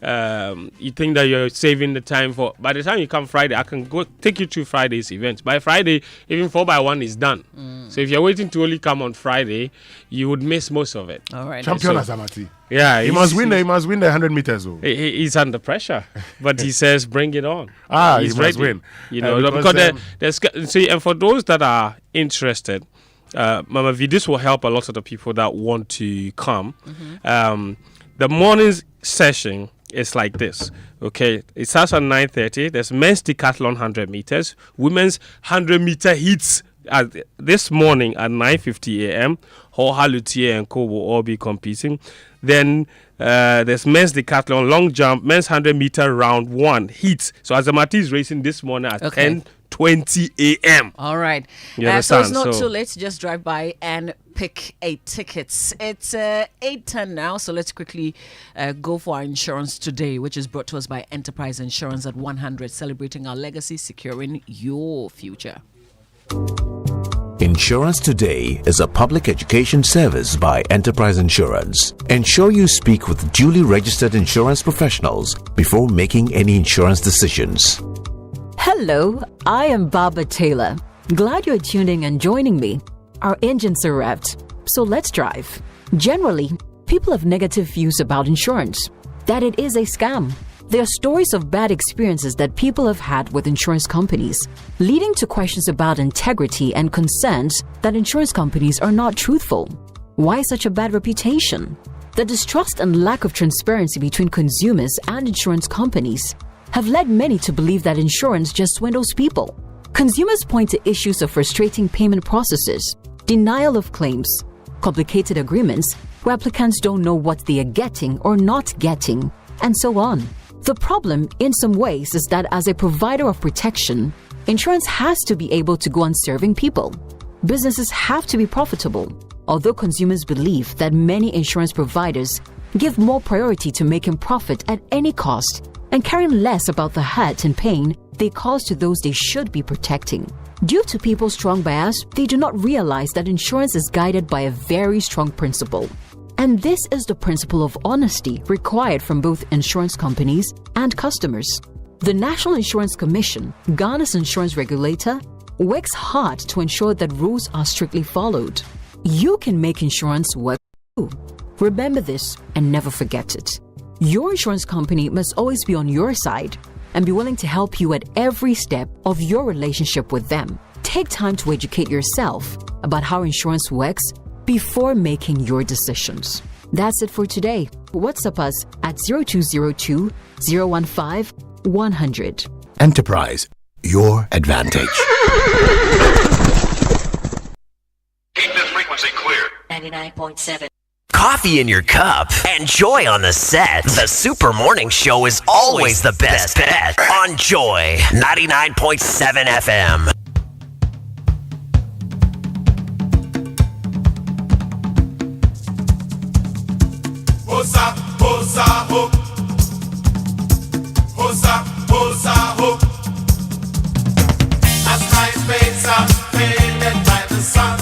you think that you're saving the time for, by the time you come Friday, I can go take you to Friday's event. By Friday, even 4x1 is done. So if you're waiting to only come on Friday, you would miss most of it. All right. Champion Azamati. Yeah, he must win the 100 meters. Though. He's under pressure, but he says, "Bring it on." He's ready. Must win. You know, because there's see, and for those that are interested, Mama V, this will help a lot of the people that want to come. The morning's session is like this. Okay, it starts at 9:30. There's men's decathlon 100 meters, women's 100-meter heats. This morning at 9:50 a.m. Hoha, Lutier and Co will all be competing. Then there's men's decathlon long jump, men's 100-meter round 1 heats. So Azamati is racing this morning at 10:20 a.m. All right. So it's not too late to just drive by and pick a ticket. It's 8:10 now, so let's quickly go for our insurance today, which is brought to us by Enterprise Insurance at 100, celebrating our legacy, securing your future. Insurance Today is a public education service by Enterprise Insurance. Ensure you speak with duly registered insurance professionals before making any insurance decisions. Hello, I am Baba Taylor. Glad you're tuning and joining me. Our engines are revved, so let's drive. Generally, people have negative views about insurance, that it is a scam. There are stories of bad experiences that people have had with insurance companies, leading to questions about integrity and concerns that insurance companies are not truthful. Why such a bad reputation? The distrust and lack of transparency between consumers and insurance companies have led many to believe that insurance just swindles people. Consumers point to issues of frustrating payment processes, denial of claims, complicated agreements where applicants don't know what they are getting or not getting, and so on. The problem, in some ways, is that as a provider of protection, insurance has to be able to go on serving people. Businesses have to be profitable, although consumers believe that many insurance providers give more priority to making profit at any cost and caring less about the hurt and pain they cause to those they should be protecting. Due to people's strong bias, they do not realize that insurance is guided by a very strong principle. And this is the principle of honesty required from both insurance companies and customers. The National Insurance Commission, Ghana's insurance regulator, works hard to ensure that rules are strictly followed. You can make insurance work too. Remember this and never forget it. Your insurance company must always be on your side and be willing to help you at every step of your relationship with them. Take time to educate yourself about how insurance works before making your decisions. That's it for today. WhatsApp us at 0202 015 100. Enterprise, your advantage. Keep this frequency clear. 99.7. Coffee in your cup and Joy on the set. The Super Morning Show is always the best bet on Joy 99.7 FM. Hosa, hosa, ho. Hosa, hosa, ho. As my face are faded by the sun.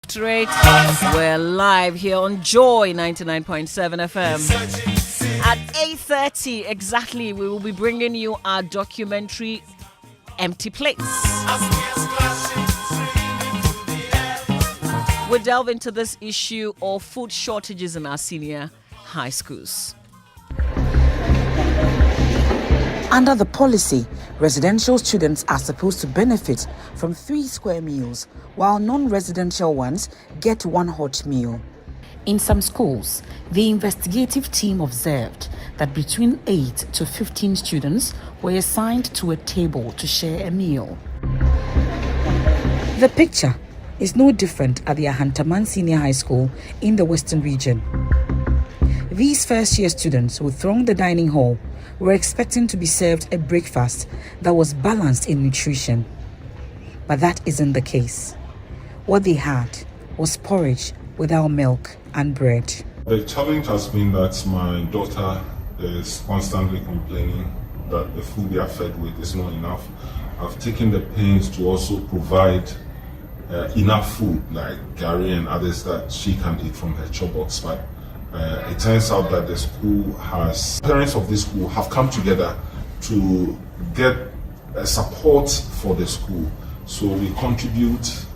Straight. We're live here on Joy 99.7 FM. At 8:30 exactly, we will be bringing you our documentary Empty Plates. We'll delve into this issue of food shortages in our senior high schools. Under the policy, residential students are supposed to benefit from 3 square meals, while non-residential ones get 1 hot meal. In some schools, the investigative team observed that between 8 to 15 students were assigned to a table to share a meal. The picture is no different at the Ahantaman Senior High School in the Western Region. These first-year students who thronged the dining hall were expecting to be served a breakfast that was balanced in nutrition. But that isn't the case. What they had was porridge without milk and bread. The challenge has been that my daughter is constantly complaining that the food they are fed with is not enough. I've taken the pains to also provide enough food like gari and others that she can eat from her chobox, but it turns out that the school parents of this school have come together to get support for the school. So we contribute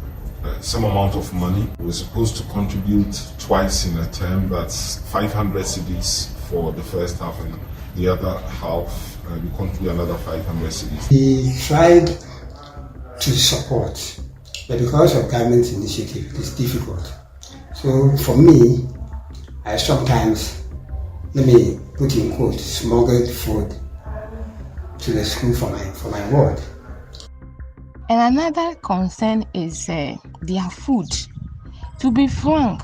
some amount of money. We're supposed to contribute twice in a term. That's 500 cedis for the first half, and the other half we contribute another 500 cedis. We tried to support, but because of government initiative, it's difficult. So for me, I sometimes, let me put in quotes, smuggled food to the school for my ward. And another concern is their food. To be frank,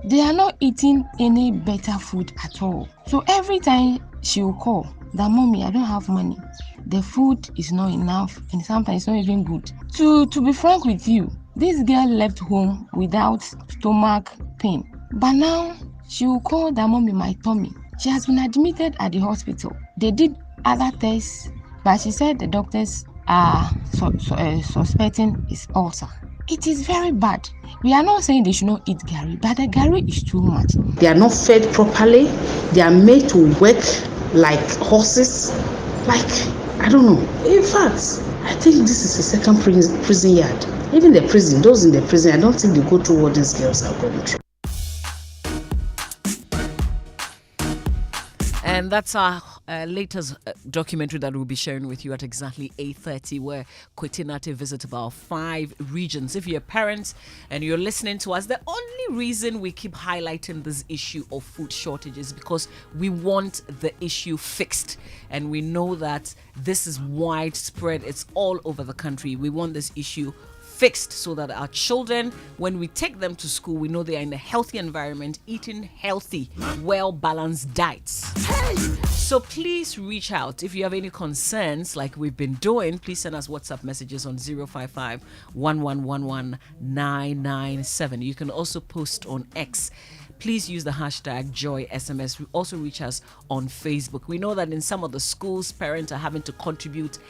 they are not eating any better food at all. So every time she will call, that mommy, I don't have money. The food is not enough, and sometimes it's not even good. To be frank with you, this girl left home without stomach pain. But now, she will call that mommy, my tummy. She has been admitted at the hospital. They did other tests, but she said the doctors are suspecting is ulcer. It is very bad. We are not saying they should not eat gari, but the gari is too much. They are not fed properly. They are made to work like horses. Like, I don't know. In fact, I think this is the second prison yard. Even the prison, those in the prison, I don't think they go through what these girls are going through. And that's our latest documentary that we'll be sharing with you at exactly 8:30, where Kwetinate visits about 5 regions. If you're a parent and you're listening to us, the only reason we keep highlighting this issue of food shortages is because we want the issue fixed. And we know that this is widespread. It's all over the country. We want this issue fixed so that our children, when we take them to school, we know they are in a healthy environment, eating healthy, well-balanced diets. So please reach out. If you have any concerns like we've been doing, please send us WhatsApp messages on 055-1111-997. You can also post on X. Please use the hashtag JoySMS. Also reach us on Facebook. We know that in some of the schools, parents are having to contribute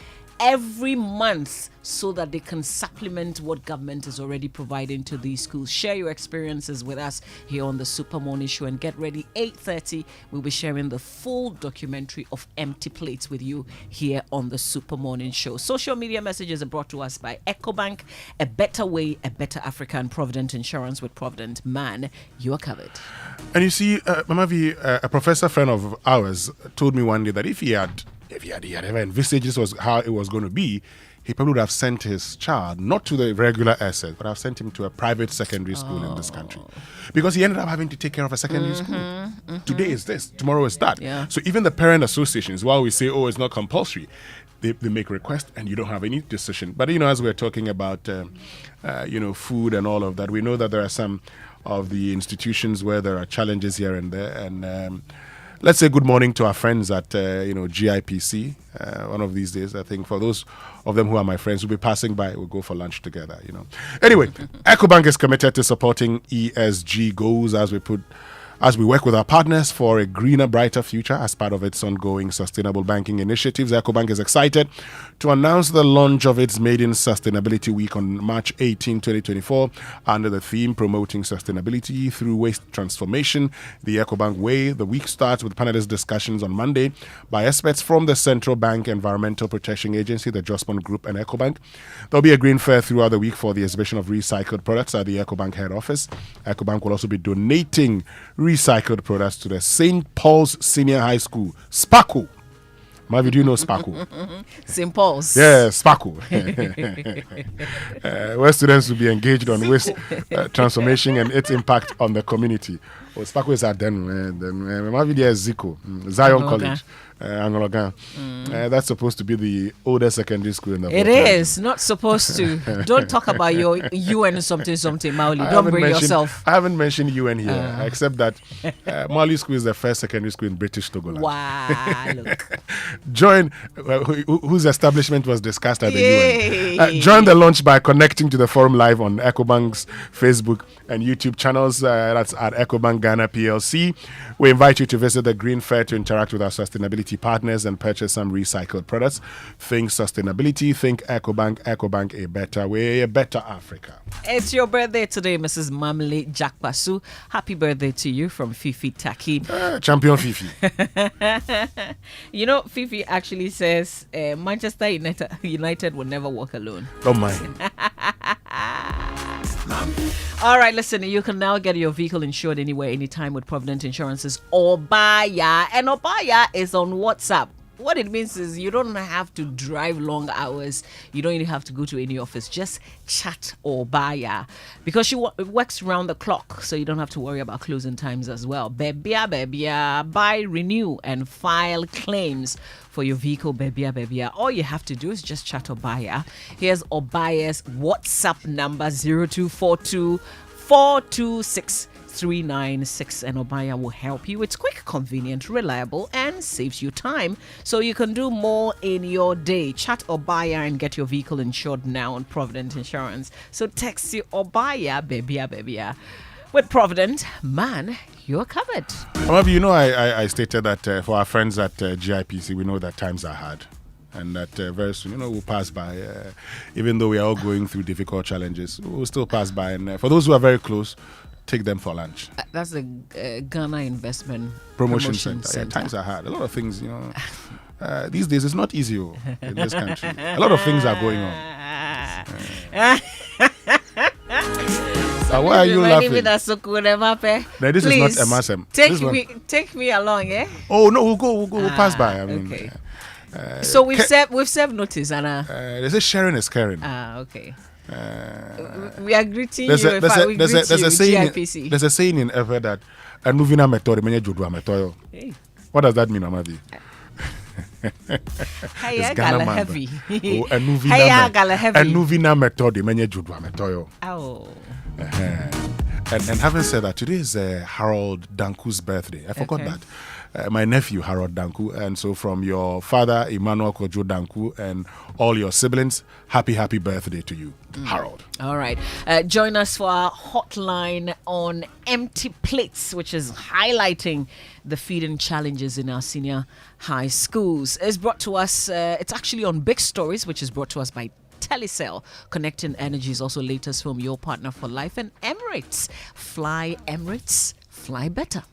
every month so that they can supplement what government is already providing to these schools. Share your experiences with us here on the Super Morning Show, and get ready. 8:30, we'll be sharing the full documentary of Empty Plates with you here on the Super Morning Show. Social media messages are brought to us by EcoBank, a better way, a better Africa, and Provident Insurance. With Provident, man, you are covered. And you see, Mama V, a professor friend of ours told me one day that if he had ever envisaged this was how it was going to be, he probably would have sent his child not to the regular SS, but have sent him to a private secondary school in this country, because he ended up having to take care of a secondary school. Today is this, tomorrow is that. Yeah. So even the parent associations, while we say, oh, it's not compulsory, they make a request and you don't have any decision. But as we're talking about food and all of that, we know that there are some of the institutions where there are challenges here and there, and let's say good morning to our friends at GIPC. One of these days, I think for those of them who are my friends, we'll be passing by. We'll go for lunch together. Anyway, EcoBank is committed to supporting ESG goals as we work with our partners for a greener, brighter future as part of its ongoing sustainable banking initiatives. EcoBank is excited to announce the launch of its Maiden Sustainability Week on March 18, 2024, under the theme Promoting Sustainability Through Waste Transformation, the EcoBank Way. The week starts with panelist discussions on Monday by experts from the Central Bank Environmental Protection Agency, the Jospon Group, and EcoBank. There'll be a green fair throughout the week for the exhibition of recycled products at the EcoBank head office. EcoBank will also be donating recycled products to the St. Paul's Senior High School, SPACO. Mavi, do you know SPACO? St. Paul's. Yeah, SPACO. Where students will be engaged on waste transformation and its impact on the community. SPACO is at Mavi, there is Zico, Zion College. Anglogan. That's supposed to be the oldest secondary school in the world. It is not supposed to. Don't talk about your UN something, Mauli. Don't bring yourself. I haven't mentioned UN here, except that Mauli School is the first secondary school in British Togoland. Wow, look. Join, whose establishment was discussed at the UN. Join the launch by connecting to the forum live on EcoBank's Facebook and YouTube channels. That's at EcoBank Ghana PLC. We invite you to visit the Green Fair to interact with our sustainability partners and purchase some recycled products. Think sustainability, think EcoBank. EcoBank, a better way, a better Africa. It's your birthday today, Mrs. Mamle Jakpasu. Happy birthday to you from Fifi Taki. Champion Fifi. Fifi actually says Manchester United will never walk alone. Don't mind. All right, listen, you can now get your vehicle insured anywhere, anytime with Provident Insurance's Obaya. And Obaya is on WhatsApp. What it means is you don't have to drive long hours. You don't even have to go to any office. Just chat Obaya. Because she works round the clock, so you don't have to worry about closing times as well. Bebia, buy, renew, and file claims for your vehicle, bebia. All you have to do is just chat Obaya. Here's Obaya's WhatsApp number, 0242 426 396, and Obaya will help you. It's quick, convenient, reliable, and saves you time, so you can do more in your day. Chat Obaya and get your vehicle insured now on Provident Insurance. So text you Obaya, bebia. With Provident, man, you're covered. However, I stated that for our friends at GIPC, we know that times are hard. And that very soon, we'll pass by. Even though we are all going through difficult challenges, we'll still pass by. And for those who are very close, take them for lunch. That's the Ghana Investment Promotion Center. Yeah, times are hard. A lot of things, These days, it's not easy in this country. A lot of things are going on. Why are you laughing? Now, this Please, is not MSM. Take me along, eh? Oh no, we'll pass by. I mean, okay. So we've served notice, Anna. They say sharing is caring. Okay. We are greeting you. There's a saying in Ever that Anuvina method menye judwa metoyo. What does that mean, Amadi? It's Ghana heavy. Anuvina method menye judwa metoyo. Oh. And having said that, today is Harold Danku's birthday. I forgot that. My nephew, Harold Danku. And so from your father, Emmanuel Kojo Danku, and all your siblings, happy birthday to you, Harold. All right. Join us for our hotline on empty plates, which is highlighting the feeding challenges in our senior high schools. It's brought to us, it's actually on Big Stories, which is brought to us by Telecel. Connecting Energy is also latest from your partner for life, and Emirates. Fly Emirates, fly better.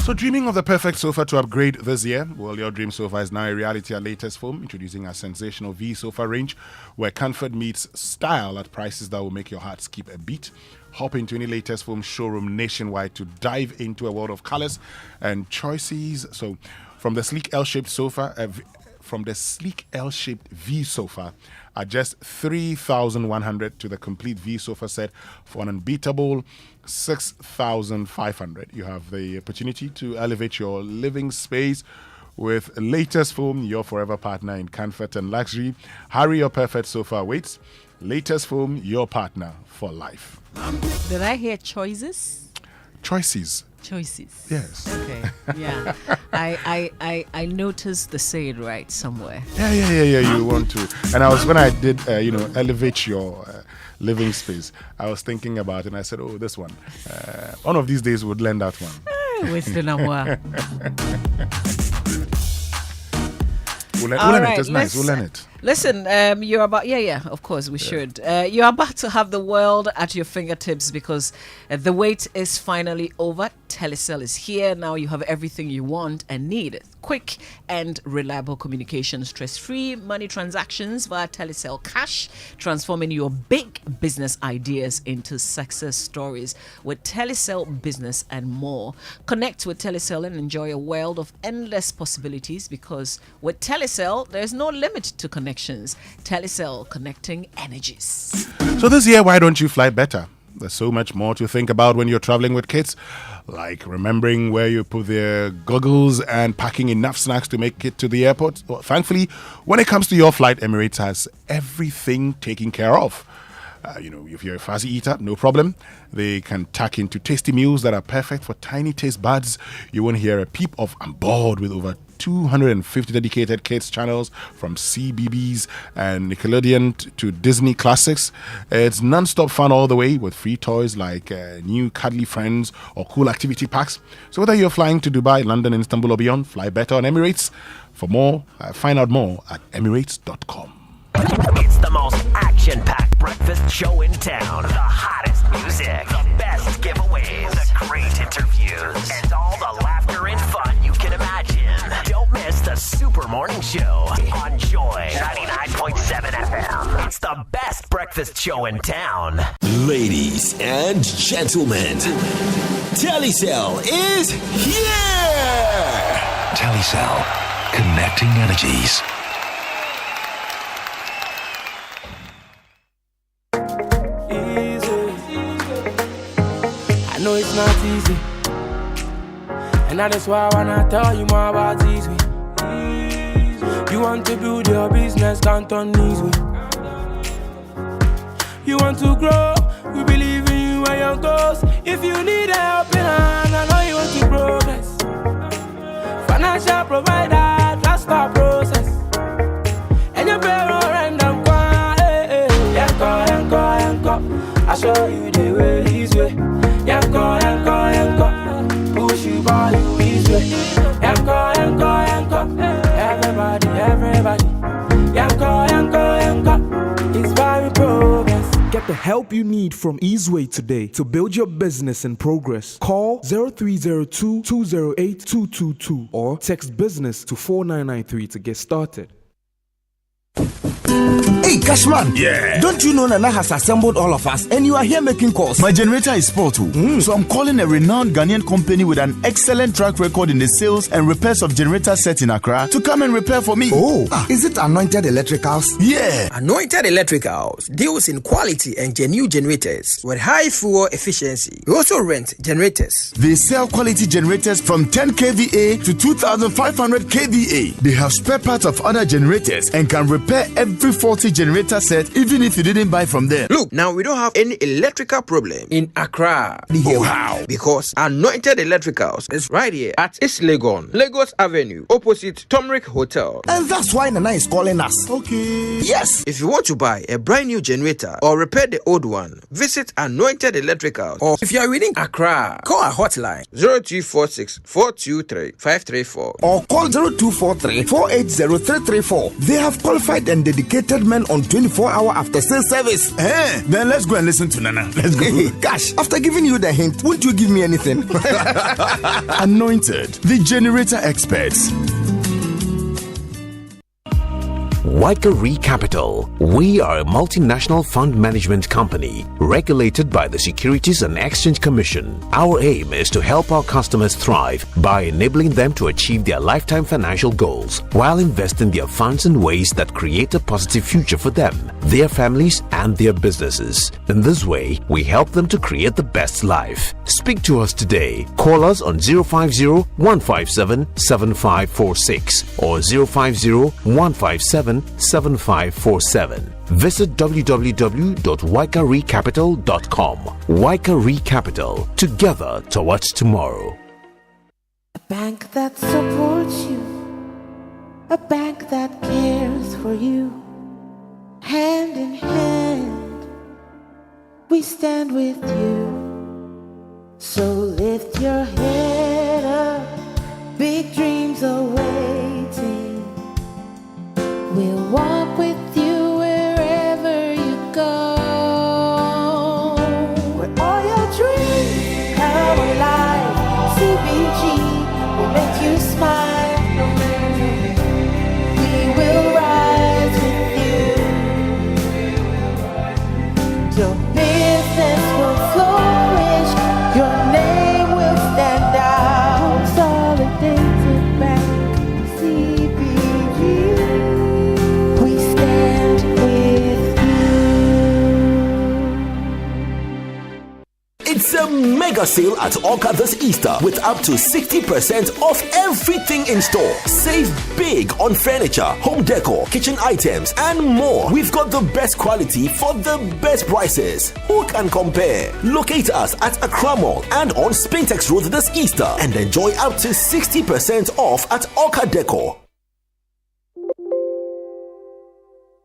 So dreaming of the perfect sofa to upgrade this year? Well, your dream sofa is now a reality at Latest Foam, introducing a sensational V sofa range where comfort meets style at prices that will make your heart skip a beat. Hop into any Latest Foam showroom nationwide to dive into a world of colors and choices. So from the sleek L-shaped V sofa at just 3,100 to the complete V sofa set for an unbeatable 6,500. You have the opportunity to elevate your living space with Latest Foam, your forever partner in comfort and luxury. Hurry, your perfect sofa awaits. Latest Foam, your partner for life. Did I hear choices? Choices. Yes. Okay. Yeah. I noticed the say it right somewhere. Yeah. You want to. And when I did, elevate your living space, I was thinking about it and I said, oh, this one. One of these days we'll learn that one. We'll learn it. It's nice. We'll learn it. Listen, you're about, of course we should. You're about to have the world at your fingertips because the wait is finally over. Telecel is here. Now you have everything you want and need. Quick and reliable communication, stress-free money transactions via Telecel Cash, transforming your big business ideas into success stories with Telecel Business and more. Connect with Telecel and enjoy a world of endless possibilities because with Telecel, there's no limit to connections. Telecel, connecting energies. So this year, why don't you fly better? There's so much more to think about when you're traveling with kids, like remembering where you put their goggles and packing enough snacks to make it to the airport. Well, thankfully, when it comes to your flight, Emirates has everything taken care of. If you're a fuzzy eater, no problem. They can tuck into tasty meals that are perfect for tiny taste buds. You won't hear a peep of "I'm bored" with over 250 dedicated kids channels from CBeebies and Nickelodeon to Disney classics. It's non-stop fun all the way with free toys like new cuddly friends or cool activity packs. So whether you're flying to Dubai, London, Istanbul or beyond, fly better on Emirates. For more, find out more at emirates.com. It's the most action-packed breakfast show in town. The hottest music, the best giveaways, the great interviews, and all the laughter and fun you can imagine. Don't miss the Super Morning Show on Joy 99.7 FM. It's the best breakfast show in town. Ladies and gentlemen, Telecel is here! Telecel, connecting energies. I know it's not easy, and that is why I wanna tell you more about easy. You want to build your business, count on easy. You want to grow, we believe in you and your goals. If you need a helping hand, I know you want to progress. Financial provider, trust our process. And your payroll random kwa, yanko. I show you the way, his way. Yanko, push you by you his way. Yanko, everybody. Yanko, it's by progress. Get the help you need from Easeway today to build your business in progress. Call 0302-208-222 or text business to 4993 to get started. Hey, Cashman. Yeah. Don't you know Nana has assembled all of us and you are here making calls? My generator is spoiled too. So I'm calling a renowned Ghanaian company with an excellent track record in the sales and repairs of generator sets in Accra to come and repair for me. Oh, is it Anointed Electricals? Yeah. Anointed Electricals deals in quality and genuine generators with high fuel efficiency. We also rent generators. They sell quality generators from 10 kVA to 2500 kVA. They have spare parts of other generators and can repair every faulty generator set even if you didn't buy from them. Look, now we don't have any electrical problem in Accra. Oh, how? Because Anointed Electricals is right here at East Legon, Lagos Avenue, opposite Tomric Hotel. And that's why Nana is calling us. Okay. Yes. If you want to buy a brand new generator or repair the old one, visit Anointed Electricals. Or if you are within Accra, call our hotline 0246 423 534 or call 0243 480 334. They have qualified and dedicated men on 24-hour after-sales service. Then let's go and listen to Nana. Let's go. Gosh, after giving you the hint, won't you give me anything? Anointed, the generator experts. Waikari Capital. We are a multinational fund management company regulated by the Securities and Exchange Commission. Our aim is to help our customers thrive by enabling them to achieve their lifetime financial goals while investing their funds in ways that create a positive future for them, their families, and their businesses. In this way, we help them to create the best life. Speak to us today. Call us on 050-157-7546 or 050-157-7547. Visit www.waikaricapital.com. Waikari Capital. Together towards tomorrow. A bank that supports you. A bank that cares for you. Hand in hand, we stand with you. So lift your head up. Big dreams are waiting. We'll walk with you wherever you go. Where all your dreams come alive. CBG will make you smile. We will rise with you. Your business will flourish. Your name will stand out. Consolidated Bank, CBG. It's a mega sale at Orca this Easter with up to 60% off everything in store. Save big on furniture, home decor, kitchen items, and more. We've got the best quality for the best prices. Who can compare? Locate us at Accra Mall and on Spintex Road this Easter and enjoy up to 60% off at Orca Decor.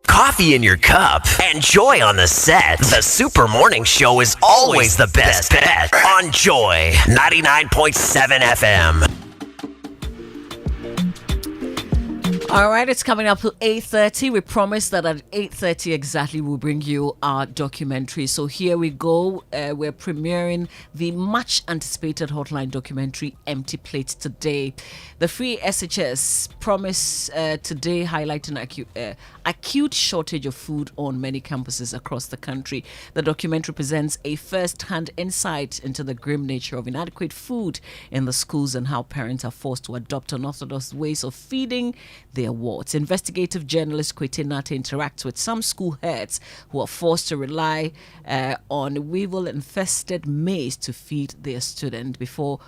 Coffee in your cup and joy on the set. The Super Morning Show is always the best bet on Joy 99.7 FM. All right, it's coming up to 8:30. We promised that at 8:30 exactly we'll bring you our documentary. So here we go. We're premiering the much anticipated Hotline Documentary, Empty Plates, today. The free SHS promise today highlighting acute shortage of food on many campuses across the country. The documentary presents a first-hand insight into the grim nature of inadequate food in the schools and how parents are forced to adopt unorthodox ways of feeding their wards. Investigative journalist Kwete Nate interacts with some school heads who are forced to rely on weevil-infested maize to feed their student. Before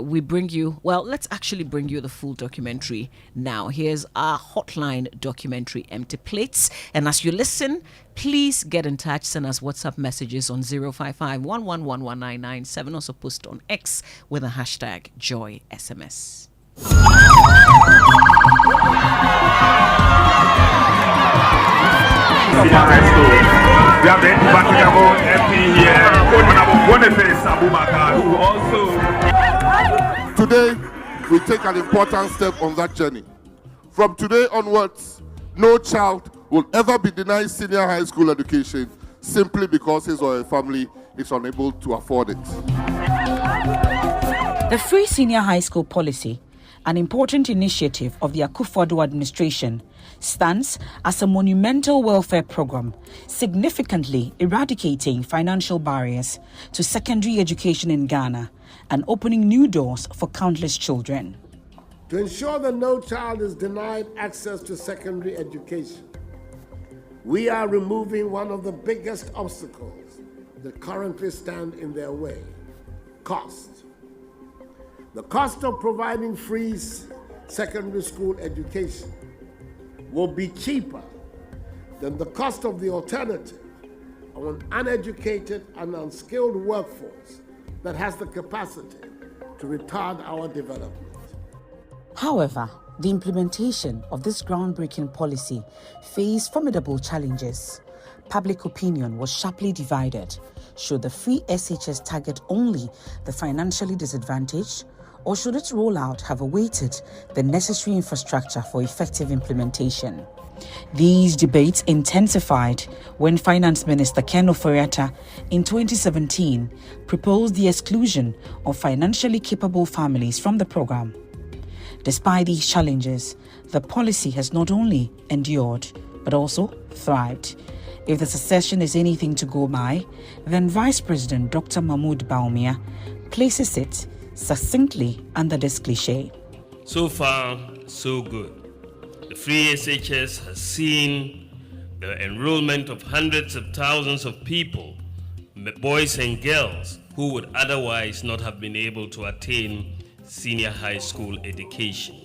we bring you, well, let's actually bring you the full documentary now. Here's our Hotline Documentary, Empty Plates. And as you listen, please get in touch. Send us WhatsApp messages on 055-111-1997. Also post on X with the hashtag JoySMS. We have the Batikabo MP here, Honorable Boniface Abubakar, who also... Today, we take an important step on that journey. From today onwards, no child will ever be denied senior high school education simply because his or her family is unable to afford it. The free senior high school policy, an important initiative of the Akufo-Addo administration, stands as a monumental welfare program, significantly eradicating financial barriers to secondary education in Ghana and opening new doors for countless children. To ensure that no child is denied access to secondary education, we are removing one of the biggest obstacles that currently stand in their way: cost. The cost of providing free secondary school education will be cheaper than the cost of the alternative of an uneducated and unskilled workforce that has the capacity to retard our development. However, the implementation of this groundbreaking policy faced formidable challenges. Public opinion was sharply divided. Should the free SHS target only the financially disadvantaged, or should its rollout have awaited the necessary infrastructure for effective implementation? These debates intensified when Finance Minister Ken Ofori-Atta in 2017 proposed the exclusion of financially capable families from the program. Despite these challenges, the policy has not only endured, but also thrived. If the succession is anything to go by, then Vice President Dr. Mahmoud Bawumia places it succinctly under this cliché. So far, so good. The free SHS has seen the enrollment of hundreds of thousands of people, boys and girls, who would otherwise not have been able to attain senior high school education.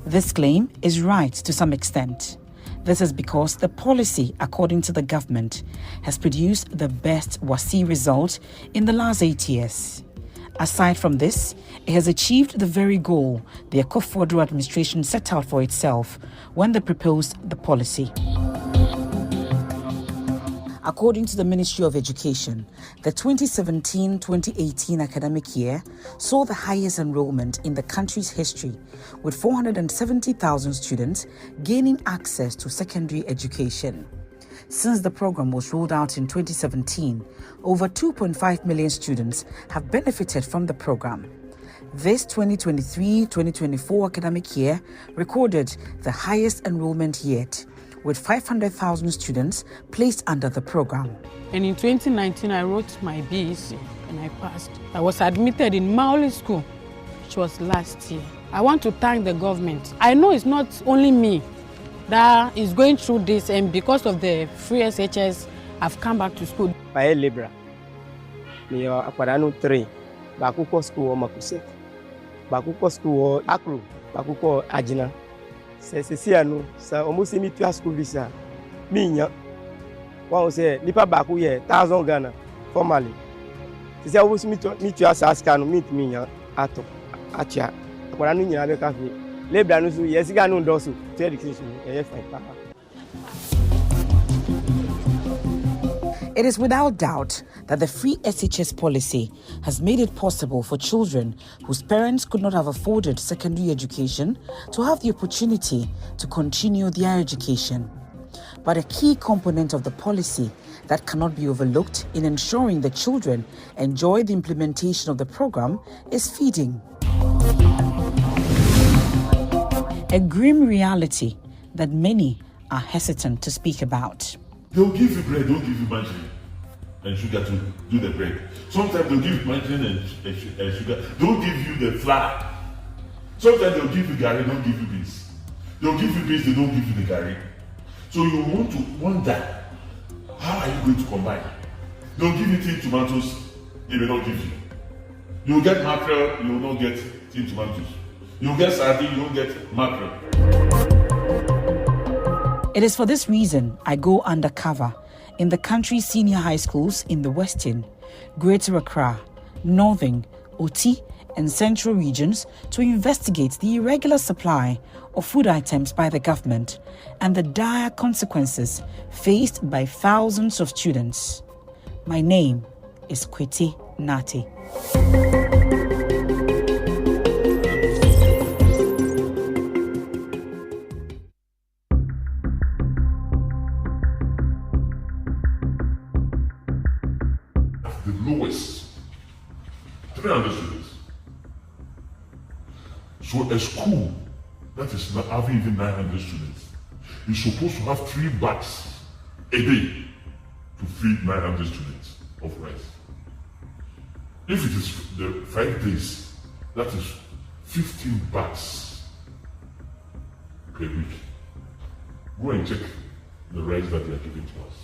This claim is right to some extent. This is because the policy, according to the government, has produced the best WASSCE result in the last 8 years. Aside from this, it has achieved the very goal the Akufo-Addo administration set out for itself when they proposed the policy. According to the Ministry of Education, the 2017-2018 academic year saw the highest enrollment in the country's history, with 470,000 students gaining access to secondary education. Since the program was rolled out in 2017, over 2.5 million students have benefited from the program. This 2023-2024 academic year recorded the highest enrollment yet, with 500,000 students placed under the program. And in 2019, I wrote my BEC and I passed. I was admitted in Maoli School, which was last year. I want to thank the government. I know it's not only me that is going through this, and because of the free SHS, I've come back to school. Pae Libra. Me Aquarano 3. Bakuko school Makuse. Bakuko school Akru. Bakuko Ajina. Sesiano, sa almost me to school visa. Minya. One say, Nipa Baku ye, 1,000 Ghana, formally. Say, I was meet you as Ascano, meet me ato. Acha. Aquarano Yabe Cafe. Lebranusu, yes, Gano Dosu, education, Papa. It is without doubt that the free SHS policy has made it possible for children whose parents could not have afforded secondary education to have the opportunity to continue their education. But a key component of the policy that cannot be overlooked in ensuring that children enjoy the implementation of the program is feeding. A grim reality that many are hesitant to speak about. They'll give you bread, they'll give you margarine and sugar to do the bread. Sometimes they'll give you margarine and sugar. They'll give you the flour. Sometimes they'll give you garri, don't give you beans. They'll give you beans, they don't give you the garri. So you want to wonder, how are you going to combine? They'll give you tin tomatoes, they will not give you. You'll get mackerel, you will not get tin tomatoes. You'll get sardine, you won't get mackerel. It is for this reason I go undercover in the country's senior high schools in the Western, Greater Accra, Northern, Oti, and Central regions to investigate the irregular supply of food items by the government and the dire consequences faced by thousands of students. My name is Kweti Nati. lowest. 300 students. So a school that is not having even 900 students is supposed to have 3 bags a day to feed 900 students of rice. If it is the 5 days, that is 15 bags per week. Go and check the rice that they are giving to us.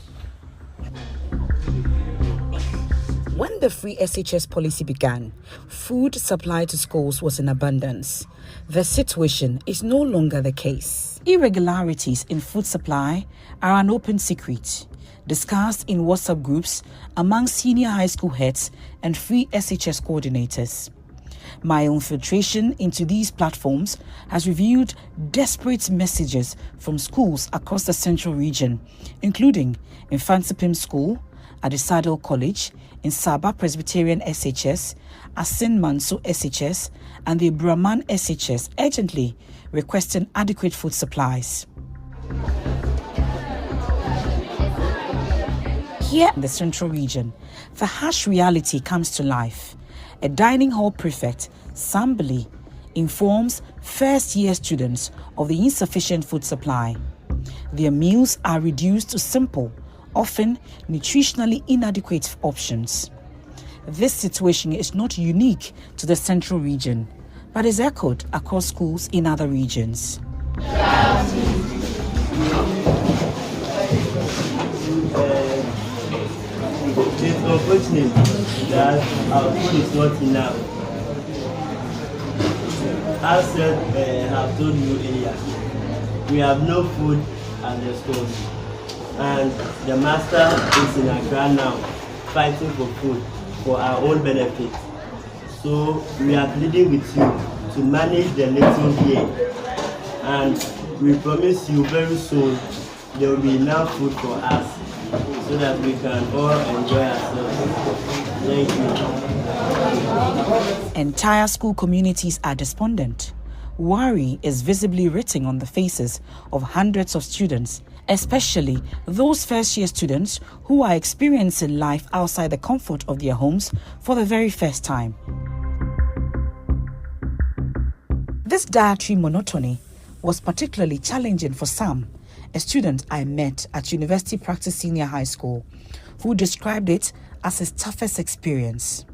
When the free SHS policy began, food supply to schools was in abundance. The situation is no longer the case. Irregularities in food supply are an open secret, discussed in WhatsApp groups among senior high school heads and free SHS coordinators. My infiltration into these platforms has revealed desperate messages from schools across the central region, including Infantsipim School, Adisadel College, in Saba Presbyterian SHS, Asin Manso SHS, and the Brahman SHS, urgently requesting adequate food supplies. Here in the central region, the harsh reality comes to life. A dining hall prefect, Sambali, informs first-year students of the insufficient food supply. Their meals are reduced to simple, often nutritionally inadequate options. This situation is not unique to the central region, but is echoed across schools in other regions. It's unfortunate that our food is not enough. As I have told you earlier, we have no food at the stores, and the master is in Accra now, fighting for food for our own benefit. So we are pleading with you to manage the little here, and we promise you very soon there will be enough food for us, so that we can all enjoy ourselves. Thank you. Entire school communities are despondent. Worry is visibly written on the faces of hundreds of students, especially those first-year students who are experiencing life outside the comfort of their homes for the very first time. This dietary monotony was particularly challenging for Sam, a student I met at University Practice Senior High School, who described it as his toughest experience.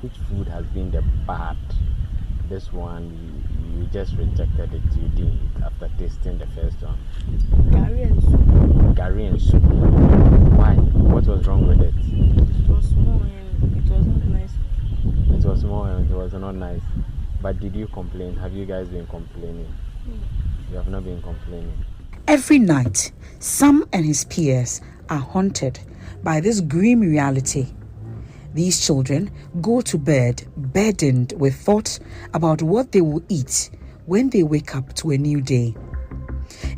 Which food has been the bad? This one, you just rejected it, you didn't eat after tasting the first one. Gari and soup. Gari and soup. Why? What was wrong with it? It was small and it wasn't nice. It was small and it was not nice. But did you complain? Have you guys been complaining? You have not been complaining. Every night, Sam and his peers are haunted by this grim reality. These children go to bed burdened with thoughts about what they will eat when they wake up to a new day.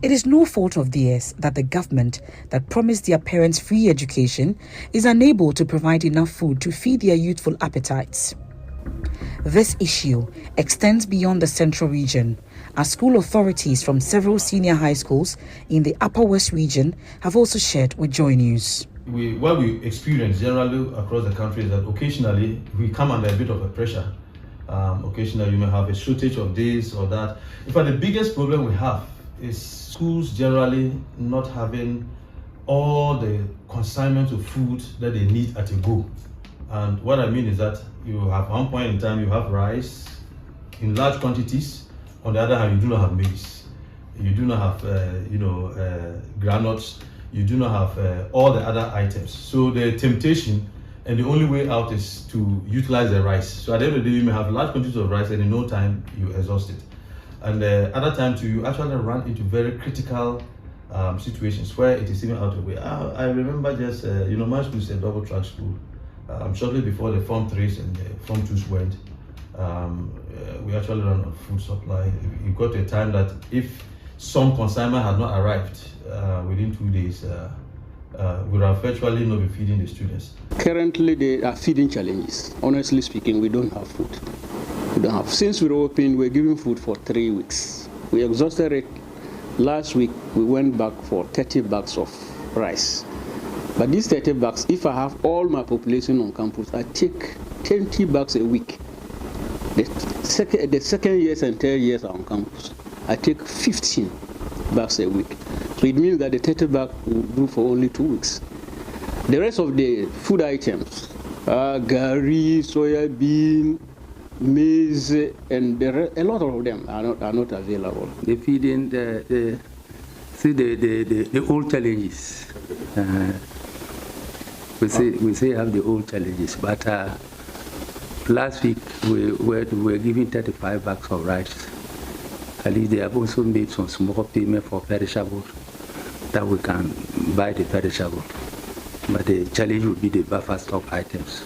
It is no fault of theirs that the government that promised their parents free education is unable to provide enough food to feed their youthful appetites. This issue extends beyond the central region, as school authorities from several senior high schools in the Upper West region have also shared with Joy News. What we experience generally across the country is that occasionally we come under a bit of a pressure. Occasionally you may have a shortage of this or that. In fact, the biggest problem we have is schools generally not having all the consignment of food that they need at a go. And what I mean is that you have one point in time you have rice in large quantities. On the other hand, you do not have maize. You do not have granules. You do not have all the other items. So the temptation and the only way out is to utilize the rice. So at the end of the day, you may have large quantities of rice and in no time you exhaust it. And other times you actually run into very critical situations where it is even out of way. I remember just, my school is a double track school. Shortly before the Form 3s and the Form 2s went, we actually ran out of food supply. It got to a time that if some consignment had not arrived within 2 days, we would have virtually not been feeding the students. Currently, there are feeding challenges. Honestly speaking, we don't have food. We don't have. Since we opened, we're giving food for 3 weeks. We exhausted it. Last week, we went back for 30 bags of rice. But these 30 bags, if I have all my population on campus, I take 20 bags a week. The second years and third years are on campus. I take 15 bags a week. So it means that the 30 bags will do for only 2 weeks. The rest of the food items, gari, soya bean, maize, and a lot of them are not available. The feeding, the old challenges. We say have the old challenges, but last week we were giving 35 bags of rice. At least they have also made some small payment for perishable that we can buy the perishable. But the challenge would be the buffer stock items.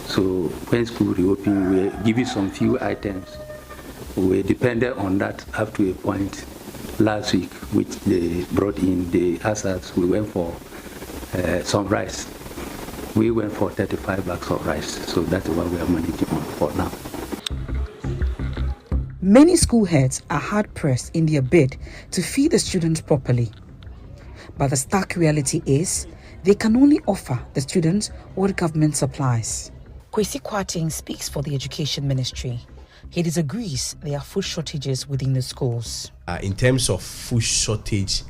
So when school reopened, we were giving some few items. We depended on that up to a point last week, which they brought in. They asked us, we went for some rice. We went for 35 bags of rice. So that's what we are managing on for now. Many school heads are hard-pressed in their bid to feed the students properly. But the stark reality is, they can only offer the students what government supplies. Kwesi Kwarteng speaks for the Education Ministry. He disagrees there are food shortages within the schools. In terms of food shortage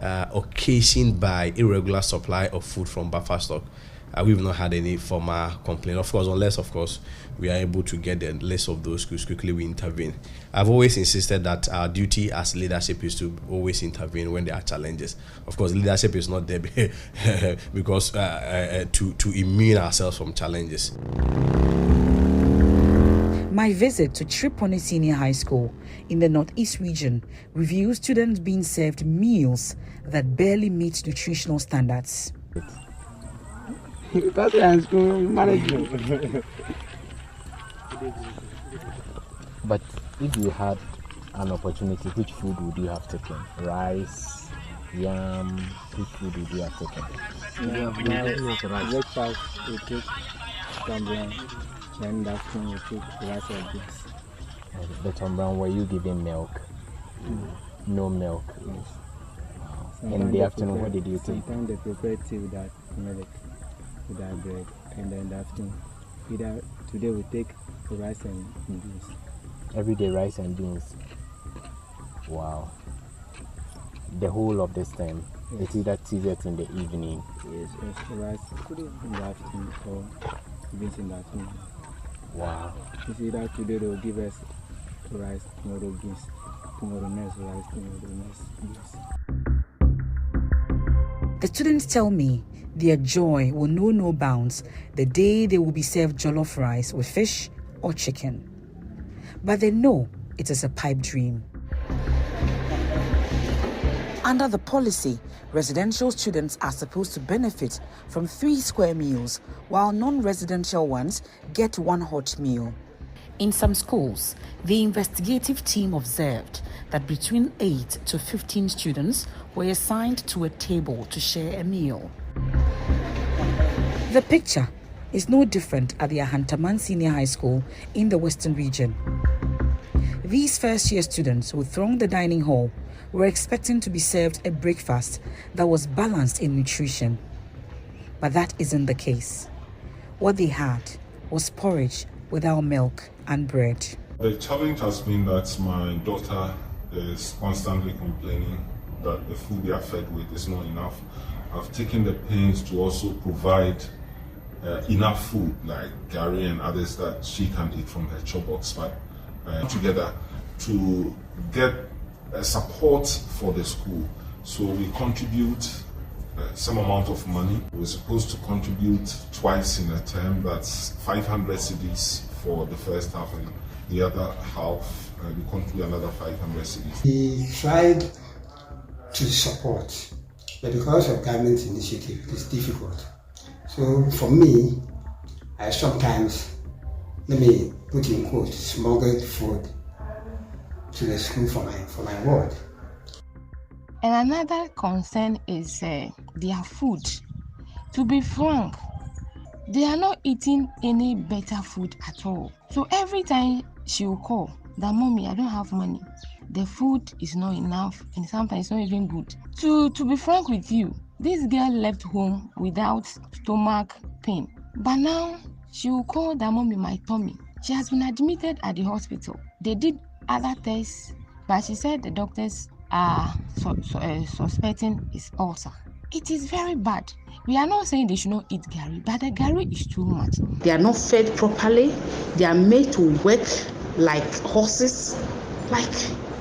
occasioned by irregular supply of food from buffer stock, we've not had any formal complaint. Of course, unless, of course, we are able to get the list of those schools quickly, we intervene. I've always insisted that our duty as leadership is to always intervene when there are challenges. Of course, leadership is not there because to immune ourselves from challenges. My visit to Tripoli Senior High School in the Northeast region reveals students being served meals that barely meet nutritional standards. But if you had an opportunity, which food would you have taken? Rice, yam, which food would you have taken? Breakfast, we take Tom Brown, and afternoon we take rice or beans. The Tom Brown, were you given milk? No milk? Yes. Wow. In the afternoon, what did you take? Sometimes they prepare tea without milk, without bread, and then in the afternoon, today we take rice and beans. Every day rice and beans. Wow. The whole of this time. Yes. It's either tea in the evening. Yes, rice in the afternoon or beans in the afternoon. Wow. It's either today they will give us rice, tomorrow beans, tomorrow next rice, tomorrow next beans. The students tell me their joy will know no bounds the day they will be served jollof rice with fish or chicken. But they know it is a pipe dream. Under the policy, residential students are supposed to benefit from 3 square meals, while non-residential ones get 1 hot meal. In some schools, the investigative team observed that between 8 to 15 students were assigned to a table to share a meal. The picture is no different at the Ahantaman Senior High School in the Western region. These first-year students who thronged the dining hall were expecting to be served a breakfast that was balanced in nutrition. But that isn't the case. What they had was porridge without milk and bread. The challenge has been that my daughter is constantly complaining that the food they are fed with is not enough. I've taken the pains to also provide enough food like gari and others that she can eat from her chop box, but together to get support for the school. So we contribute some amount of money. We're supposed to contribute twice in a term. That's 500 cedis for the first half, and the other half we contribute another 500 cedis. We tried to support, but because of government initiative, it's difficult. So for me, I sometimes, let me put in quotes, smuggled food to the school for my ward. And another concern is their food. To be frank, they are not eating any better food at all. So every time she will call, that mommy, I don't have money. The food is not enough and sometimes it's not even good. To be frank with you, this girl left home without stomach pain. But now she will call that mommy, my tummy. She has been admitted at the hospital. They did other tests, but she said the doctors are suspecting it's ulcer. It is very bad. We are not saying they should not eat gari, but the gari is too much. They are not fed properly. They are made to work like horses. Like,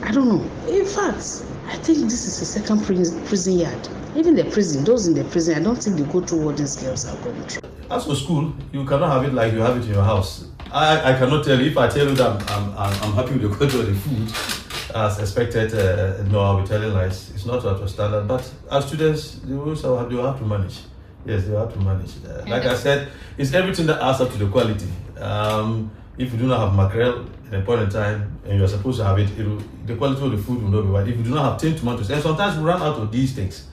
I don't know. In fact, I think this is the second prison yard. Even the prison, those in the prison, I don't think they go through what these girls are going through. As for school, you cannot have it like you have it in your house. I cannot tell you. If I tell you that I'm happy with the quality of the food, as expected, no, I'll be telling lies. It's not up to standard. But as students, they will have to manage. Yes, they have to manage. Like I said, it's everything that adds up to the quality. If you do not have mackerel at a point in time and you're supposed to have it, the quality of the food will not be right. If you do not have tinned tomatoes, and sometimes we run out of these things.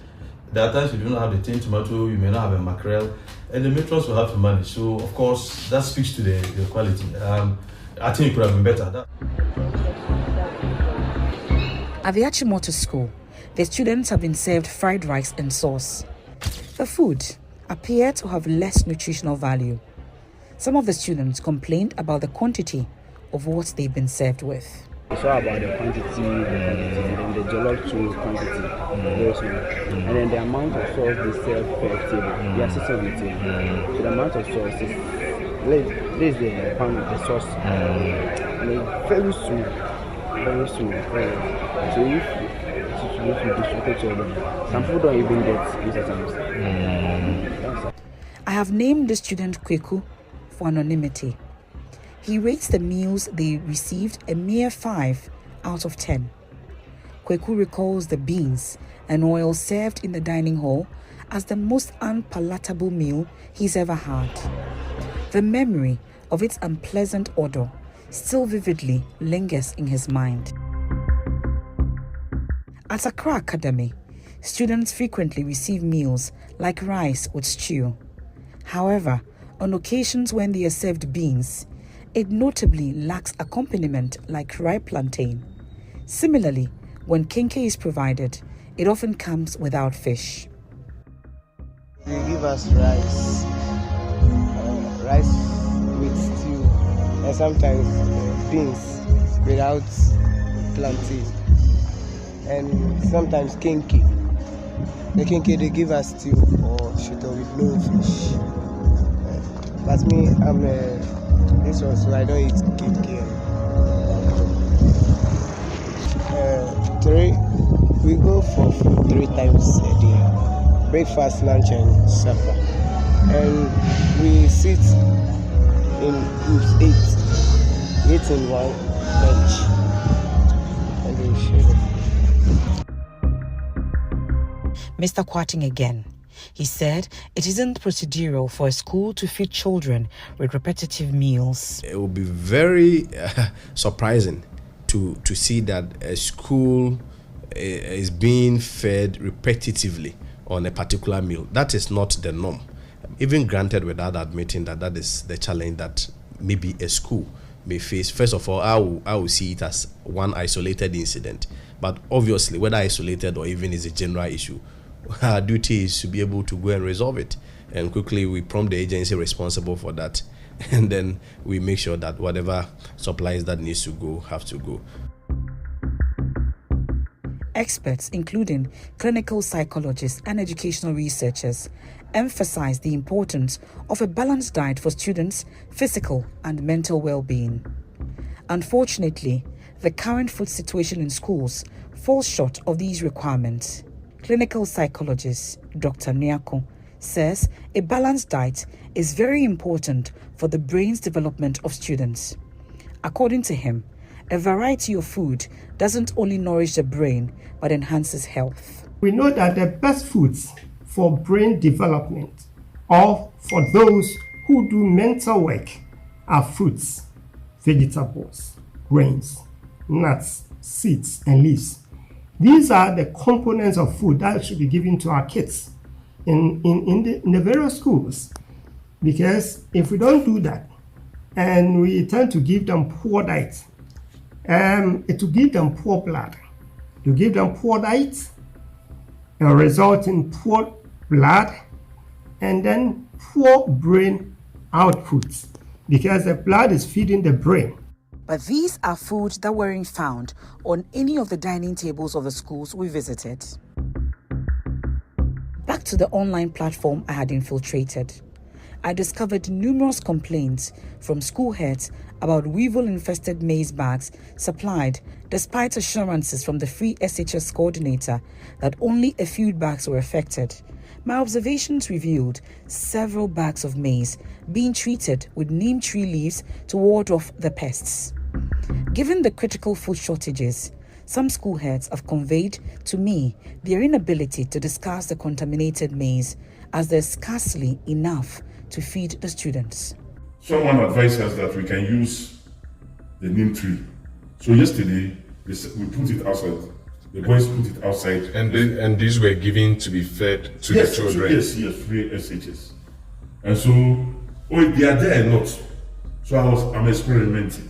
There are times you do not have the tinned tomato, you may not have a mackerel, and the matrons will have to manage. So, of course, that speaks to the quality. I think it could have been better. At the Achimota school, the students have been served fried rice and sauce. The food appeared to have less nutritional value. Some of the students complained about the quantity of what they've been served with. It's all about the quantity, and then the jollof too quantity, very small. And then the amount of sauce they serve per table, they are sitting on the table. So the amount of sauce is, this is the pound of the sauce. And it's very small, very small. So if you distribute to them, some people don't even get it at times. I have named the student Kweku for anonymity. He rates the meals they received a mere 5 out of 10. Kweku recalls the beans and oil served in the dining hall as the most unpalatable meal he's ever had. The memory of its unpleasant odor still vividly lingers in his mind. At Accra Academy, students frequently receive meals like rice with stew. However, on occasions when they are served beans, it notably lacks accompaniment like ripe plantain. Similarly, when kenke is provided, it often comes without fish. They give us rice with stew, and sometimes beans without plantain, and sometimes kenke. The kenke they give us stew or shito with no fish. But me, I'm this one, so I don't eat kenke. We go for food 3 times a day: breakfast, lunch, and supper. And we sit in groups 8, 8 in one bench, and we share the food. Mr. Kwarting again. He said it isn't procedural for a school to feed children with repetitive meals. It would be very surprising to see that a school is being fed repetitively on a particular meal. That is not the norm. Even granted, without admitting that is the challenge that maybe a school may face. First of all, I will see it as one isolated incident. But obviously, whether isolated or even is a general issue, our duty is to be able to go and resolve it. And quickly, we prompt the agency responsible for that. And then we make sure that whatever supplies that needs to go have to go. Experts, including clinical psychologists and educational researchers, emphasize the importance of a balanced diet for students' physical and mental well-being. Unfortunately, the current food situation in schools falls short of these requirements. Clinical psychologist Dr. Nyako says a balanced diet is very important for the brain's development of students. According to him, a variety of food doesn't only nourish the brain, but enhances health. We know that the best foods for brain development or for those who do mental work are fruits, vegetables, grains, nuts, seeds, and leaves. These are the components of food that should be given to our kids. in the various schools. Because if we don't do that, and we tend to give them poor diet, it will give them poor blood. To give them poor diet, it will result in poor blood and then poor brain output, because the blood is feeding the brain. But these are foods that weren't found on any of the dining tables of the schools we visited. Back to the online platform I had infiltrated, I discovered numerous complaints from school heads about weevil-infested maize bags supplied, despite assurances from the Free SHS coordinator that only a few bags were affected. My observations revealed several bags of maize being treated with neem tree leaves to ward off the pests. Given the critical food shortages, some school heads have conveyed to me their inability to discuss the contaminated maize, as there's scarcely enough to feed the students. Someone advised us that we can use the neem tree. So yesterday, we put it outside. The boys put it outside. And these were given to be fed to the children? Yes, free SHS. And so, they are there or not. So I'm experimenting.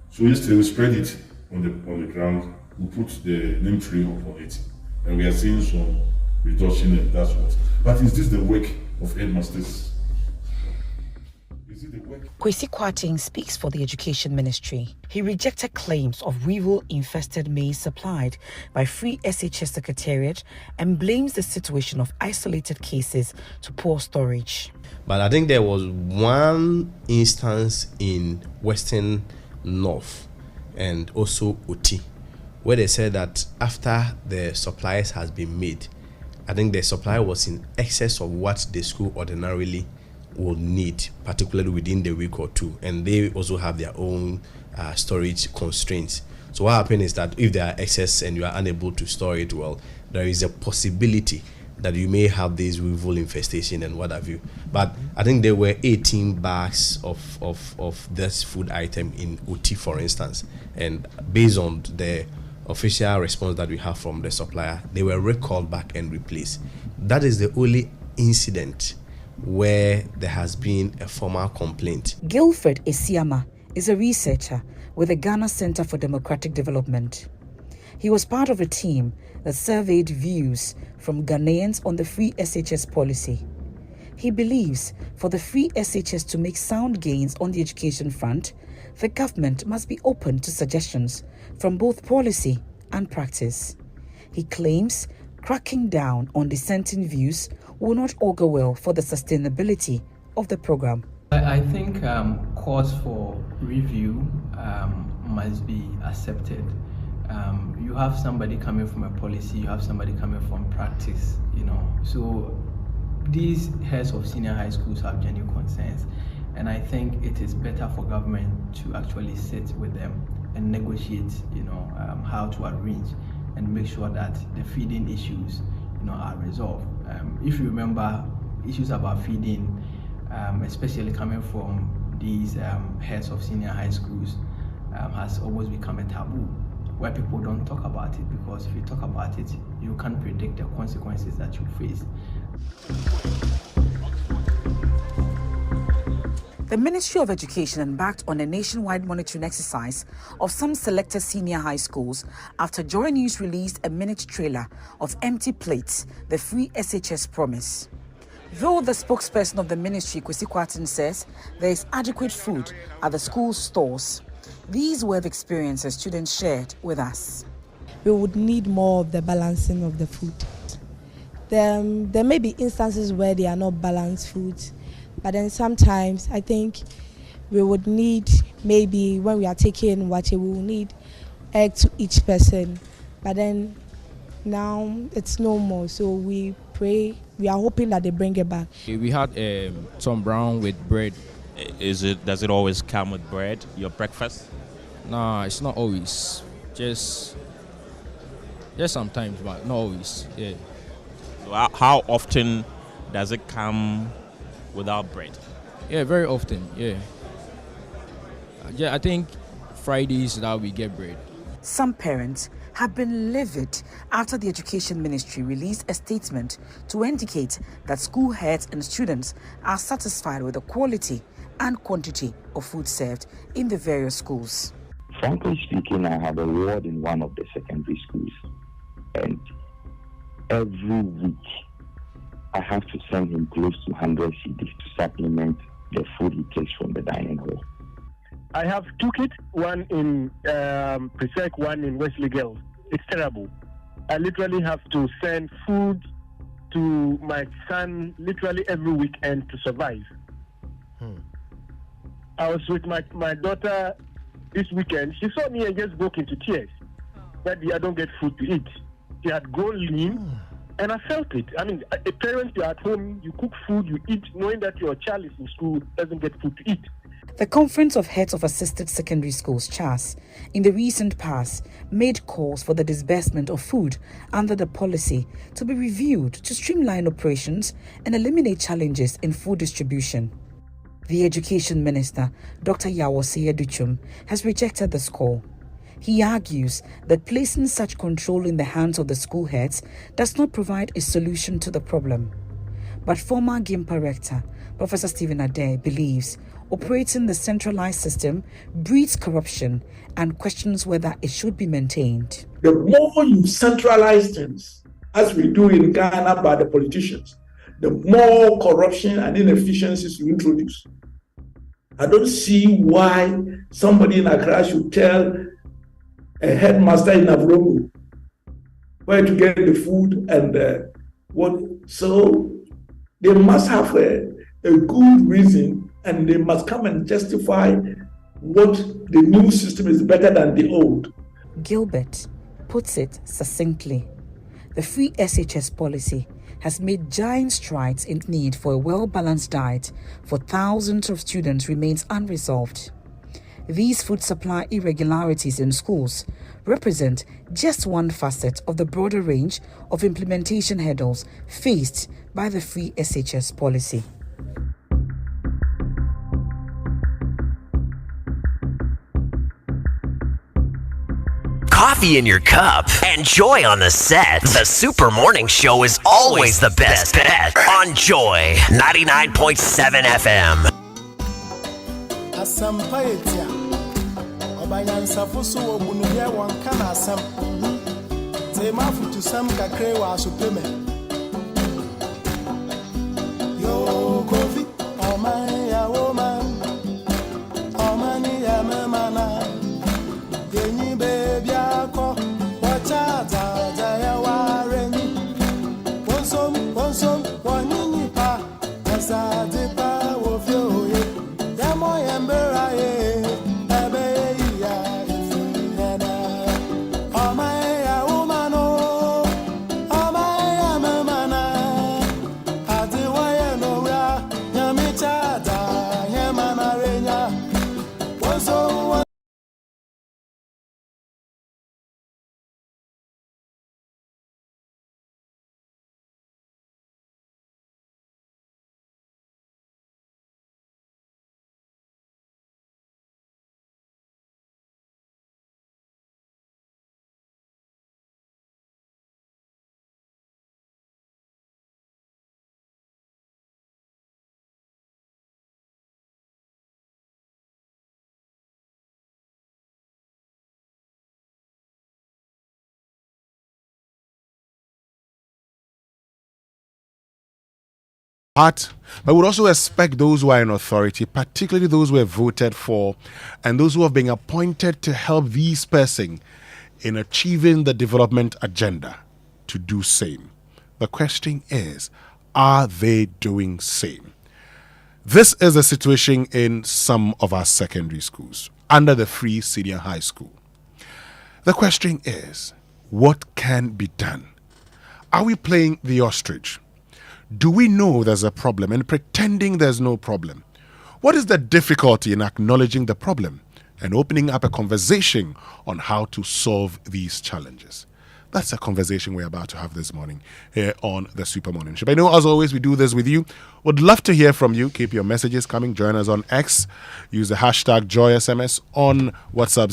So yesterday we spread it on the ground. We put the neem tree on it. And we are seeing some reduction, and that's what. But is this the work of headmasters? Kwesi Kwarteng speaks for the Education Ministry. He rejected claims of weevil-infested maize supplied by Free SHS Secretariat and blames the situation of isolated cases to poor storage. But I think there was one instance in Western North and also Oti, where they said that after the supplies has been made, I think the supply was in excess of what the school ordinarily will need, particularly within the week or two, and they also have their own storage constraints. So what happens is that if there are excess and you are unable to store it well, there is a possibility that you may have this weevil infestation and what have you. But I think there were 18 bags of this food item in Uti, for instance, and based on the official response that we have from the supplier, they were recalled back and replaced. That is the only incident where there has been a formal complaint. Gilfred Esiama is a researcher with the Ghana Center for Democratic Development. He was part of a team that surveyed views from Ghanaians on the Free SHS policy. He believes for the Free SHS to make sound gains on the education front, the government must be open to suggestions from both policy and practice. He claims cracking down on dissenting views will not augur well for the sustainability of the program. I think calls for review must be accepted. You have somebody coming from a policy, you have somebody coming from practice, So these heads of senior high schools have genuine concerns, and I think it is better for government to actually sit with them and negotiate, how to arrange and make sure that the feeding issues, are resolved. If you remember, issues about feeding, especially coming from these heads of senior high schools, has always become a taboo, where people don't talk about it, because if you talk about it, you can't predict the consequences that you face. The Ministry of Education embarked on a nationwide monitoring exercise of some selected senior high schools after Joy News released a minute trailer of empty plates, the Free SHS promise. Though the spokesperson of the ministry, Kwesi Kwarteng, says there is adequate food at the school stores, these were the experiences students shared with us. We would need more of the balancing of the food. There may be instances where they are not balanced foods, but then sometimes I think we would need, maybe when we are taking what we will need, egg to each person. But then now it's no more, so we pray, we are hoping that they bring it back. We had some brown with bread. Does it always come with bread, your breakfast? Nah, it's not always. Just sometimes, but not always. Yeah. So how often does it come without bread? Yeah, very often. Yeah. I think Fridays that we get bread. Some parents have been livid after the Education Ministry released a statement to indicate that school heads and students are satisfied with the quality and quantity of food served in the various schools. Frankly speaking, I have a ward in one of the secondary schools, and every week I have to send him close to 100 cedis to supplement the food he takes from the dining hall. I have two kids, one in Presec, one in Wesley Girls. It's terrible. I literally have to send food to my son literally every weekend to survive. I was with my daughter this weekend. She saw me and just broke into tears. That I don't get food to eat. She had grown lean, and I felt it. I mean, a parent, you're at home, you cook food, you eat, knowing that your child is in school, doesn't get food to eat. The Conference of Heads of Assisted Secondary Schools, CHAS, in the recent past made calls for the disbursement of food under the policy to be reviewed to streamline operations and eliminate challenges in food distribution. The Education Minister, Dr. Yawose Duchum, has rejected this call. He argues that placing such control in the hands of the school heads does not provide a solution to the problem. But former GIMPA rector, Professor Stephen Ade, believes operating the centralized system breeds corruption and questions whether it should be maintained. The more you centralize things, as we do in Ghana by the politicians, the more corruption and inefficiencies you introduce. I don't see why somebody in Accra should tell a headmaster in Avrongo where to get the food and what. So they must have a good reason, and they must come and justify what the new system is better than the old. Gilbert puts it succinctly. The free SHS policy has made giant strides in need for a well-balanced diet for thousands of students remains unresolved. These food supply irregularities in schools represent just one facet of the broader range of implementation hurdles faced by the free SHS policy. Coffee in your cup and joy on the set. The Super Morning Show is always the best bet on Joy 99.7 FM. Yo, coffee, oh man, ya woman, oh man, ya mana. Denny baby, ako, watch out, ya wareni. One some, one in pa, as I did pa of you, Yamo Yambera, Abe, ya, oh my, ya woman, oh my, ya mana. Adiwaya no ra, Yamicha, Yamana Renya, one so. But we would also expect those who are in authority, particularly those who have voted for and those who have been appointed to help these persons in achieving the development agenda, to do same. The question is, are they doing same? This is the situation in some of our secondary schools under the free senior high school. The question is, what can be done? Are we playing the ostrich? Do we know there's a problem and pretending there's no problem? What is the difficulty in acknowledging the problem and opening up a conversation on how to solve these challenges? That's a conversation we're about to have this morning here on the Super Morning Show. I know, as always, we do this with you. Would love to hear from you. Keep your messages coming. Join us on X. Use the hashtag JoySMS on WhatsApp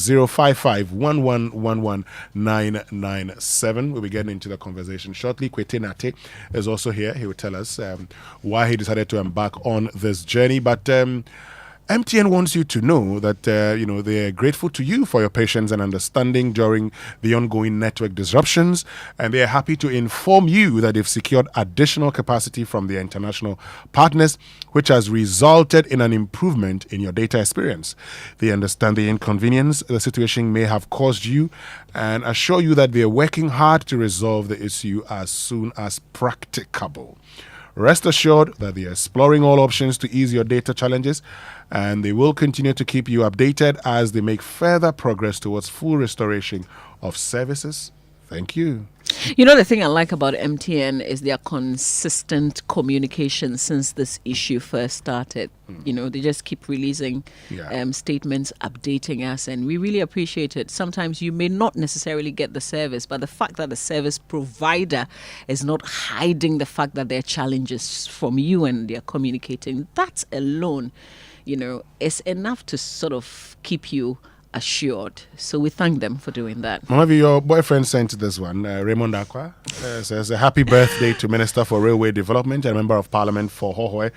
055-1111-997. We'll be getting into the conversation shortly. Kwete Nate is also here. He will tell us why he decided to embark on this journey. But MTN wants you to know that they're grateful to you for your patience and understanding during the ongoing network disruptions, and they are happy to inform you that they've secured additional capacity from their international partners, which has resulted in an improvement in your data experience. They understand the inconvenience the situation may have caused you and assure you that they are working hard to resolve the issue as soon as practicable. Rest assured that they are exploring all options to ease your data challenges, and they will continue to keep you updated as they make further progress towards full restoration of services. Thank you. You know, the thing I like about MTN is their consistent communication since this issue first started. You know, they just keep releasing statements, updating us, and we really appreciate it. Sometimes you may not necessarily get the service, but the fact that the service provider is not hiding the fact that there are challenges from you and they're communicating, that alone, is enough to sort of keep you assured. So we thank them for doing that. Mama, your boyfriend sent this one. Raymond Akwa says a happy birthday to Minister for Railway Development and Member of Parliament for Hohoe,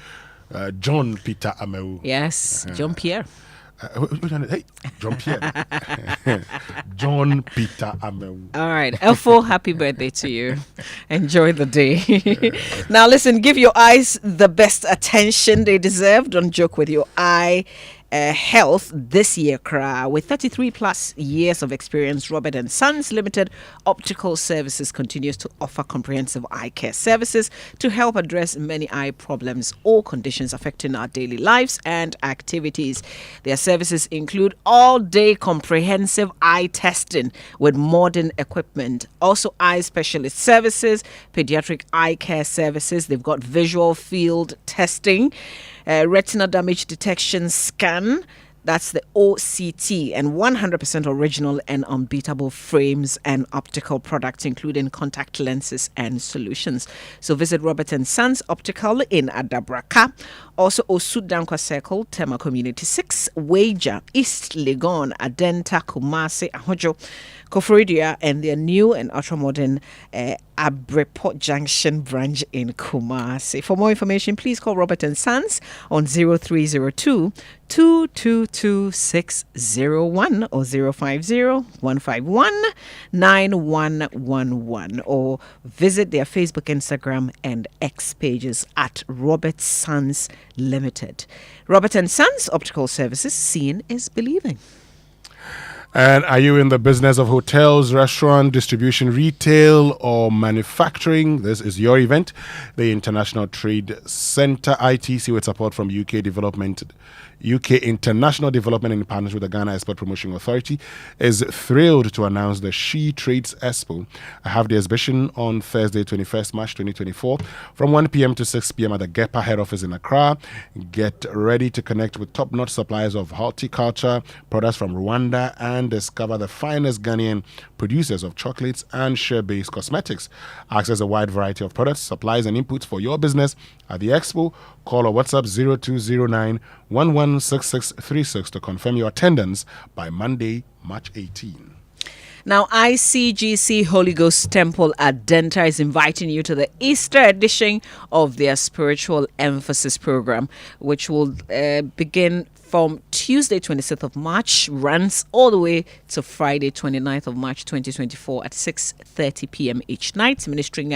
John Peter Ameu. Yes, John Pierre. Hey, John Pierre. John Peter Ameu. All right, Elfo, happy birthday to you. Enjoy the day. Now listen, give your eyes the best attention they deserve. Don't joke with your eye health this year. With 33 plus years of experience, Robert and Sons Limited Optical Services continues to offer comprehensive eye care services to help address many eye problems or conditions affecting our daily lives and activities. Their services include all-day comprehensive eye testing with modern equipment, also eye specialist services, pediatric eye care services. They've got visual field testing, retina damage detection scan, that's the OCT, and 100% original and unbeatable frames and optical products, including contact lenses and solutions. So visit Robert & Sons Optical in Adabraka, also Osu Dankwa Circle, Tema Community 6, Wager, East Legon, Adenta, Kumasi, Ahojo, Koforidia, and their new and ultra-modern Abreport Junction branch in Kumasi. For more information, please call Robert & Sons on 0302 222 601 or 050 151 9111, or visit their Facebook, Instagram, and X pages at Robert Sons Limited. Robert & Sons Optical Services, seeing is believing. And are you in the business of hotels, restaurant, distribution, retail, or manufacturing? This is your event. The International Trade Center, ITC, with support from UK International Development in partnership with the Ghana Export Promotion Authority, is thrilled to announce the She Trades Expo. I have the exhibition on Thursday, 21st March 2024, from 1 p.m. to 6 p.m. at the GEPA head office in Accra. Get ready to connect with top-notch suppliers of horticulture, products from Rwanda, and discover the finest Ghanaian producers of chocolates and shea-based cosmetics. Access a wide variety of products, supplies, and inputs for your business at the expo. Call or WhatsApp 0209 116636 to confirm your attendance by Monday, March 18. Now, ICGC Holy Ghost Temple at Denta is inviting you to the Easter edition of their Spiritual Emphasis program, which will begin from Tuesday 26th of March, runs all the way to Friday 29th of March 2024 at 6:30 p.m. each night. Ministering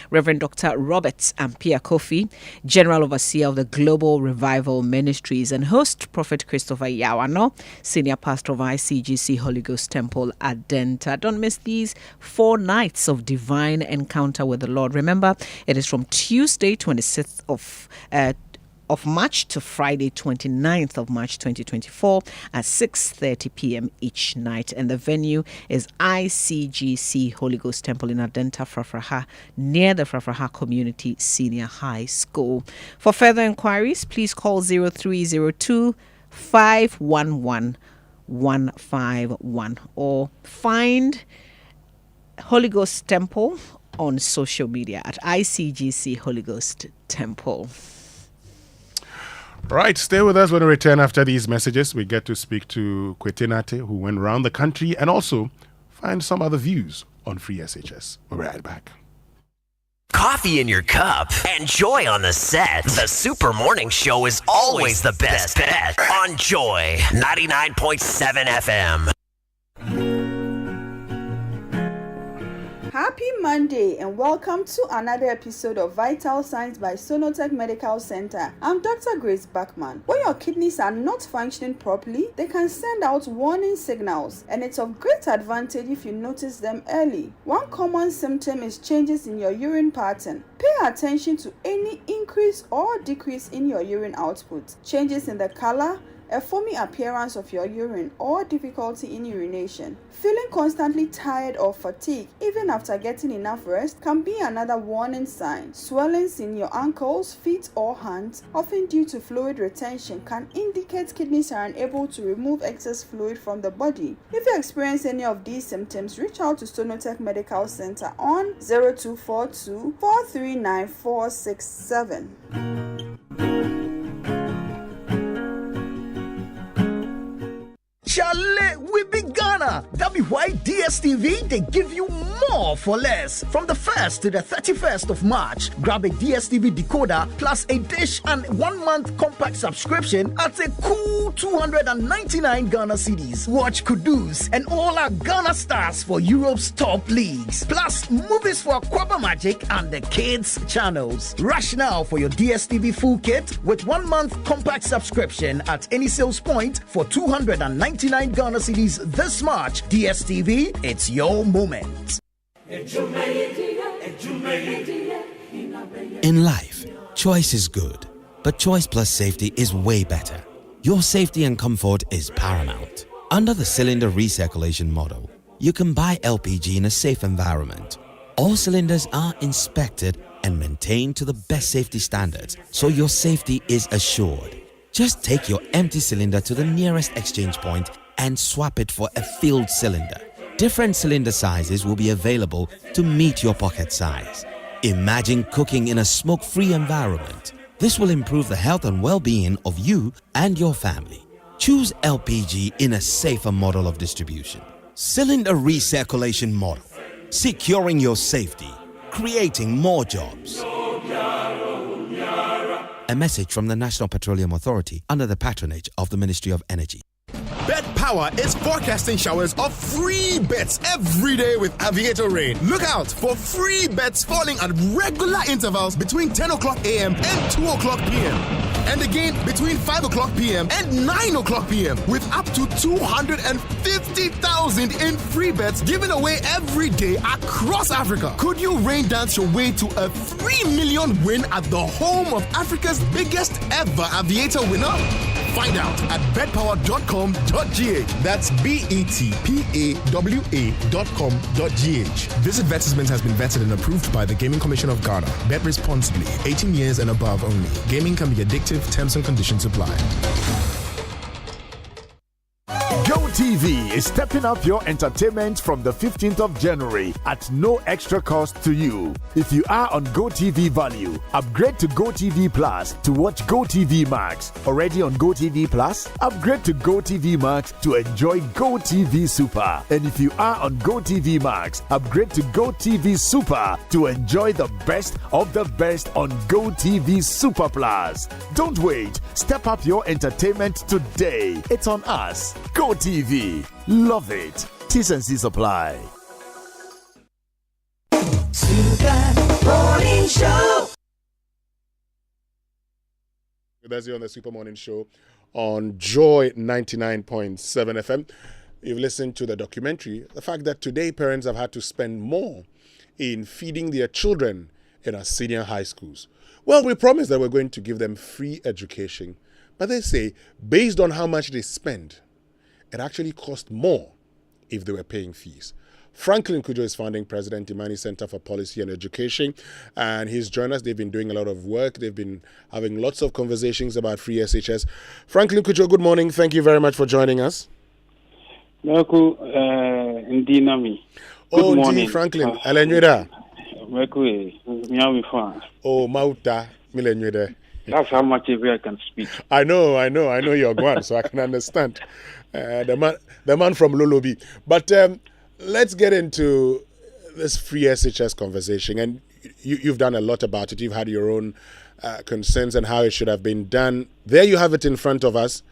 Reverend Dr. Robert Ampia Kofi, General Overseer of the Global Revival Ministries, and host Prophet Christopher Yawano, Senior Pastor of ICGC Holy Ghost Temple at Denta. Don't miss these 4 nights of divine encounter with the Lord. Remember, it is from Tuesday 26th of March to Friday 29th of March 2024 at 6:30 p.m. each night, and the venue is ICGC Holy Ghost Temple in Adenta, Frafraha, near the Frafraha Community Senior High School. For further inquiries, please call 0302 511 151 or find Holy Ghost Temple on social media at ICGC Holy Ghost Temple. Right, stay with us when we return after these messages. We get to speak to Kwetenate, who went around the country, and also find some other views on free SHS. We'll be right back. Coffee in your cup and Joy on the set. The Super Morning Show is always the best bet on Joy 99.7 FM. Happy Monday and welcome to another episode of Vital Signs by Sonotech Medical Center. I'm Dr. Grace Bachman. When your kidneys are not functioning properly, they can send out warning signals, and it's of great advantage if you notice them early. One common symptom is changes in your urine pattern. Pay attention to any increase or decrease in your urine output, changes in the color, a foamy appearance of your urine, or difficulty in urination. Feeling constantly tired or fatigued even after getting enough rest can be another warning sign. Swellings in your ankles, feet, or hands, often due to fluid retention, can indicate kidneys are unable to remove excess fluid from the body. If you experience any of these symptoms, reach out to Sonotech Medical Center on 0242 439467. Charlie, we be Ghana. That be why DSTV, they give you more for less. From the 1st to the 31st of March, grab a DSTV decoder plus a dish and 1 month compact subscription at a cool 299 Ghana cedis. Watch Kudus and all our Ghana stars for Europe's top leagues. Plus, movies for Kwaba Magic and the kids channels. Rush now for your DSTV full kit with 1 month compact subscription at any sales point for 299 Ghana cedis this March. DSTV, it's your moment. In life, choice is good, but choice plus safety is way better. Your safety and comfort is paramount. Under the cylinder recirculation model, you can buy LPG in a safe environment. All cylinders are inspected and maintained to the best safety standards, so your safety is assured. Just take your empty cylinder to the nearest exchange point and swap it for a filled cylinder. Different cylinder sizes will be available to meet your pocket size. Imagine cooking in a smoke-free environment. This will improve the health and well-being of you and your family. Choose LPG in a safer model of distribution. Cylinder recirculation model. Securing your safety. Creating more jobs. A message from the National Petroleum Authority under the patronage of the Ministry of Energy. Bet Power is forecasting showers of free bets every day with Aviator Rain. Look out for free bets falling at regular intervals between 10 o'clock a.m. and 2 o'clock p.m. And again between 5 o'clock p.m. and 9 o'clock p.m. with up to 250,000 in free bets given away every day across Africa. Could you rain dance your way to a 3 million win at the home of Africa's biggest ever Aviator winner? Find out at betpower.com.gh. That's betpawa.com.gh. This advertisement has been vetted and approved by the Gaming Commission of Ghana. Bet responsibly. 18 years and above only. Gaming can be addictive. Terms and conditions apply. GoTV is stepping up your entertainment from the 15th of January at no extra cost to you. If you are on GoTV Value, upgrade to GoTV Plus to watch GoTV Max. Already on GoTV Plus? Upgrade to GoTV Max to enjoy GoTV Super. And if you are on GoTV Max, upgrade to GoTV Super to enjoy the best of the best on GoTV Super Plus. Don't wait. Step up your entertainment today. It's on us. GoTV. Love it. T's and C's apply. Super Morning Show. That's you on the Super Morning Show on Joy 99.7 FM. You've listened to the documentary. The fact that today parents have had to spend more in feeding their children in our senior high schools. Well, we promised that we're going to give them free education. But they say, based on how much they spend, it actually cost more if they were paying fees. Franklin Kujo is founding president, Imani Center for Policy and Education, and he's joined us. They've been doing a lot of work. They've been having lots of conversations about free SHS. Franklin Kujo, good morning. Thank you very much for joining us. Indinami. Oh, morning. Franklin. Alenweda. Oh, Mauta. Milenweda. That's how much I can speak. I know you're Guan, so I can understand. The man from Lolobi. But let's get into this free SHS conversation. And you've done a lot about it. You've had your own concerns and how it should have been done. There you have it in front of us.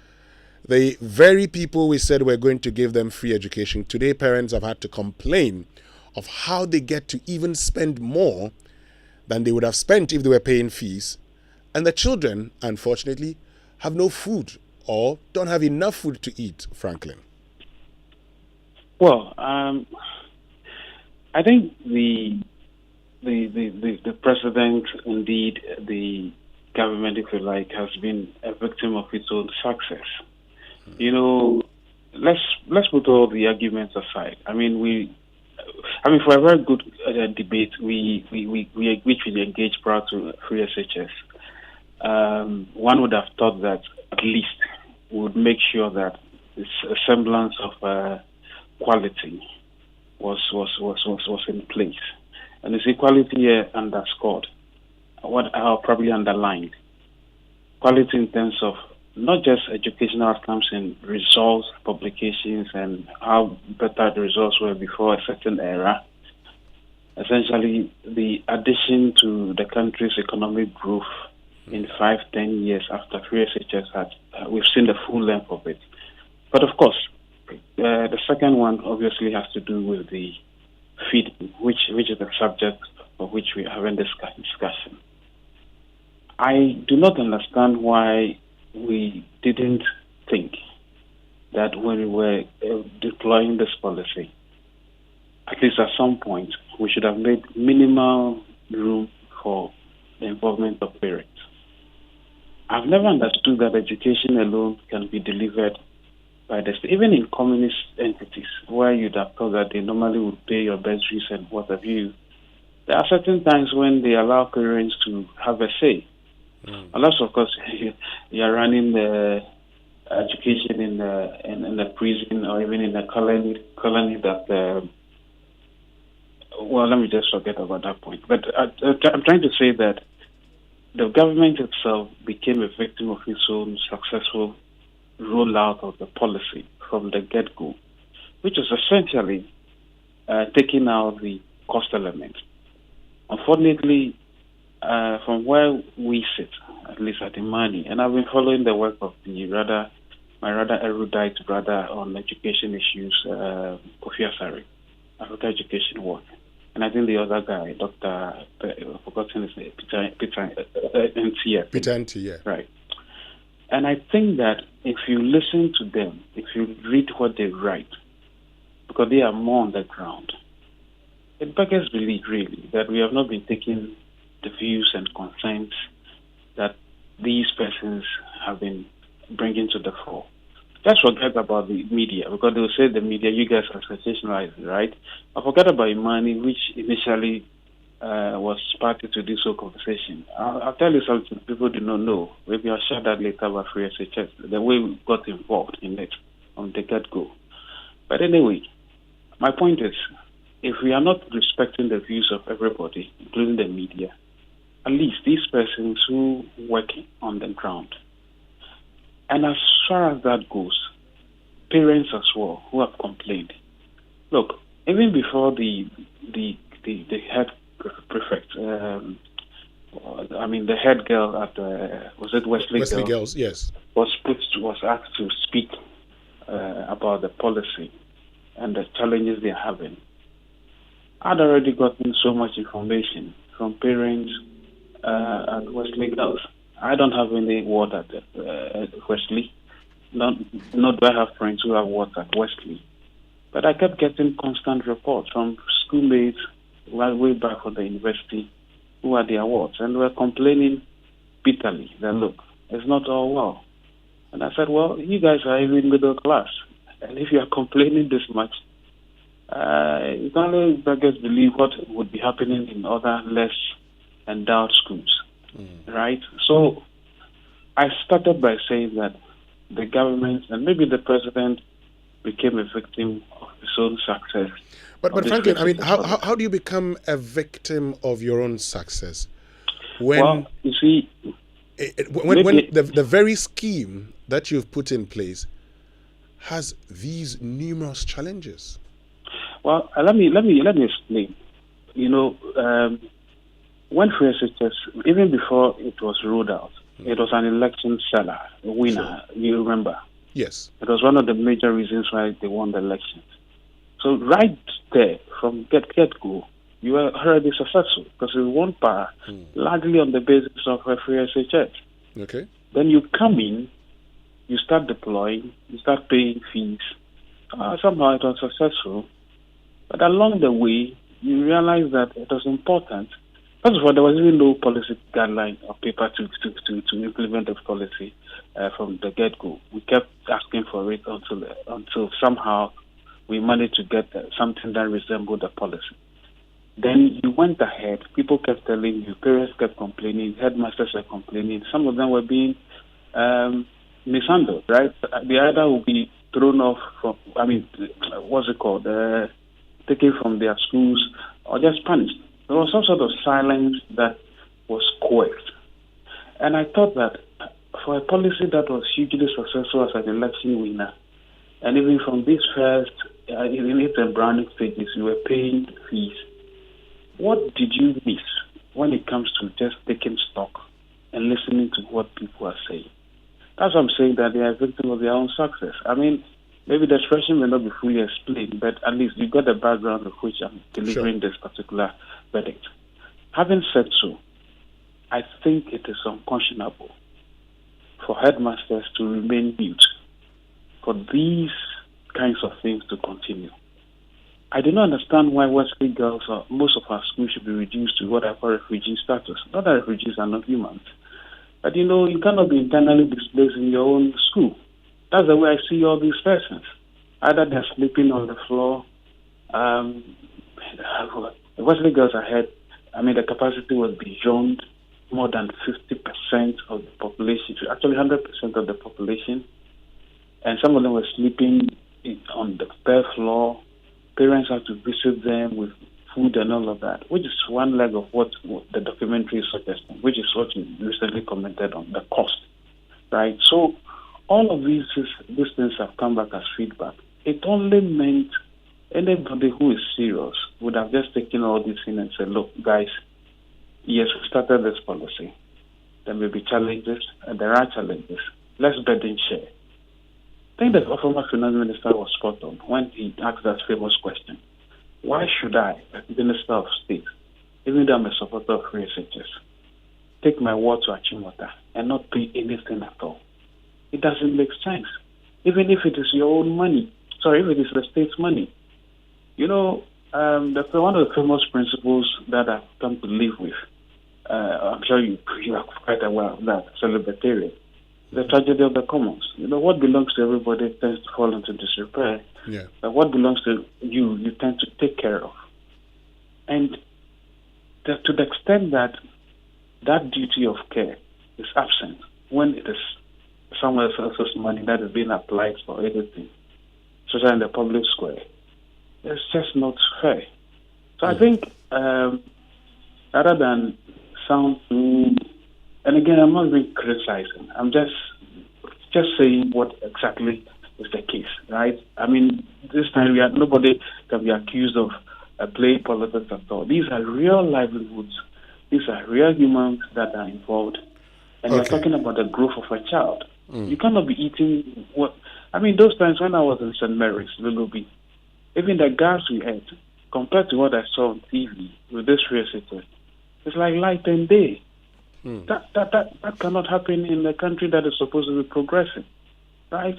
The very people we said we're going to give them free education, today parents have had to complain of how they get to even spend more than they would have spent if they were paying fees. And the children, unfortunately, have no food or don't have enough food to eat, Franklin. Well, I think the president, indeed the government, if you like, has been a victim of its own success. You know, let's put all the arguments aside. I mean, for a very good debate, which we engage prior to free SHS, one would have thought that at least we would make sure that this semblance of quality was in place, and this equality here underscored what I probably underlined. Quality in terms of not just educational outcomes in results, publications, and how better the results were before a certain era. Essentially, the addition to the country's economic growth in 5-10 years after free SHS had, we've seen the full length of it. But of course, the second one obviously has to do with the feeding, which is the subject of which we are having this discussion. I do not understand why we didn't think that when we were deploying this policy, at least at some point, we should have made minimal room for the involvement of parents. I've never understood that education alone can be delivered by the state, even in communist entities, where you'd have thought that they normally would pay your bursaries and what have you. There are certain times when they allow parents to have a say. Unless, of course, you're running the education in the prison or even in the colony that. Well, let me just forget about that point. But I'm trying to say that the government itself became a victim of its own successful rollout of the policy from the get-go, which is essentially taking out the cost element. Unfortunately, from where we sit, at least at Imani, and I've been following the work of my rather erudite brother on education issues, Kofi Asare, Africa Education Work, and I think the other guy, Dr. I've forgotten his name, Peter Ntia. Right. And I think that if you listen to them, if you read what they write, because they are more on the ground, it beggars belief, really, that we have not been taking the views and concerns that these persons have been bringing to the fore. Just forget about the media, because they will say the media, you guys are sensationalizing, right? I forget about Imani, which initially was party to this whole conversation. I'll tell you something people do not know. Maybe I'll share that later about free SHS, the way we got involved in it from the get-go. But anyway, my point is, if we are not respecting the views of everybody, including the media, at least these persons who work on the ground. And as far as that goes, parents as well who have complained. Look, even before the head prefect, the head girl at was it Wesley Girls? Yes, was asked to speak about the policy and the challenges they're having. I'd already gotten so much information from parents at Wesley Girls. I don't have any word at Wesley. Not do I have friends who have worked at Wesley. But I kept getting constant reports from schoolmates way back from the university who had the awards, and were complaining bitterly that, look, it's not all well. And I said, well, you guys are even middle class. And if you are complaining this much, it only beggars believe what would be happening in other less endowed schools, right? So I started by saying that the government and maybe the president became a victim of his own success. But Franklin, I mean, how do you become a victim of your own success when you see when the very scheme that you've put in place has these numerous challenges? Well, let me explain. When free SHS, even before it was rolled out, it was an election seller, a winner. Sure. You remember? Yes. It was one of the major reasons why they won the elections. So right there, from get-go, you were already successful because you won power largely on the basis of a free SHS. Okay. Then you come in, you start deploying, you start paying fees. Somehow it was successful. But along the way, you realize that it was important. First of all, there was even no policy guideline or paper to implement the policy from the get-go. We kept asking for it until somehow we managed to get something that resembled the policy. Then you went ahead. People kept telling you, parents kept complaining, headmasters were complaining. Some of them were being mishandled, right? The other will be thrown off from, taken from their schools or just punished. There was some sort of silence that was coerced. And I thought that for a policy that was hugely successful as an election winner, and even from this first, in its embryonic stages, you were paying fees. What did you miss when it comes to just taking stock and listening to what people are saying? That's what I'm saying, that they are victims of their own success. I mean, maybe the expression may not be fully explained, but at least you got the background of which I'm delivering this particular verdict. Having said so, I think it is unconscionable for headmasters to remain mute, for these kinds of things to continue. I do not understand why Wesley girls or most of our schools should be reduced to what I call refugee status. Not that refugees are not humans, but you cannot be internally displaced in your own school. That's the way I see all these persons. Either they're sleeping on the floor. Wesley girls ahead, the capacity was beyond more than 50% of the population, actually 100% of the population. And some of them were sleeping on the bare floor. Parents had to visit them with food and all of that, which is one leg of what the documentary is suggesting, which is what you recently commented on, the cost, right? So all of these things have come back as feedback. It only meant anybody who is serious would have just taken all these in and said, look, guys, yes, we started this policy. There may be challenges, and there are challenges. Let's burden share. I think the former finance minister was spot on when he asked that famous question. Why should I, as Minister of State, even though I'm a supporter of free SHS, take my word to Achimota and not pay anything at all? It doesn't make sense. Even if it is your own money. Sorry, if it is the state's money. One of the famous principles that I've come to live with, I'm sure you are quite aware of that, celebratory. The tragedy of the commons. What belongs to everybody tends to fall into disrepair. Yeah. But what belongs to you tend to take care of. And to the extent that duty of care is absent when it is someone else's money that is being applied for anything, especially in the public square, it's just not fair. So I think rather than sound too, and again, I'm not even criticizing. I'm just saying what exactly is the case, right? This time nobody can be accused of playing politics at all. These are real livelihoods. These are real humans that are involved. And we're talking about the growth of a child. You cannot be eating those times when I was in St. Mary's, Lulubi, even the gas we ate, compared to what I saw on TV with this reality, it's like light and day. That cannot happen in a country that is supposed to be progressing, right?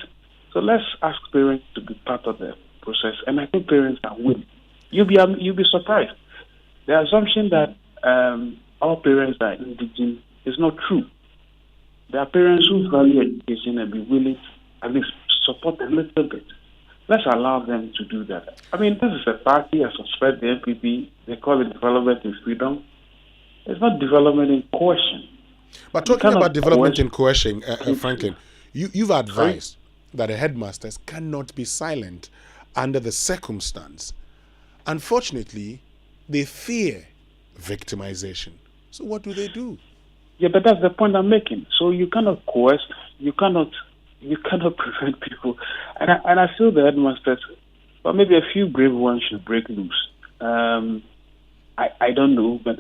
So let's ask parents to be part of the process, and I think parents are willing. You'll be surprised. The assumption that all parents are indigent is not true. There are parents who value education and be willing to at least support a little bit. Let's allow them to do that. This is a party, I suspect the NPP, they call it development in freedom. It's not development in coercion. But talking about development in coercion, Franklin, you've advised that the headmasters cannot be silent under the circumstance. Unfortunately, they fear victimization. So what do they do? Yeah, but that's the point I'm making. So you cannot coerce, you cannot prevent people. And I feel the headmasters, but maybe a few brave ones should break loose. I don't know, but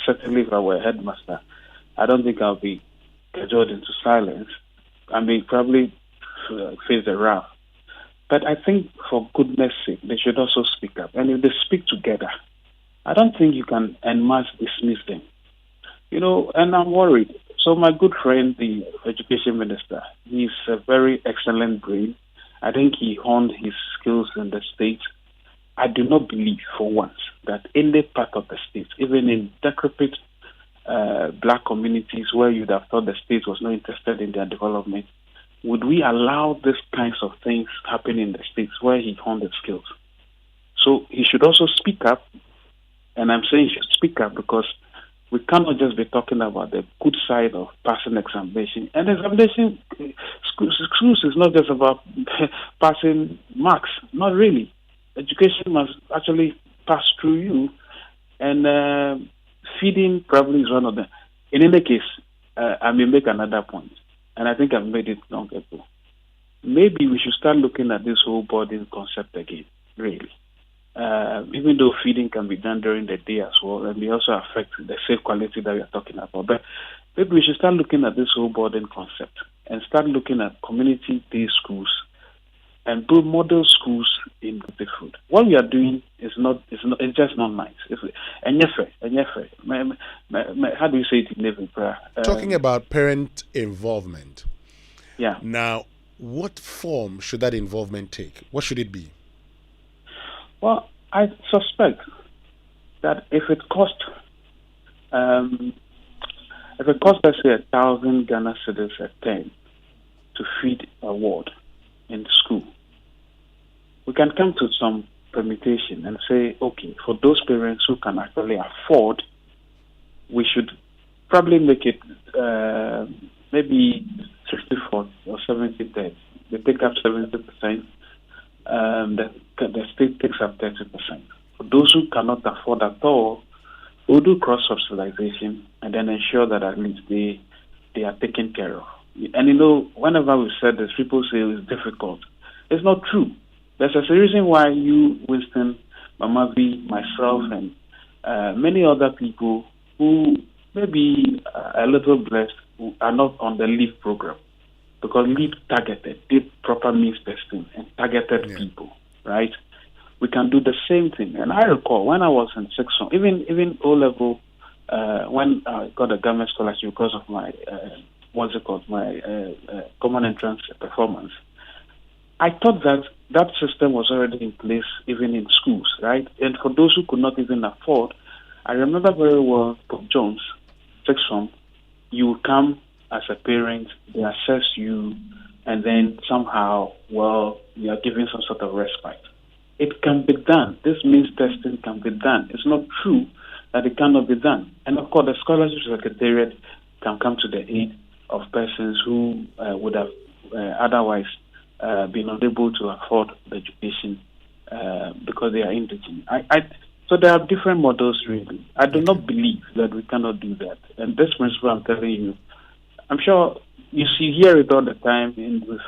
certainly if I were a headmaster, I don't think I'll be cajoled into silence. I may probably face the wrath. But I think for goodness sake, they should also speak up. And if they speak together, I don't think you can en masse dismiss them. And I'm worried. So my good friend, the education minister, he's a very excellent brain. I think he honed his skills in the state. I do not believe for once that any part of the state, even in decrepit black communities where you'd have thought the state was not interested in their development, would we allow these kinds of things happen in the states where he honed his skills? So he should also speak up. And I'm saying he should speak up because we cannot just be talking about the good side of passing examination. And examination, schools is not just about passing marks. Not really. Education must actually pass through you. And feeding probably is one of them. In any case, I may make another point. And I think I've made it long ago. Maybe we should start looking at this whole boarding concept again, really. Even though feeding can be done during the day as well, and may also affect the safe quality that we are talking about. But maybe we should start looking at this whole boarding concept and start looking at community day schools and build model schools in good food. What we are doing is it's just not nice. How do you say it in Navy prayer? Talking about parent involvement. Yeah. Now, what form should that involvement take? What should it be? Well, I suspect that if it costs, let's say 1,000 Ghana cedis a term to feed a ward in school, we can come to some permutation and say, okay, for those parents who can actually afford, we should probably make it maybe 64 or 70%. They take up 70%. The state takes up 30%. For those who cannot afford at all, we'll do cross-subsidization and then ensure that at least they are taken care of. And whenever we said this, people say it's difficult. It's not true. There's a reason why you, Winston, Mama V, myself, and many other people who may be a little blessed who are not on the LEAF program. Because LEAF targeted, did proper means testing and targeted people, right? We can do the same thing. And I recall when I was in sixth form, even O-level, when I got a government scholarship because of my, my common entrance performance, I thought that system was already in place even in schools, right? And for those who could not even afford, I remember very well, Pope Jones, sixth form, you would come as a parent, they assess you, and then somehow, you are given some sort of respite. It can be done. This means testing can be done. It's not true that it cannot be done. And of course, the scholarship secretariat can come to the aid of persons who would have otherwise been unable to afford the education because they are indigent. So there are different models, really. I do not believe that we cannot do that. And this principle I'm telling you, I'm sure you hear it all the time with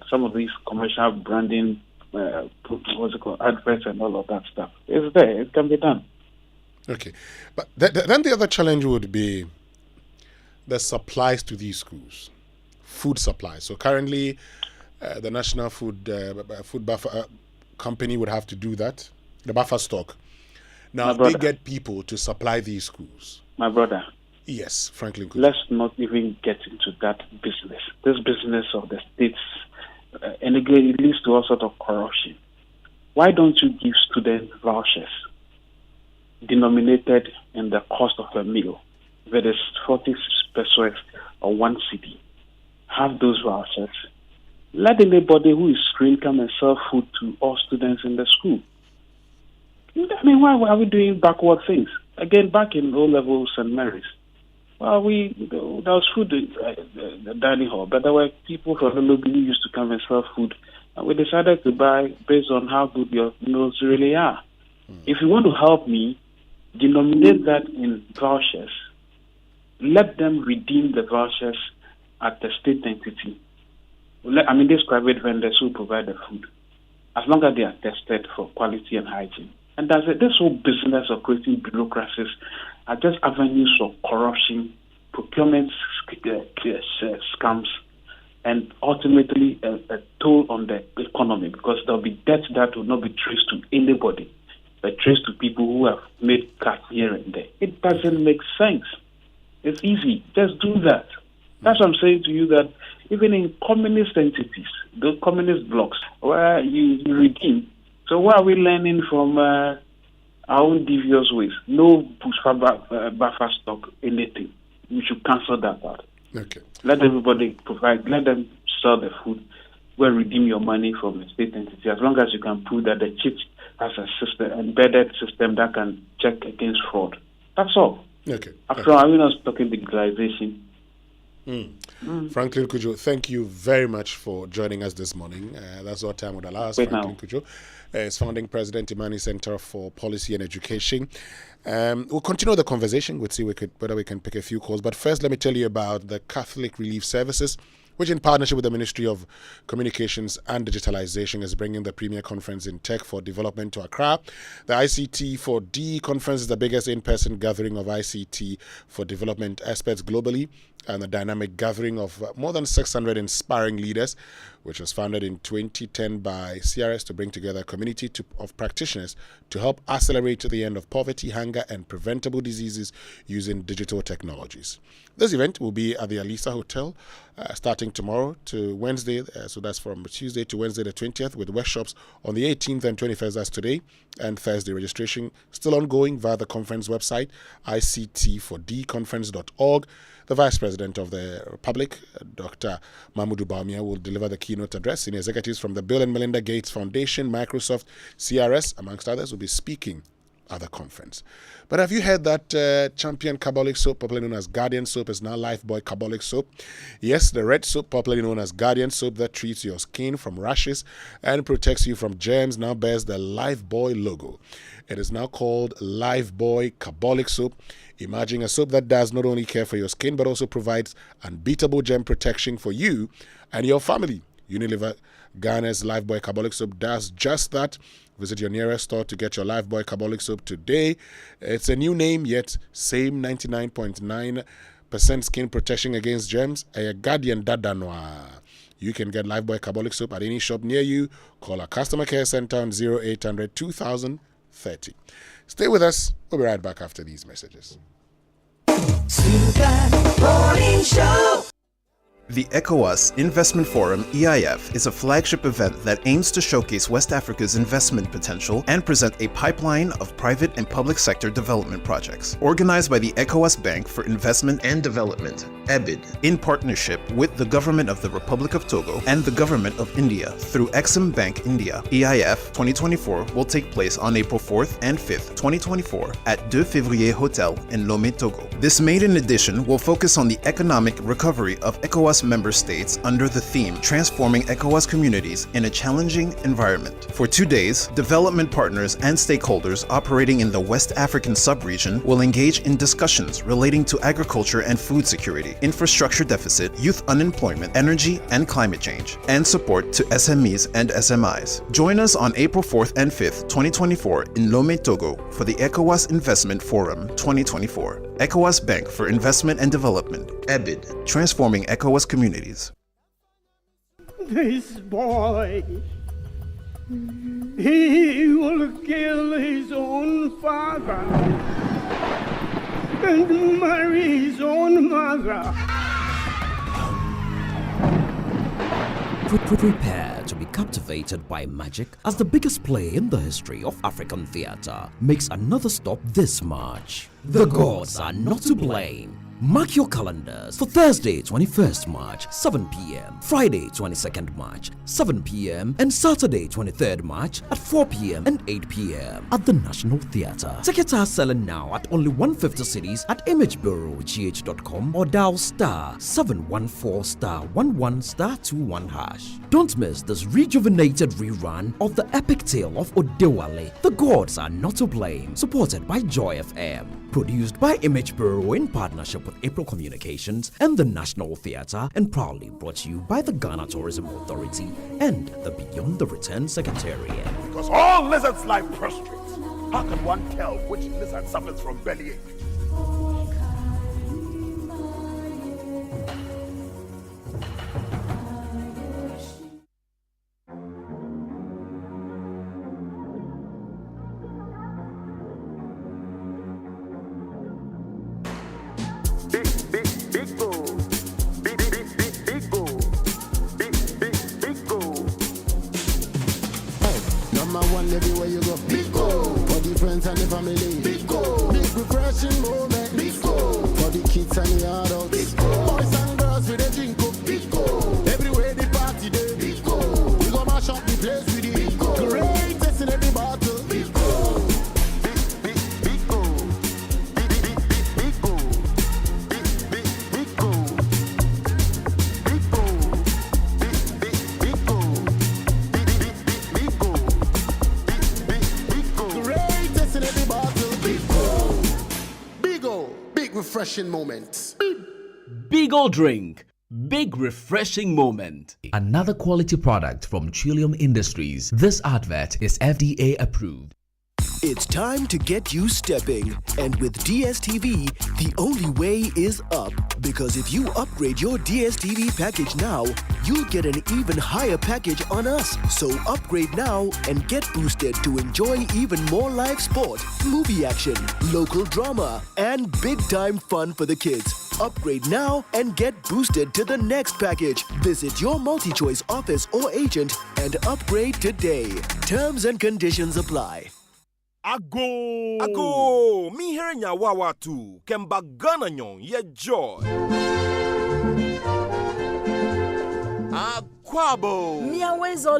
some of these commercial branding, adverts and all of that stuff. It's there. It can be done. Okay. But then the other challenge would be the supplies to these schools, food supplies. So currently, the National Food Buffer Company would have to do that, the buffer stock. Now, they get people to supply these schools. My brother. Yes, Franklin. Let's not even get into that business. This business of the states, and again, it leads to all sorts of corruption. Why don't you give students vouchers denominated in the cost of a meal, whether it's 40 pesos or 1 cedi? Have those vouchers. Let anybody who is screened come and sell food to all students in the school. I mean, why are we doing backward things? Again, back in O-level St. Mary's, there was food in the dining hall, but there were people from the lobby who used to come and sell food And we decided to buy based on how good your notes really are. If you want to help me, denominate that in vouchers. Let them redeem the vouchers at the state entity. These private vendors who provide the food, as long as they are tested for quality and hygiene. And that's it. This whole business of creating bureaucracies are just avenues of corruption, procurement scams, and ultimately a toll on the economy, because there will be debt that will not be traced to anybody, but traced to people who have made cuts here and there. It doesn't make sense. It's easy. Just do that. That's what I'm saying to you, that even in communist entities, the communist blocks, where you redeem. So what are we learning from our own devious ways? No buffer stock, anything. We should cancel that part. Okay. Let everybody provide, let them sell the food, well, redeem your money from a state entity, as long as you can prove that the chip has a system, embedded system that can check against fraud. That's all. Okay. After all, we're not talking digitalization. Franklin Kujo, thank you very much for joining us this morning. That's our time would allow us. Franklin Kujo is founding president, Imani Center for Policy and Education. We'll continue the conversation. We'll see whether we can pick a few calls. But first, let me tell you about the Catholic Relief Services, which in partnership with the Ministry of Communications and Digitalization is bringing the premier conference in tech for development to Accra. The ICT4D conference is the biggest in-person gathering of ICT for development experts globally, and a dynamic gathering of more than 600 inspiring leaders, which was founded in 2010 by CRS to bring together a community of practitioners to help accelerate the end of poverty, hunger, and preventable diseases using digital technologies. This event will be at the Alisa Hotel starting tomorrow to Wednesday, so that's from Tuesday to Wednesday the 20th, with workshops on the 18th and 21st, that's today, and Thursday. Registration still ongoing via the conference website, ict4dconference.org. The Vice President of the Republic, Dr. Mahmoud Bawumia, will deliver the keynote address. Senior executives from the Bill and Melinda Gates Foundation, Microsoft, CRS, amongst others, will be speaking at the conference. But have you heard that champion carbolic soap, popularly known as Guardian soap, is now Lifebuoy carbolic soap? Yes, the red soap, popularly known as Guardian soap, that treats your skin from rashes and protects you from germs, now bears the Lifebuoy logo. It is now called Lifebuoy carbolic soap. Imagine a soap that does not only care for your skin, but also provides unbeatable germ protection for you and your family. Unilever Ghana's Lifebuoy carbolic soap does just that. Visit your nearest store to get your Lifebuoy carbolic soap today. It's a new name, yet same 99.9% skin protection against germs. A Guardian Dada Noir. You can get Lifebuoy carbolic soap at any shop near you. Call our customer care center on 0800 2030. Stay with us. We'll be right back after these messages. The ECOWAS Investment Forum EIF is a flagship event that aims to showcase West Africa's investment potential and present a pipeline of private and public sector development projects. Organized by the ECOWAS Bank for Investment and Development, EBID, in partnership with the Government of the Republic of Togo and the Government of India through Exim Bank India, EIF 2024 will take place on April 4th and 5th, 2024 at 2 Février Hotel in Lomé, Togo. This maiden edition will focus on the economic recovery of ECOWAS member states under the theme Transforming ECOWAS Communities in a Challenging Environment. For 2 days, development partners and stakeholders operating in the West African sub-region will engage in discussions relating to agriculture and food security, infrastructure deficit, youth unemployment, energy and climate change, and support to SMEs and SMIs. Join us on April 4th and 5th, 2024 in Lomé, Togo for the ECOWAS Investment Forum 2024. ECOWAS Bank for Investment and Development, EBID, Transforming ECOWAS Communities. This boy, he will kill his own father and marry his own mother. Prepare to be captivated by magic as the biggest play in the history of African theatre makes another stop this March. The gods are not to blame. Mark your calendars for Thursday, 21st March, 7 p.m., Friday, 22nd March, 7 p.m., and Saturday, 23rd March at 4 p.m. and 8 p.m. at the National Theatre. Tickets are selling now at only 150 cities at imagebureaugh.com or dial star 714 star 11 star 21 hash. Don't miss this rejuvenated rerun of the epic tale of Odewale. The Gods Are Not to Blame, supported by Joy FM. Produced by Image Bureau in partnership with April Communications and the National Theatre, and proudly brought to you by the Ghana Tourism Authority and the Beyond the Return Secretariat. Because all lizards lie prostrate. How can one tell which lizard suffers from bellyache? Everywhere you go, big go for the friends and the family. Big go, big refreshing moment. Big go for the kids and the adults. Big go, boys and girls with a drink up. Big go, everywhere the party day. Big go, we go mash up the place with it. Big go, greatest in every battle. Big go, big go, big go, big go, big go. Big refreshing moment. Big old drink. Big refreshing moment. Another quality product from Trillium Industries. This advert is FDA approved. It's time to get you stepping. And with DSTV, the only way is up. Because if you upgrade your DSTV package now, you'll get an even higher package on us. So upgrade now and get boosted to enjoy even more live sport, movie action, local drama, and big time fun for the kids. Upgrade now and get boosted to the next package. Visit your multi-choice office or agent and upgrade today. Terms and conditions apply. Ago, mi hearing ya wawa tu, kemba gana nyon, ye joy. Akwabo. Miawezo.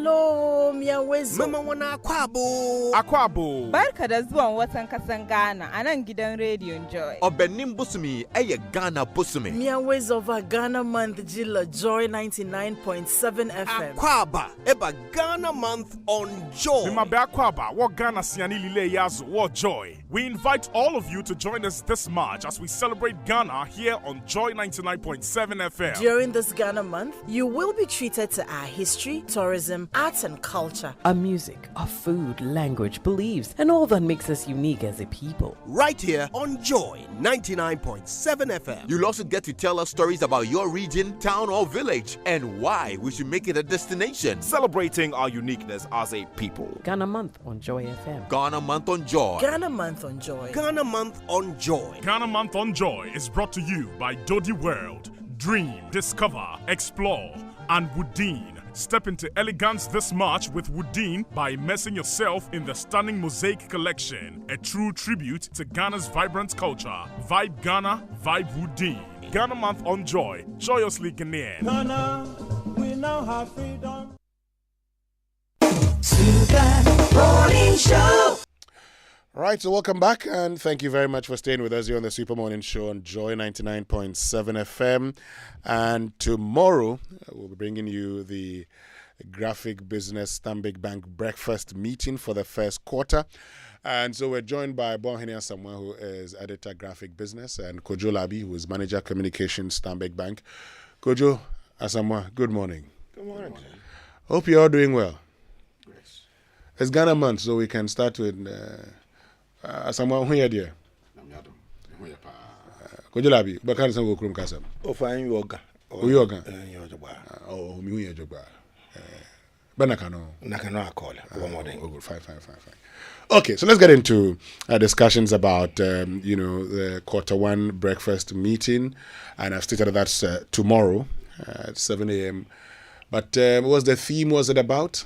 Mama wana akwabo. Akwabo. Barka da zuwan watan kasan Ghana a nan gidan Radio Joy. Obenim busumi eye Ghana busumi. Miawezo va Ghana month jila Joy 99.7 FM. Akwaba eba Ghana month on Joy. Mimabe akwaba wo Ghana siani lile yazo wo Joy. We invite all of you to join us this March as we celebrate Ghana here on Joy 99.7 FM. During this Ghana month, you will be treated to our history, tourism, arts and culture, our music, our food, language, beliefs, and all that makes us unique as a people. Right here on Joy 99.7 FM. You'll also get to tell us stories about your region, town, or village and why we should make it a destination. Celebrating our uniqueness as a people. Ghana Month on Joy FM. Ghana Month on Joy. Ghana Month on Joy. Ghana Month on Joy. Ghana Month on Joy is brought to you by Dodi World. Dream, discover, explore, and Woodine. Step into elegance this March with Woodine by immersing yourself in the stunning mosaic collection, a true tribute to Ghana's vibrant culture. Vibe Ghana, vibe Woodine. Ghana Month on Joy, joyously Ghanaian. Ghana, we now have freedom. Super Morning Show. Right, so welcome back and thank you very much for staying with us here on the Super Morning Show on Joy 99.7 FM. And tomorrow, we'll be bringing you the Graphic Business Stanbic Bank breakfast meeting for the first quarter. And so we're joined by Bonhini Asamoah, who is Editor Graphic Business, and Kojo Labi, who is Manager Communications Stanbic Bank. Kojo Asamoah, good morning. Good morning. Hope you're all doing well. Yes. It's Ghana month, so we can start with... Asamoah, who are you? Kojo Labi, but can't say we come kasam. Oh, fine, yoga. Oh, yoga. Oh, me who yoga. But nakano. Nakano, I call it. Oh, good. Fine. Okay, so let's get into discussions about the quarter one breakfast meeting, and I've stated that's tomorrow at 7 a.m. But what's the theme? Was it about?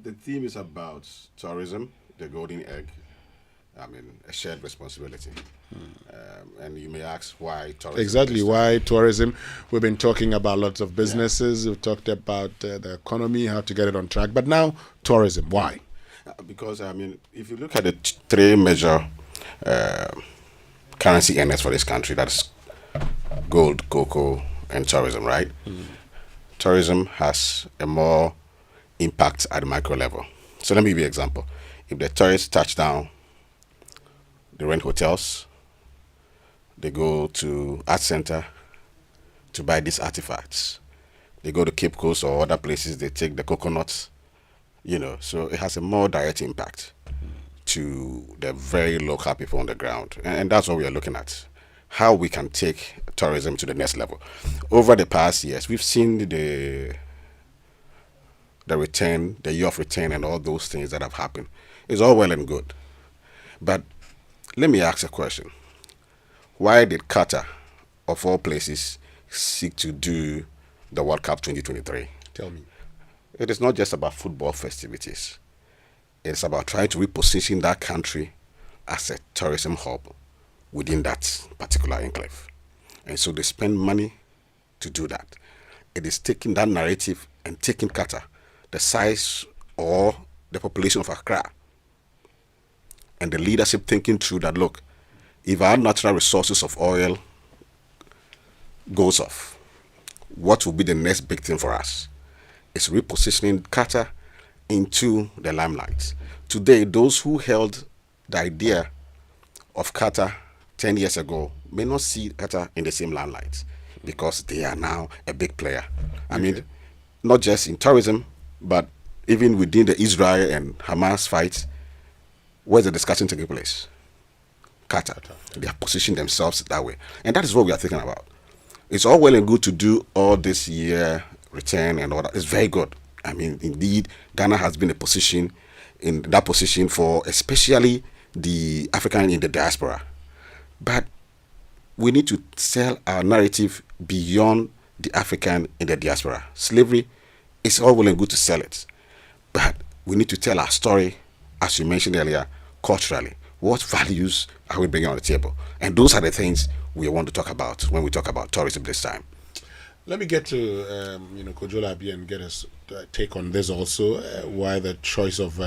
The theme is about tourism. The golden egg, a shared responsibility. And you may ask why tourism. Exactly, why tourism? We've been talking about lots of businesses. We've talked about the economy, how to get it on track. But now, tourism. Why? Because, I mean, if you look at the three major currency earners for this country, that's gold, cocoa, and tourism, right? Tourism has a more impact at the micro level. So let me give you an example. If the tourists touch down, they rent hotels, they go to art center to buy these artifacts. They go to Cape Coast or other places, they take the coconuts, so it has a more direct impact to the very local people on the ground. And that's what we are looking at, how we can take tourism to the next level. Over the past years, we've seen the return, the year of return and all those things that have happened. It's all well and good. But let me ask a question. Why did Qatar, of all places, seek to do the World Cup 2023? Tell me. It is not just about football festivities. It's about trying to reposition that country as a tourism hub within that particular enclave. And so they spend money to do that. It is taking that narrative and taking Qatar, the size or the population of Accra, and the leadership thinking through that, look, if our natural resources of oil goes off, what will be the next big thing for us? It's repositioning Qatar into the limelight. Today, those who held the idea of Qatar 10 years ago may not see Qatar in the same limelight because they are now a big player. I mean, not just in tourism, but even within the Israel and Hamas fight, where's the discussion taking place? Qatar. They have positioned themselves that way. And that is what we are thinking about. It's all well and good to do all this year return and all that. It's very good. I mean, indeed, Ghana has been in that position for especially the African in the diaspora. But we need to sell our narrative beyond the African in the diaspora. Slavery, it's all well and good to sell it. But we need to tell our story, as you mentioned earlier, culturally. What values are we bringing on the table? And those are the things we want to talk about when we talk about tourism this time. Let me get to Kojola Abi and get us take on this also. Why the choice of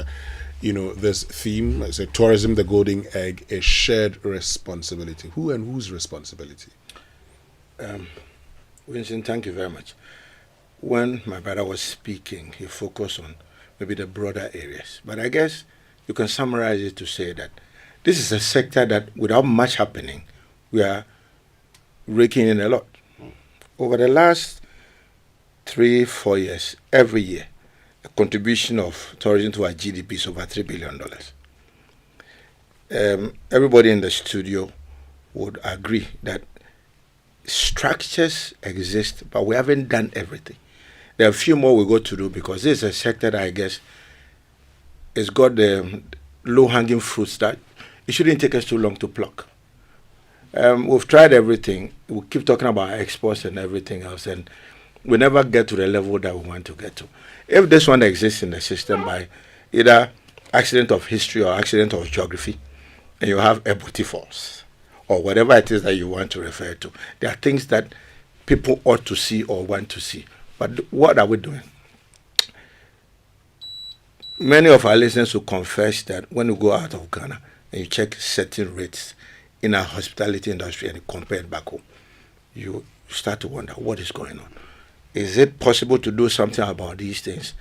this theme? Is it tourism, the golden egg, a shared responsibility? Who and whose responsibility? Vincent, thank you very much. When my brother was speaking, he focused on maybe the broader areas. But I guess you can summarize it to say that this is a sector that, without much happening, we are raking in a lot. Over the last 3-4 years, every year, the contribution of tourism to our GDP is over $3 billion. Everybody in the studio would agree that structures exist, but we haven't done everything. There are a few more we got to do because this is a sector that I guess has got the low-hanging fruits that it shouldn't take us too long to pluck. We've tried everything. We keep talking about exports and everything else, and we never get to the level that we want to get to. If this one exists in the system by either accident of history or accident of geography, and you have Eboti Falls, or whatever it is that you want to refer to, there are things that people ought to see or want to see. But what are we doing? Many of our listeners will confess that when you go out of Ghana and you check certain rates in our hospitality industry and you compare it back home, you start to wonder what is going on. Is it possible to do something about these things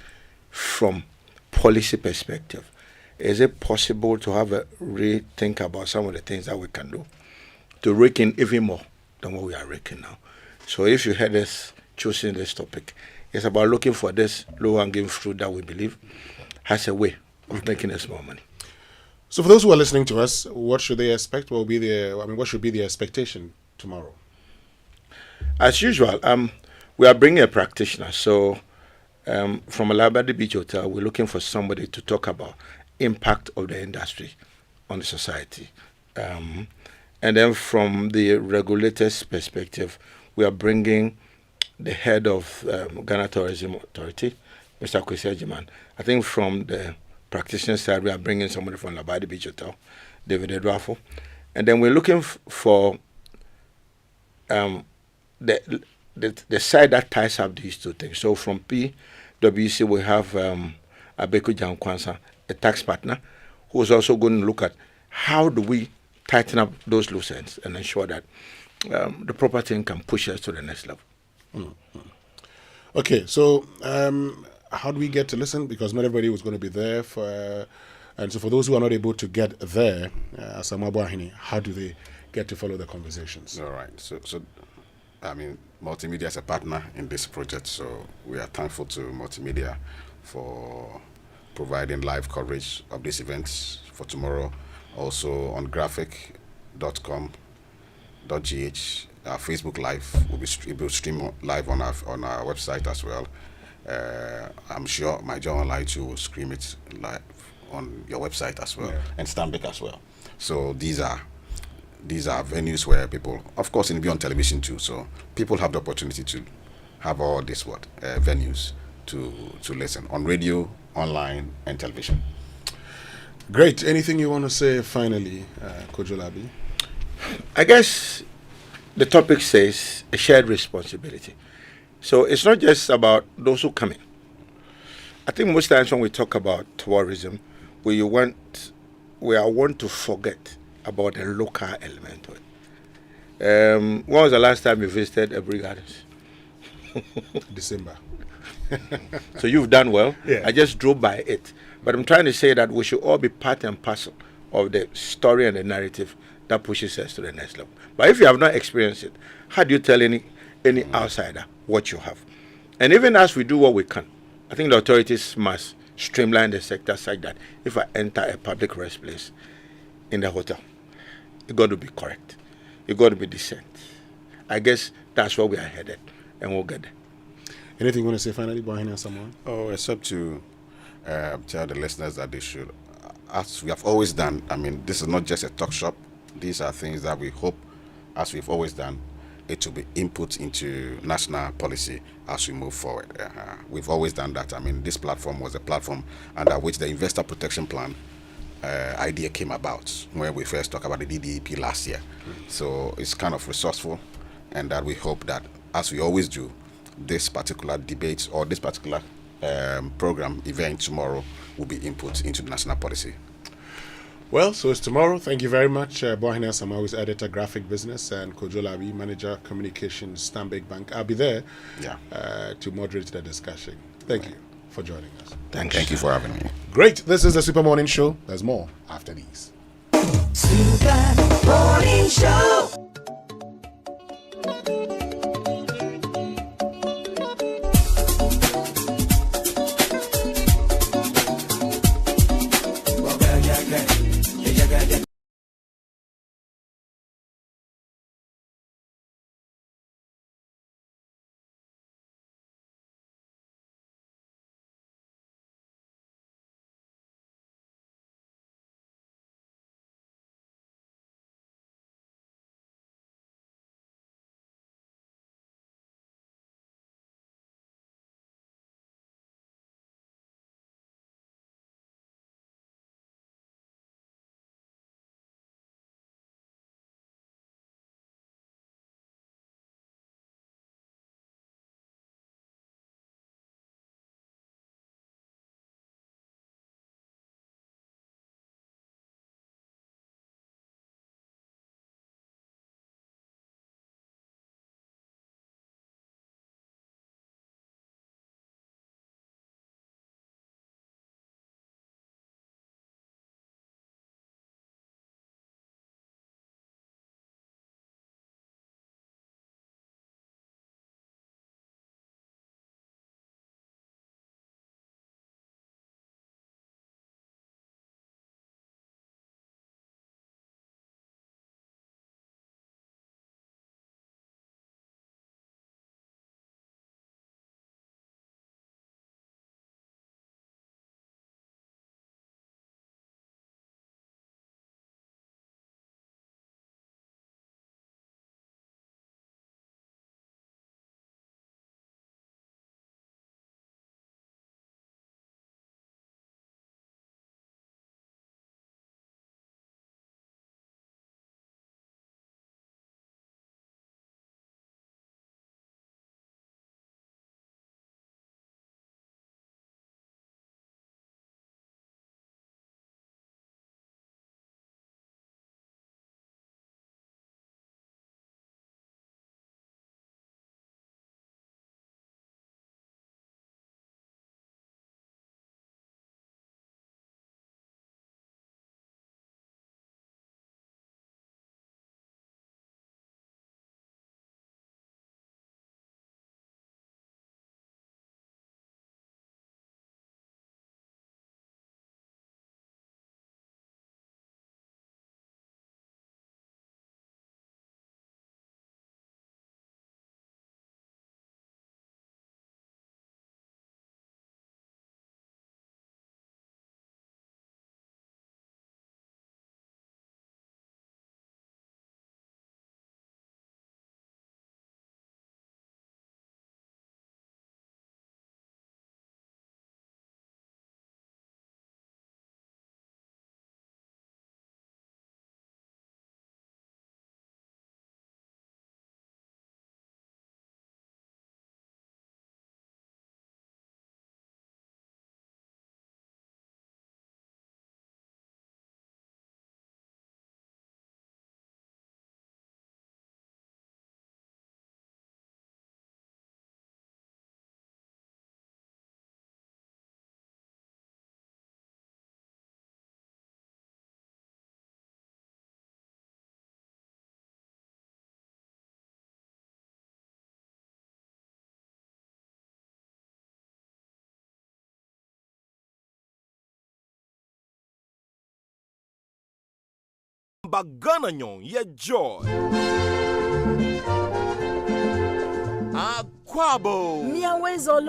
from policy perspective? Is it possible to have a rethink about some of the things that we can do to rake in even more than what we are raking now? So if you had us choosing this topic, it's about looking for this low-hanging fruit that we believe has a way of making us more money. So for those who are listening to us, what should they expect? What should be the expectation tomorrow? As usual, we are bringing a practitioner. So from Alabadi Beach Hotel, we're looking for somebody to talk about impact of the industry on the society. And then from the regulator's perspective, we are bringing the head of Ghana Tourism Authority, Mr. Kwesi Ajiman. I think from the practitioner side, we are bringing somebody from Alabadi Beach Hotel, David Edwafo. And then we're looking for the side that ties up these two things. So from PwC, we have Abeku Jankwansa, a tax partner, who is also going to look at how do we tighten up those loose ends and ensure that the proper thing can push us to the next level. Mm-hmm. Okay, so how do we get to listen? Because not everybody was going to be there. And so for those who are not able to get there, how do they get to follow the conversations? All right. So I mean, Multimedia is a partner in this project, so we are thankful to Multimedia for providing live coverage of these events for tomorrow. Also on graphic.com.gh, our Facebook Live will be streamed live on our website as well. I'm sure my John Online too will stream it live on your website as well, and Stanbic as well. So these are venues where people, of course, it'll be on television too. So people have the opportunity to have all these venues to listen on radio, online, and television. Great. Anything you want to say finally, Kojolabi? I guess the topic says a shared responsibility. So it's not just about those who come in. I think most times when we talk about tourism, we want to forget about the local element of it. When was the last time you visited Ebri Gardens? December. So you've done well. Yeah. I just drove by it. But I'm trying to say that we should all be part and parcel of the story and the narrative that pushes us to the next level. But if you have not experienced it, how do you tell any outsider what you have? And even as we do what we can, I think the authorities must streamline the sector such that if I enter a public rest place in the hotel, it got to be correct. It got to be decent. I guess that's where we are headed, and we'll get there. Anything you want to say finally, Bohina Samoa? Oh, except to tell the listeners that they should, as we have always done, I mean, this is not just a talk shop. These are things that we hope, as we've always done, it will be input into national policy as we move forward. We've always done that. I mean, this platform was a platform under which the Investor Protection Plan idea came about when we first talked about the DDEP last year. So it's kind of resourceful, and that we hope that, as we always do, this particular debate or this particular program event tomorrow will be input into national policy. Well, so it's tomorrow. Thank you very much, Bohina Samawa is editor, graphic business, and Kojolabi, manager, communications, Stanbic Bank. I'll be there to moderate the discussion. Thank you for joining us. Thank you for having me. Great. This is the Super Morning Show. There's more after these. Super Morning Show. Bagana nyon ye joy. Akwabo. Miawezo.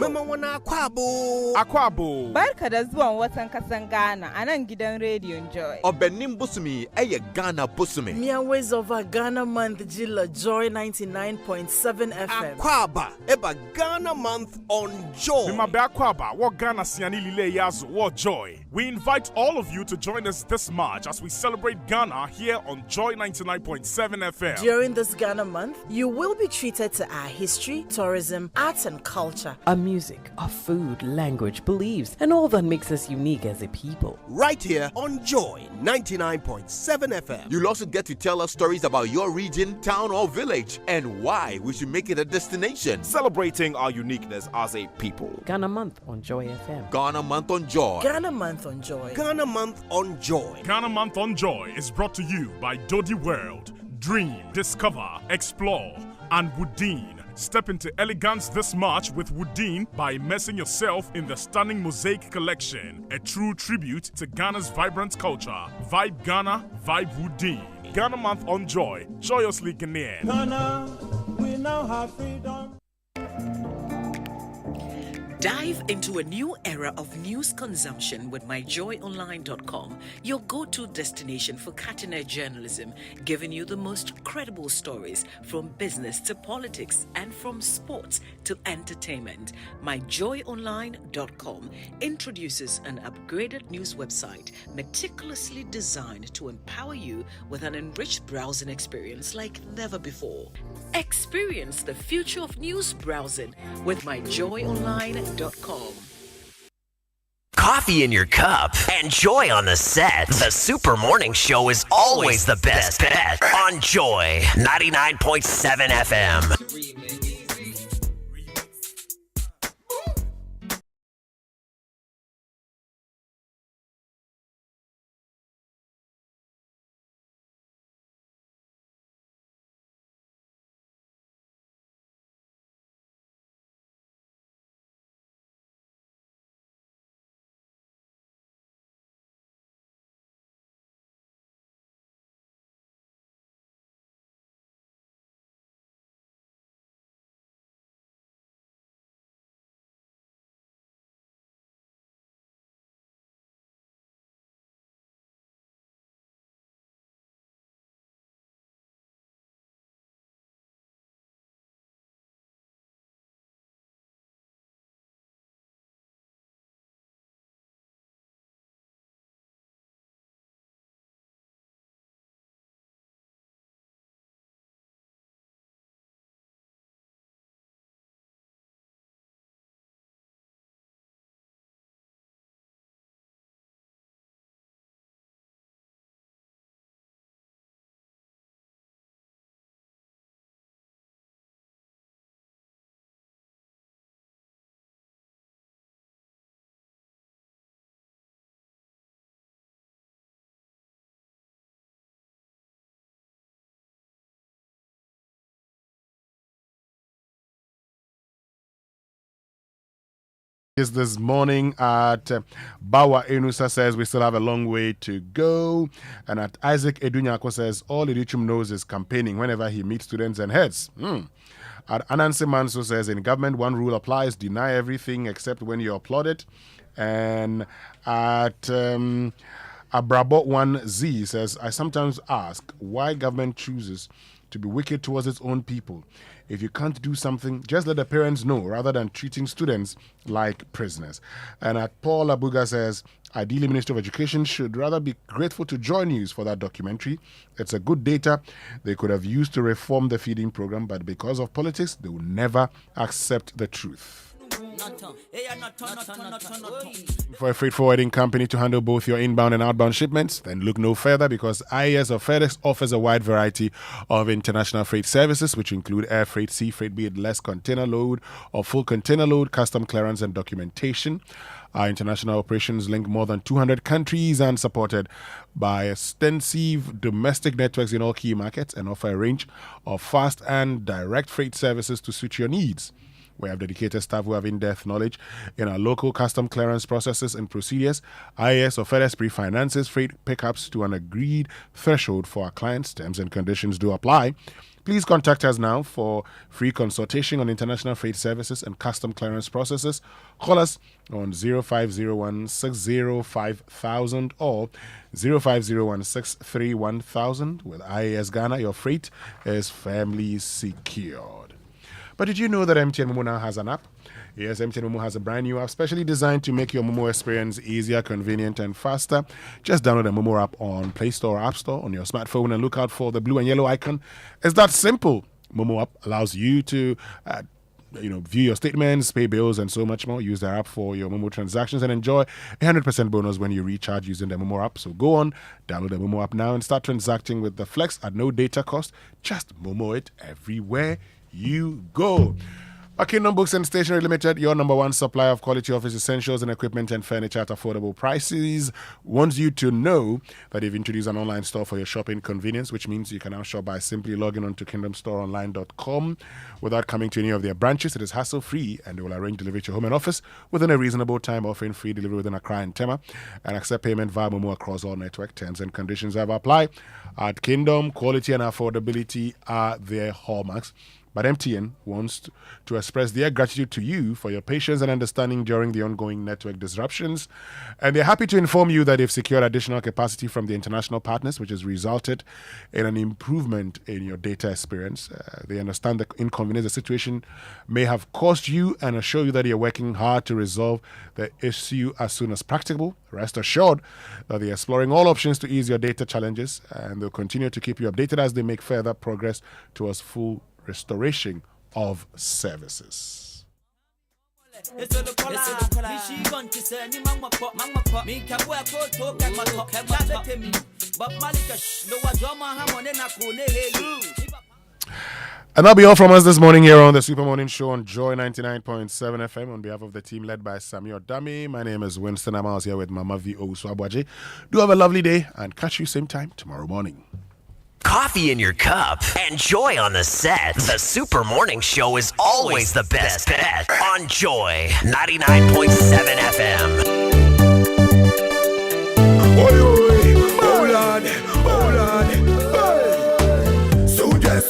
Mama wana akwabo. Akwabo. Barka da zuwan watan kasan Ghana a nan gidan rediyon Joy. Obenim busumi eye Ghana busumi. Miawezo over Ghana month Jilla Joy 99.7 FM. Akwaba eba Ghana month on Joy. Mimabe Akwaba, what Ghana siani lile yazo, what joy. We invite all of you to join us this March as we celebrate Ghana here on Joy 99.7 FM. During this Ghana month, you will be treated to our history, tourism, arts and culture. Our music, our food, language, beliefs, and all that makes us unique as a people. Right here on Joy 99.7 FM. You'll also get to tell us stories about your region, town, or village and why we should make it a destination, celebrating our uniqueness as a people. Ghana Month on Joy FM. Ghana Month on Joy. Ghana Month on Joy. Ghana Month on Joy. Ghana Month on Joy is brought to you by Dodi World. Dream, discover, explore, and Woodine. Step into elegance this March with Woodine by immersing yourself in the stunning mosaic collection, a true tribute to Ghana's vibrant culture. Vibe Ghana, vibe Woodine. Ghana Month on Joy, joyously Ghanaian. Ghana, we now have freedom. Dive into a new era of news consumption with myjoyonline.com, your go-to destination for cutting-edge journalism, giving you the most credible stories from business to politics and from sports to entertainment. Myjoyonline.com introduces an upgraded news website meticulously designed to empower you with an enriched browsing experience like never before. Experience the future of news browsing with myjoyonline.com. Coffee in your cup and joy on the set. The Super Morning Show is always the best bet on Joy 99.7 FM. This morning at Bawa Enusa says we still have a long way to go. And at Isaac Edunyako says all Idichum knows is campaigning whenever he meets students and heads. At Anansi Manso says in government one rule applies, deny everything except when you applaud it. And at Abrabot 1Z says I sometimes ask why government chooses to be wicked towards its own people. If you can't do something, just let the parents know rather than treating students like prisoners. And at Paul Abuga says, ideally, Minister of Education should rather be grateful to Joy News for that documentary. It's a good data they could have used to reform the feeding program, but because of politics, they will never accept the truth. For a freight forwarding company to handle both your inbound and outbound shipments, then look no further because IAS or FedEx offers a wide variety of international freight services, which include air freight, sea freight, be it less container load or full container load, custom clearance and documentation. Our international operations link more than 200 countries and supported by extensive domestic networks in all key markets and offer a range of fast and direct freight services to suit your needs. We have dedicated staff who have in-depth knowledge in our local custom clearance processes and procedures, IAS or FedEx pre-finances, freight pickups to an agreed threshold for our clients. Terms and conditions do apply. Please contact us now for free consultation on international freight services and custom clearance processes. Call us on 0501 605,000 or 0501 631,000. With IAS Ghana, your freight is firmly secured. But did you know that MTN Momo now has an app? Yes, MTN Momo has a brand new app specially designed to make your Momo experience easier, convenient, and faster. Just download the Momo app on Play Store or App Store on your smartphone and look out for the blue and yellow icon. It's that simple. Momo app allows you to view your statements, pay bills, and so much more. Use the app for your Momo transactions and enjoy a 100% bonus when you recharge using the Momo app. So go on, download the Momo app now and start transacting with the Flex at no data cost. Just Momo it everywhere you go. Kingdom Books and Stationery Limited, your number one supplier of quality office essentials and equipment and furniture at affordable prices, wants you to know that they've introduced an online store for your shopping convenience, which means you can now shop by simply logging on to kingdomstoreonline.com without coming to any of their branches. It is hassle-free, and they will arrange delivery to your home and office within a reasonable time, offering free delivery within Accra and Tema, and accept payment via Momo across all network. Terms and conditions have applied. At Kingdom, quality and affordability are their hallmarks. But MTN wants to express their gratitude to you for your patience and understanding during the ongoing network disruptions. And they're happy to inform you that they've secured additional capacity from the international partners, which has resulted in an improvement in your data experience. They understand the inconvenience the situation may have caused you and assure you that you're working hard to resolve the issue as soon as practicable. Rest assured that they're exploring all options to ease your data challenges, and they'll continue to keep you updated as they make further progress towards full restoration of services. And that'll be all from us this morning here on the Super Morning Show on Joy 99.7 FM. On behalf of the team led by Samuel Dami, my name is Winston Amos here with Mama V.O. Swabwaji. Do have a lovely day and catch you same time tomorrow morning. Coffee in your cup and Joy on the set. The Super Morning Show is always the best bet on Joy 99.7 FM. Hold on. Suje,